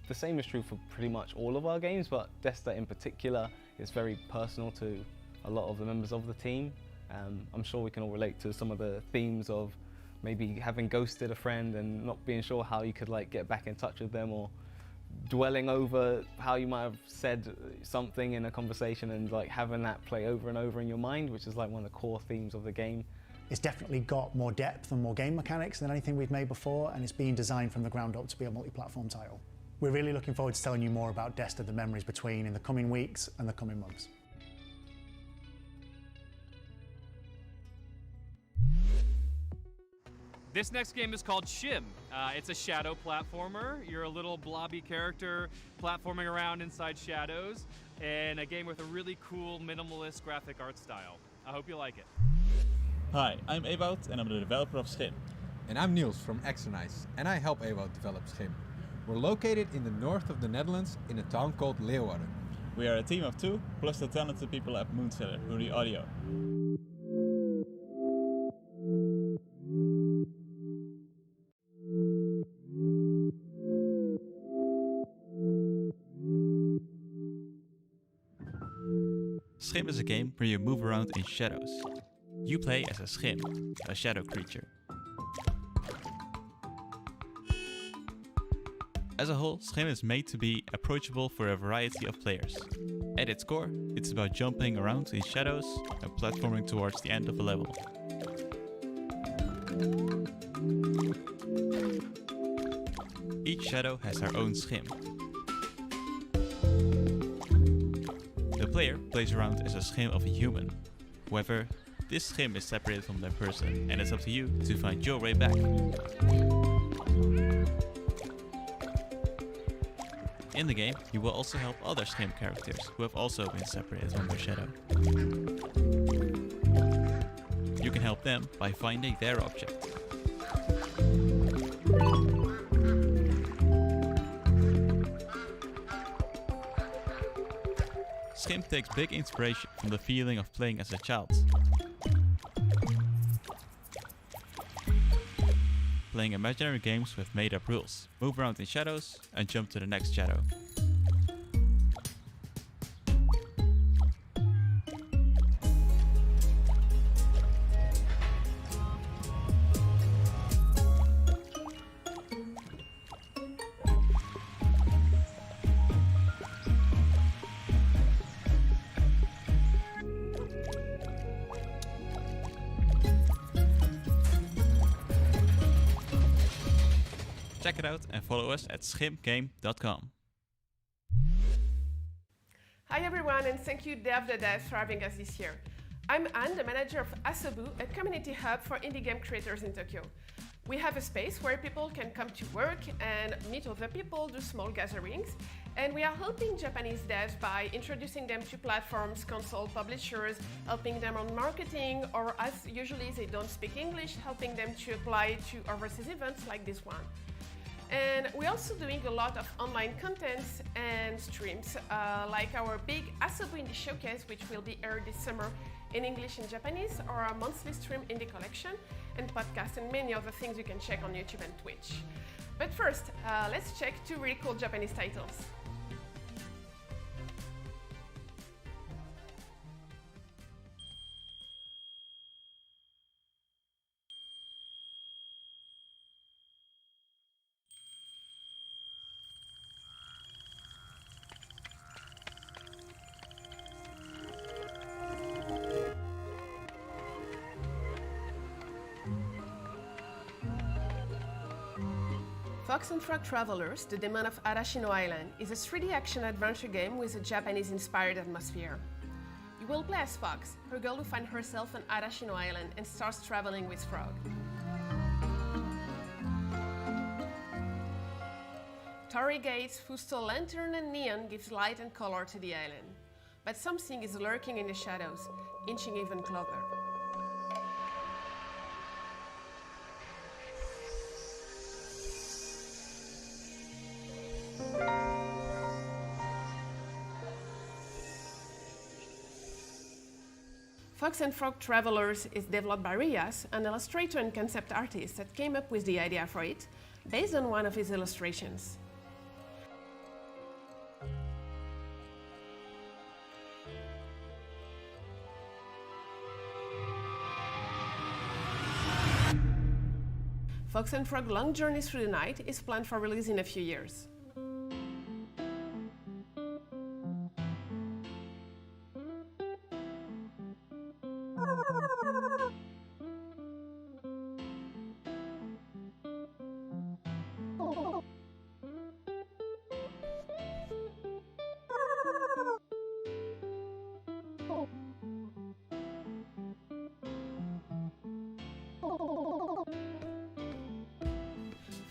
The same is true for pretty much all of our games, but Desta in particular is very personal to a lot of the members of the team. I'm sure we can all relate to some of the themes of maybe having ghosted a friend and not being sure how you could like get back in touch with them, or dwelling over how you might have said something in a conversation and like having that play over and over in your mind, which is like one of the core themes of the game. It's definitely got more depth and more game mechanics than anything we've made before, and it's being designed from the ground up to be a multi-platform title. We're really looking forward to telling you more about Desta, the memories between, in the coming weeks and the coming months. This next game is called Shim. It's a shadow platformer. You're a little blobby character platforming around inside shadows, and a game with a really cool minimalist graphic art style. I hope you like it. Hi, I'm Ewout and I'm the developer of Schim. And I'm Niels from Exernice, and I help Ewout develop Schim. We're located in the north of the Netherlands in a town called Leeuwarden. We are a team of 2, plus the talented people at Moonseller who do audio. Schim is a game where you move around in shadows. You play as a Schim, a shadow creature. As a whole, Schim is made to be approachable for a variety of players. At its core, it's about jumping around in shadows and platforming towards the end of a level. each shadow has their own schim. The player plays around as a schim of a human. However, this schim is separated from their person, and it's up to you to find your way back. In the game, you will also help other schim characters who have also been separated from their shadow. You can help them by finding their object. Schim takes big inspiration from the feeling of playing as a child. Playing imaginary games with made-up rules. Move around in shadows and jump to the next shadow. Check it out and follow us at schimgame.com. Hi everyone, and thank you Dev the Dev for having us this year. I'm Anne, the manager of Asobu, a community hub for indie game creators in Tokyo. We have a space where people can come to work and meet other people, do small gatherings, and we are helping Japanese devs by introducing them to platforms, console publishers, helping them on marketing, or as usually they don't speak English, helping them to apply to overseas events like this one. And we're also doing a lot of online contents and streams, like our big Asobu Indie Showcase, which will be aired this summer in English and Japanese, or our monthly stream Indie Collection, and podcasts, and many other things you can check on YouTube and Twitch. But first, let's check two really cool Japanese titles. Fox and Frog Travelers, The Demon of Arashino Island, is a 3D action-adventure game with a Japanese-inspired atmosphere. You will play as Fox, a girl who finds herself on Arashino Island and starts traveling with Frog. Torii gates, fusto lantern and neon gives light and color to the island. But something is lurking in the shadows, inching even closer. Fox and Frog Travelers is developed by Rias, an illustrator and concept artist that came up with the idea for it, based on one of his illustrations. Fox and Frog Long Journey Through the Night is planned for release in a few years.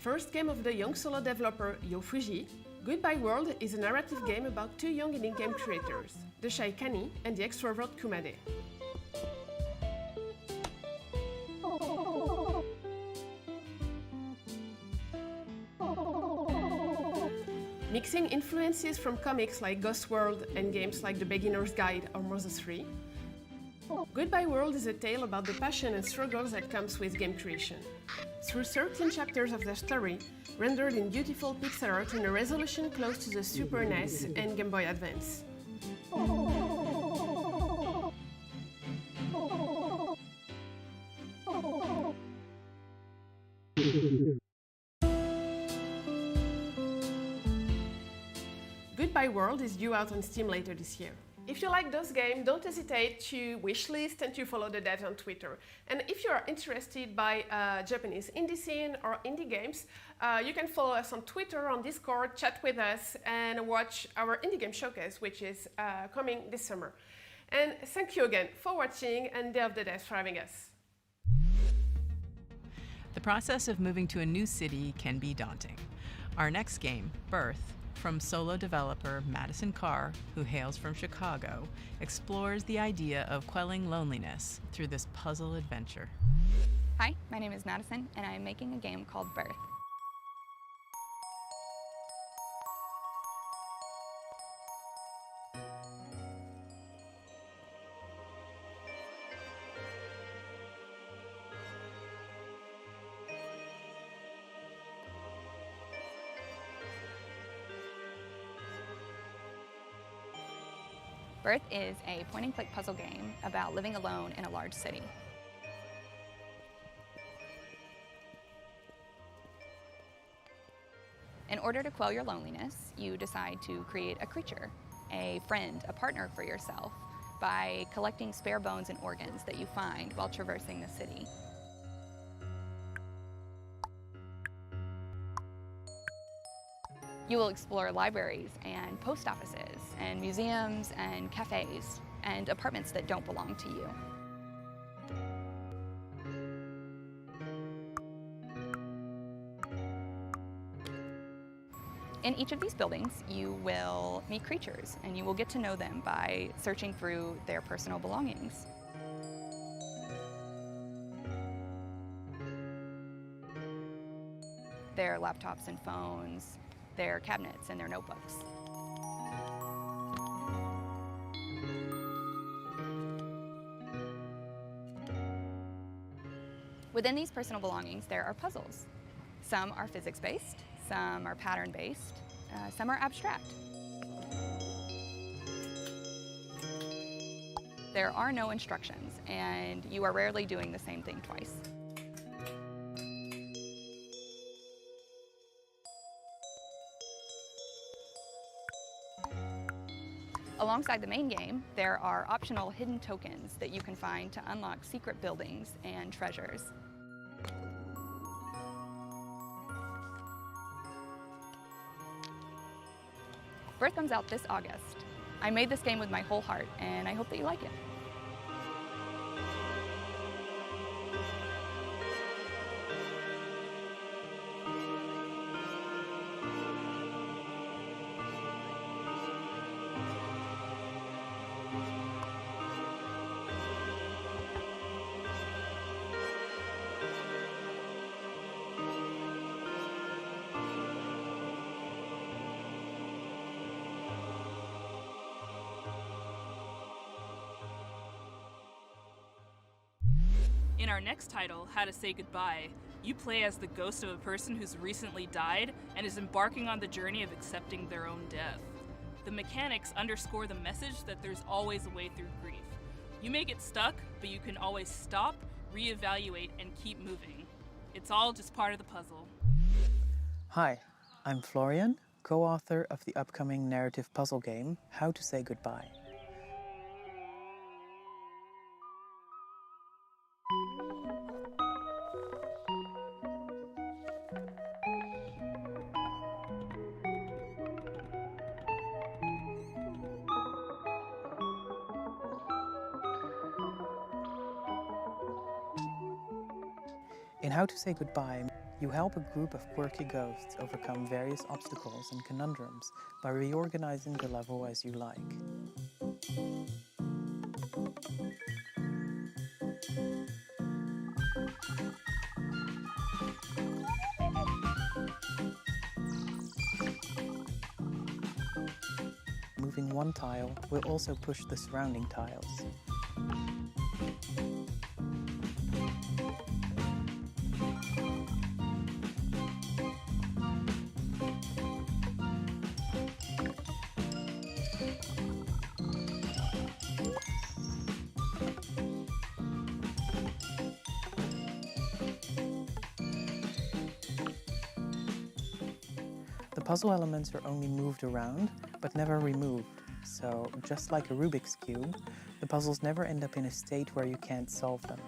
First game of the young solo developer Yo Fuji, Goodbye World is a narrative game about two young indie game creators, the shy Kani and the extrovert Kumade. Mixing influences from comics like Ghost World and games like The Beginner's Guide or Moses 3, Goodbye World is a tale about the passion and struggles that comes with game creation. Through 13 chapters of the story, rendered in beautiful pixel art in a resolution close to the Super NES and Game Boy Advance. Goodbye World is due out on Steam later this year. If you like those games, don't hesitate to wishlist and to follow the devs on Twitter. And if you are interested by Japanese indie scene or indie games, you can follow us on Twitter, on Discord, chat with us, and watch our indie game showcase, which is coming this summer. And thank you again for watching, and Day of the Devs for having us. The process of moving to a new city can be daunting. Our next game, Birth, from solo developer Madison Carr, who hails from Chicago, explores the idea of quelling loneliness through this puzzle adventure. Hi, my name is Madison, and I am making a game called Birth. Birth is a point-and-click puzzle game about living alone in a large city. In order to quell your loneliness, you decide to create a creature, a friend, a partner for yourself, by collecting spare bones and organs that you find while traversing the city. You will explore libraries and post offices and museums and cafes and apartments that don't belong to you. In each of these buildings, you will meet creatures, and you will get to know them by searching through their personal belongings. Their laptops and phones, their cabinets and their notebooks. Within these personal belongings, there are puzzles. Some are physics-based, some are pattern-based, some are abstract. There are no instructions, and you are rarely doing the same thing twice. Alongside the main game, there are optional hidden tokens that you can find to unlock secret buildings and treasures. Birth comes out this August. I made this game with my whole heart, and I hope that you like it. In our next title, How to Say Goodbye, you play as the ghost of a person who's recently died and is embarking on the journey of accepting their own death. The mechanics underscore the message that there's always a way through grief. You may get stuck, but you can always stop, reevaluate, and keep moving. It's all just part of the puzzle. Hi, I'm Florian, co-author of the upcoming narrative puzzle game, How to Say Goodbye. In How to Say Goodbye, you help a group of quirky ghosts overcome various obstacles and conundrums by reorganizing the level as you like. Moving one tile will also push the surrounding tiles. The puzzle elements are only moved around, but never removed, so just like a Rubik's Cube, the puzzles never end up in a state where you can't solve them.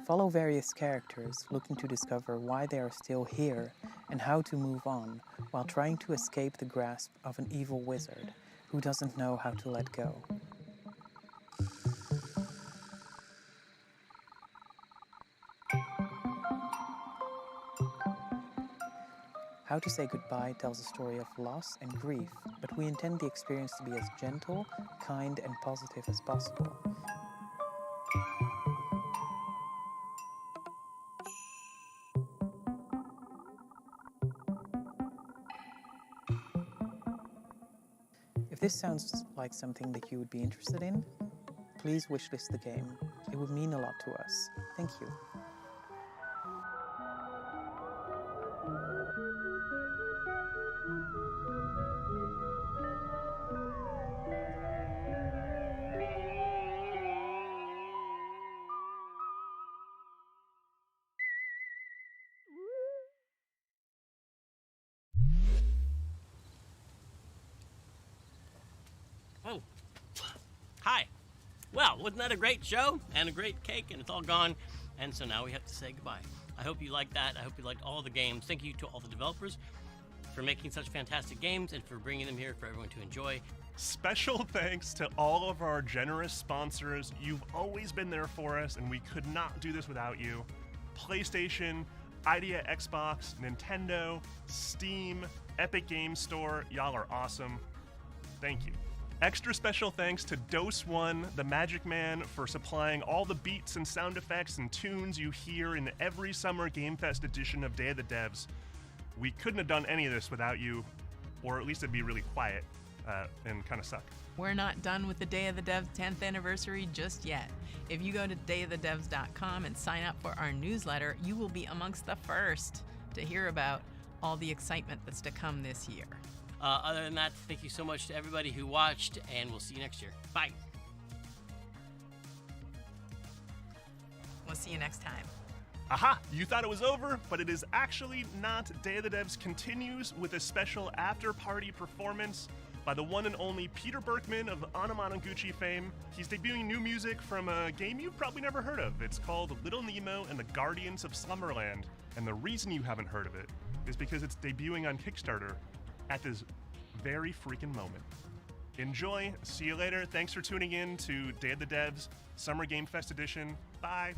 Follow various characters looking to discover why they are still here and how to move on while trying to escape the grasp of an evil wizard who doesn't know how to let go. How to Say Goodbye tells a story of loss and grief, but we intend the experience to be as gentle, kind, and positive as possible. If this sounds like something that you would be interested in, please wishlist the game. It would mean a lot to us. Thank you. Oh, hi. Well, wasn't that a great show and a great cake, and it's all gone, and so now we have to say goodbye. I hope you liked that. I hope you liked all the games. Thank you to all the developers for making such fantastic games and for bringing them here for everyone to enjoy. Special thanks to all of our generous sponsors. You've always been there for us, and we could not do this without you. PlayStation, Idea Xbox, Nintendo, Steam, Epic Games Store. Y'all are awesome. Thank you. Extra special thanks to Dose One, the Magic Man, for supplying all the beats and sound effects and tunes you hear in every Summer Game Fest edition of Day of the Devs. We couldn't have done any of this without you, or at least it'd be really quiet and kind of suck. We're not done with the Day of the Devs 10th anniversary just yet. If you go to dayofthedevs.com and sign up for our newsletter, you will be amongst the first to hear about all the excitement that's to come this year. Other than that, thank you so much to everybody who watched, and we'll see you next year. Bye. We'll see you next time. Aha! You thought it was over, but it is actually not. Day of the Devs continues with a special after-party performance by the one and only Peter Berkman of Anamanaguchi fame. He's debuting new music from a game you've probably never heard of. It's called Little Nemo and the Guardians of Slumberland. And the reason you haven't heard of it is because it's debuting on Kickstarter at this very freaking moment. Enjoy. See you later. Thanks for tuning in to Day of the Devs Summer Game Fest Edition. Bye.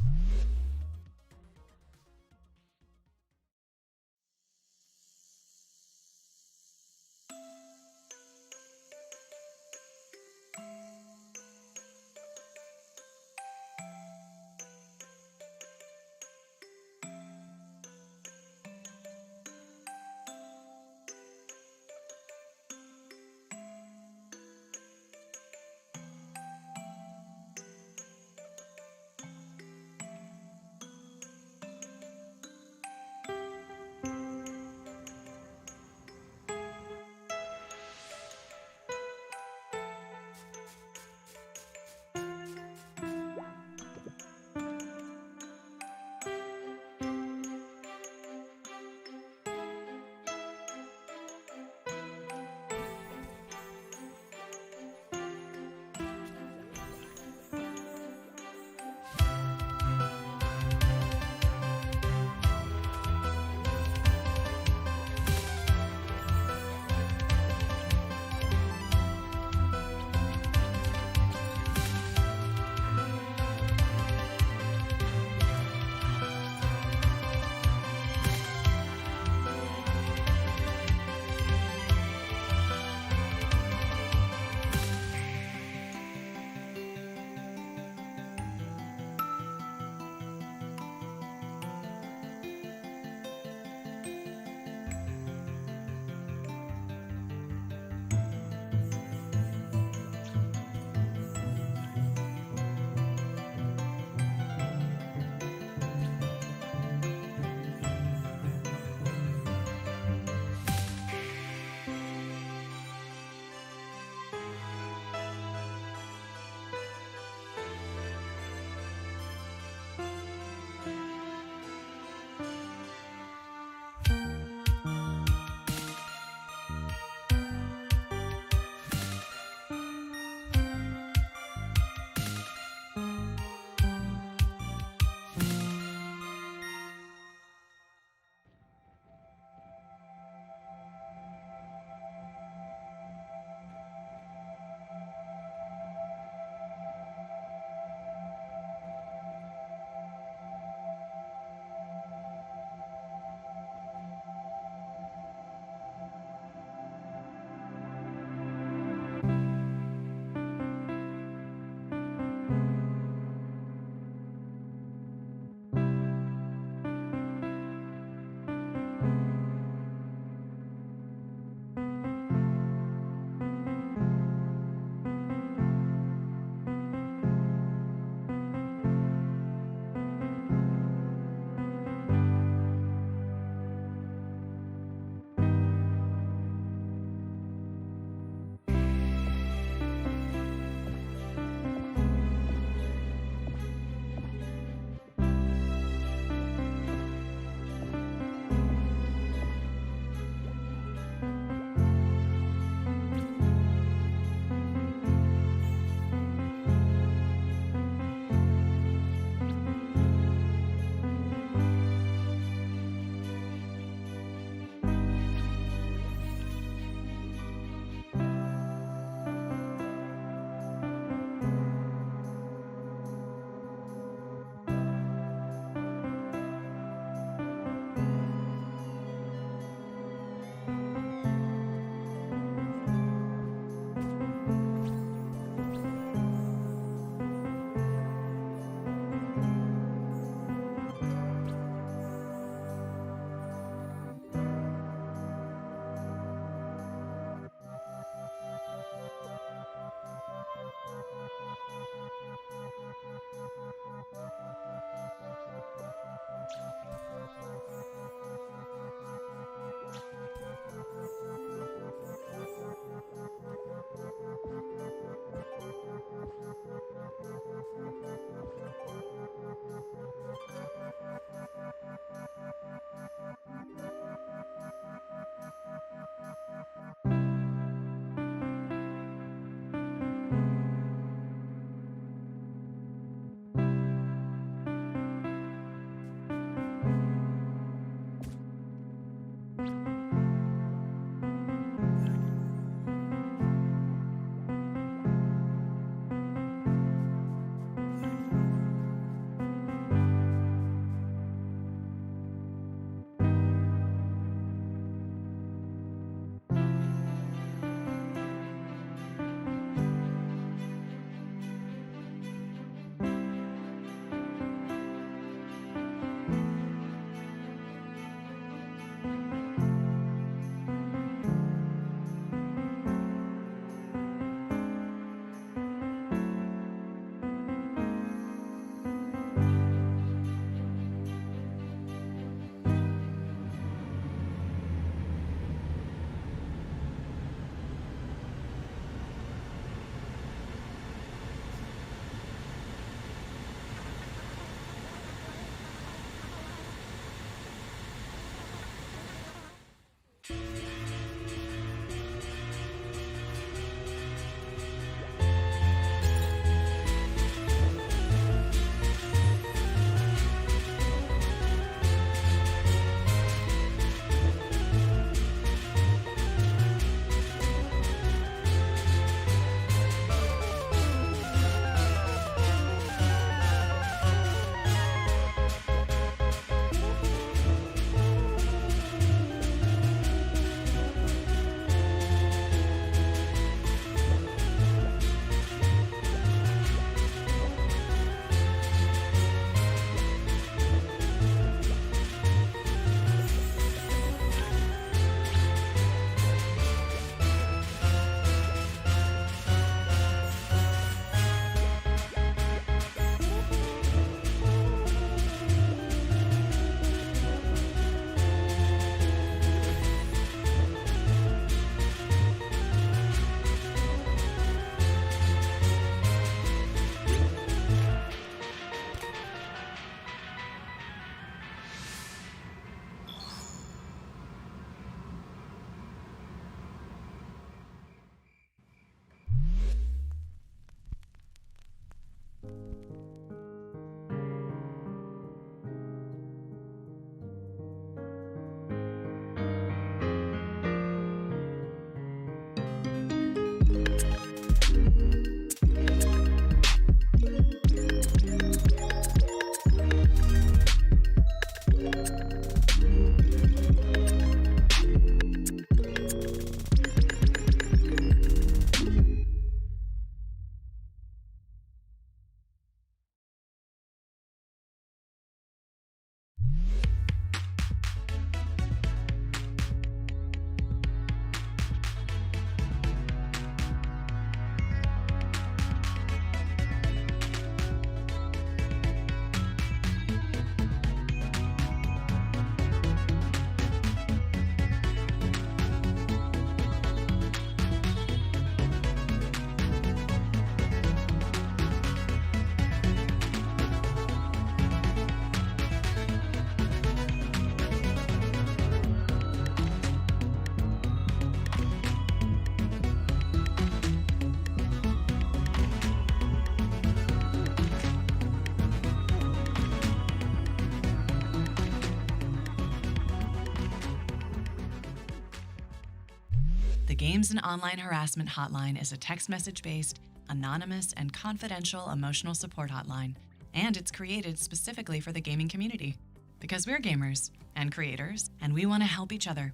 The Games and Online Harassment Hotline is a text message-based, anonymous, and confidential emotional support hotline, and it's created specifically for the gaming community. Because we're gamers and creators, and we want to help each other.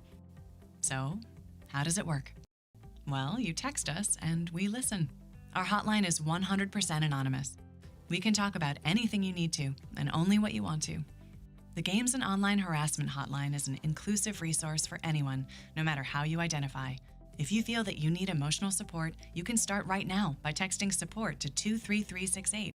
So, how does it work? Well, you text us and we listen. Our hotline is 100% anonymous. We can talk about anything you need to, and only what you want to. The Games and Online Harassment Hotline is an inclusive resource for anyone, no matter how you identify. If you feel that you need emotional support, you can start right now by texting support to 23368.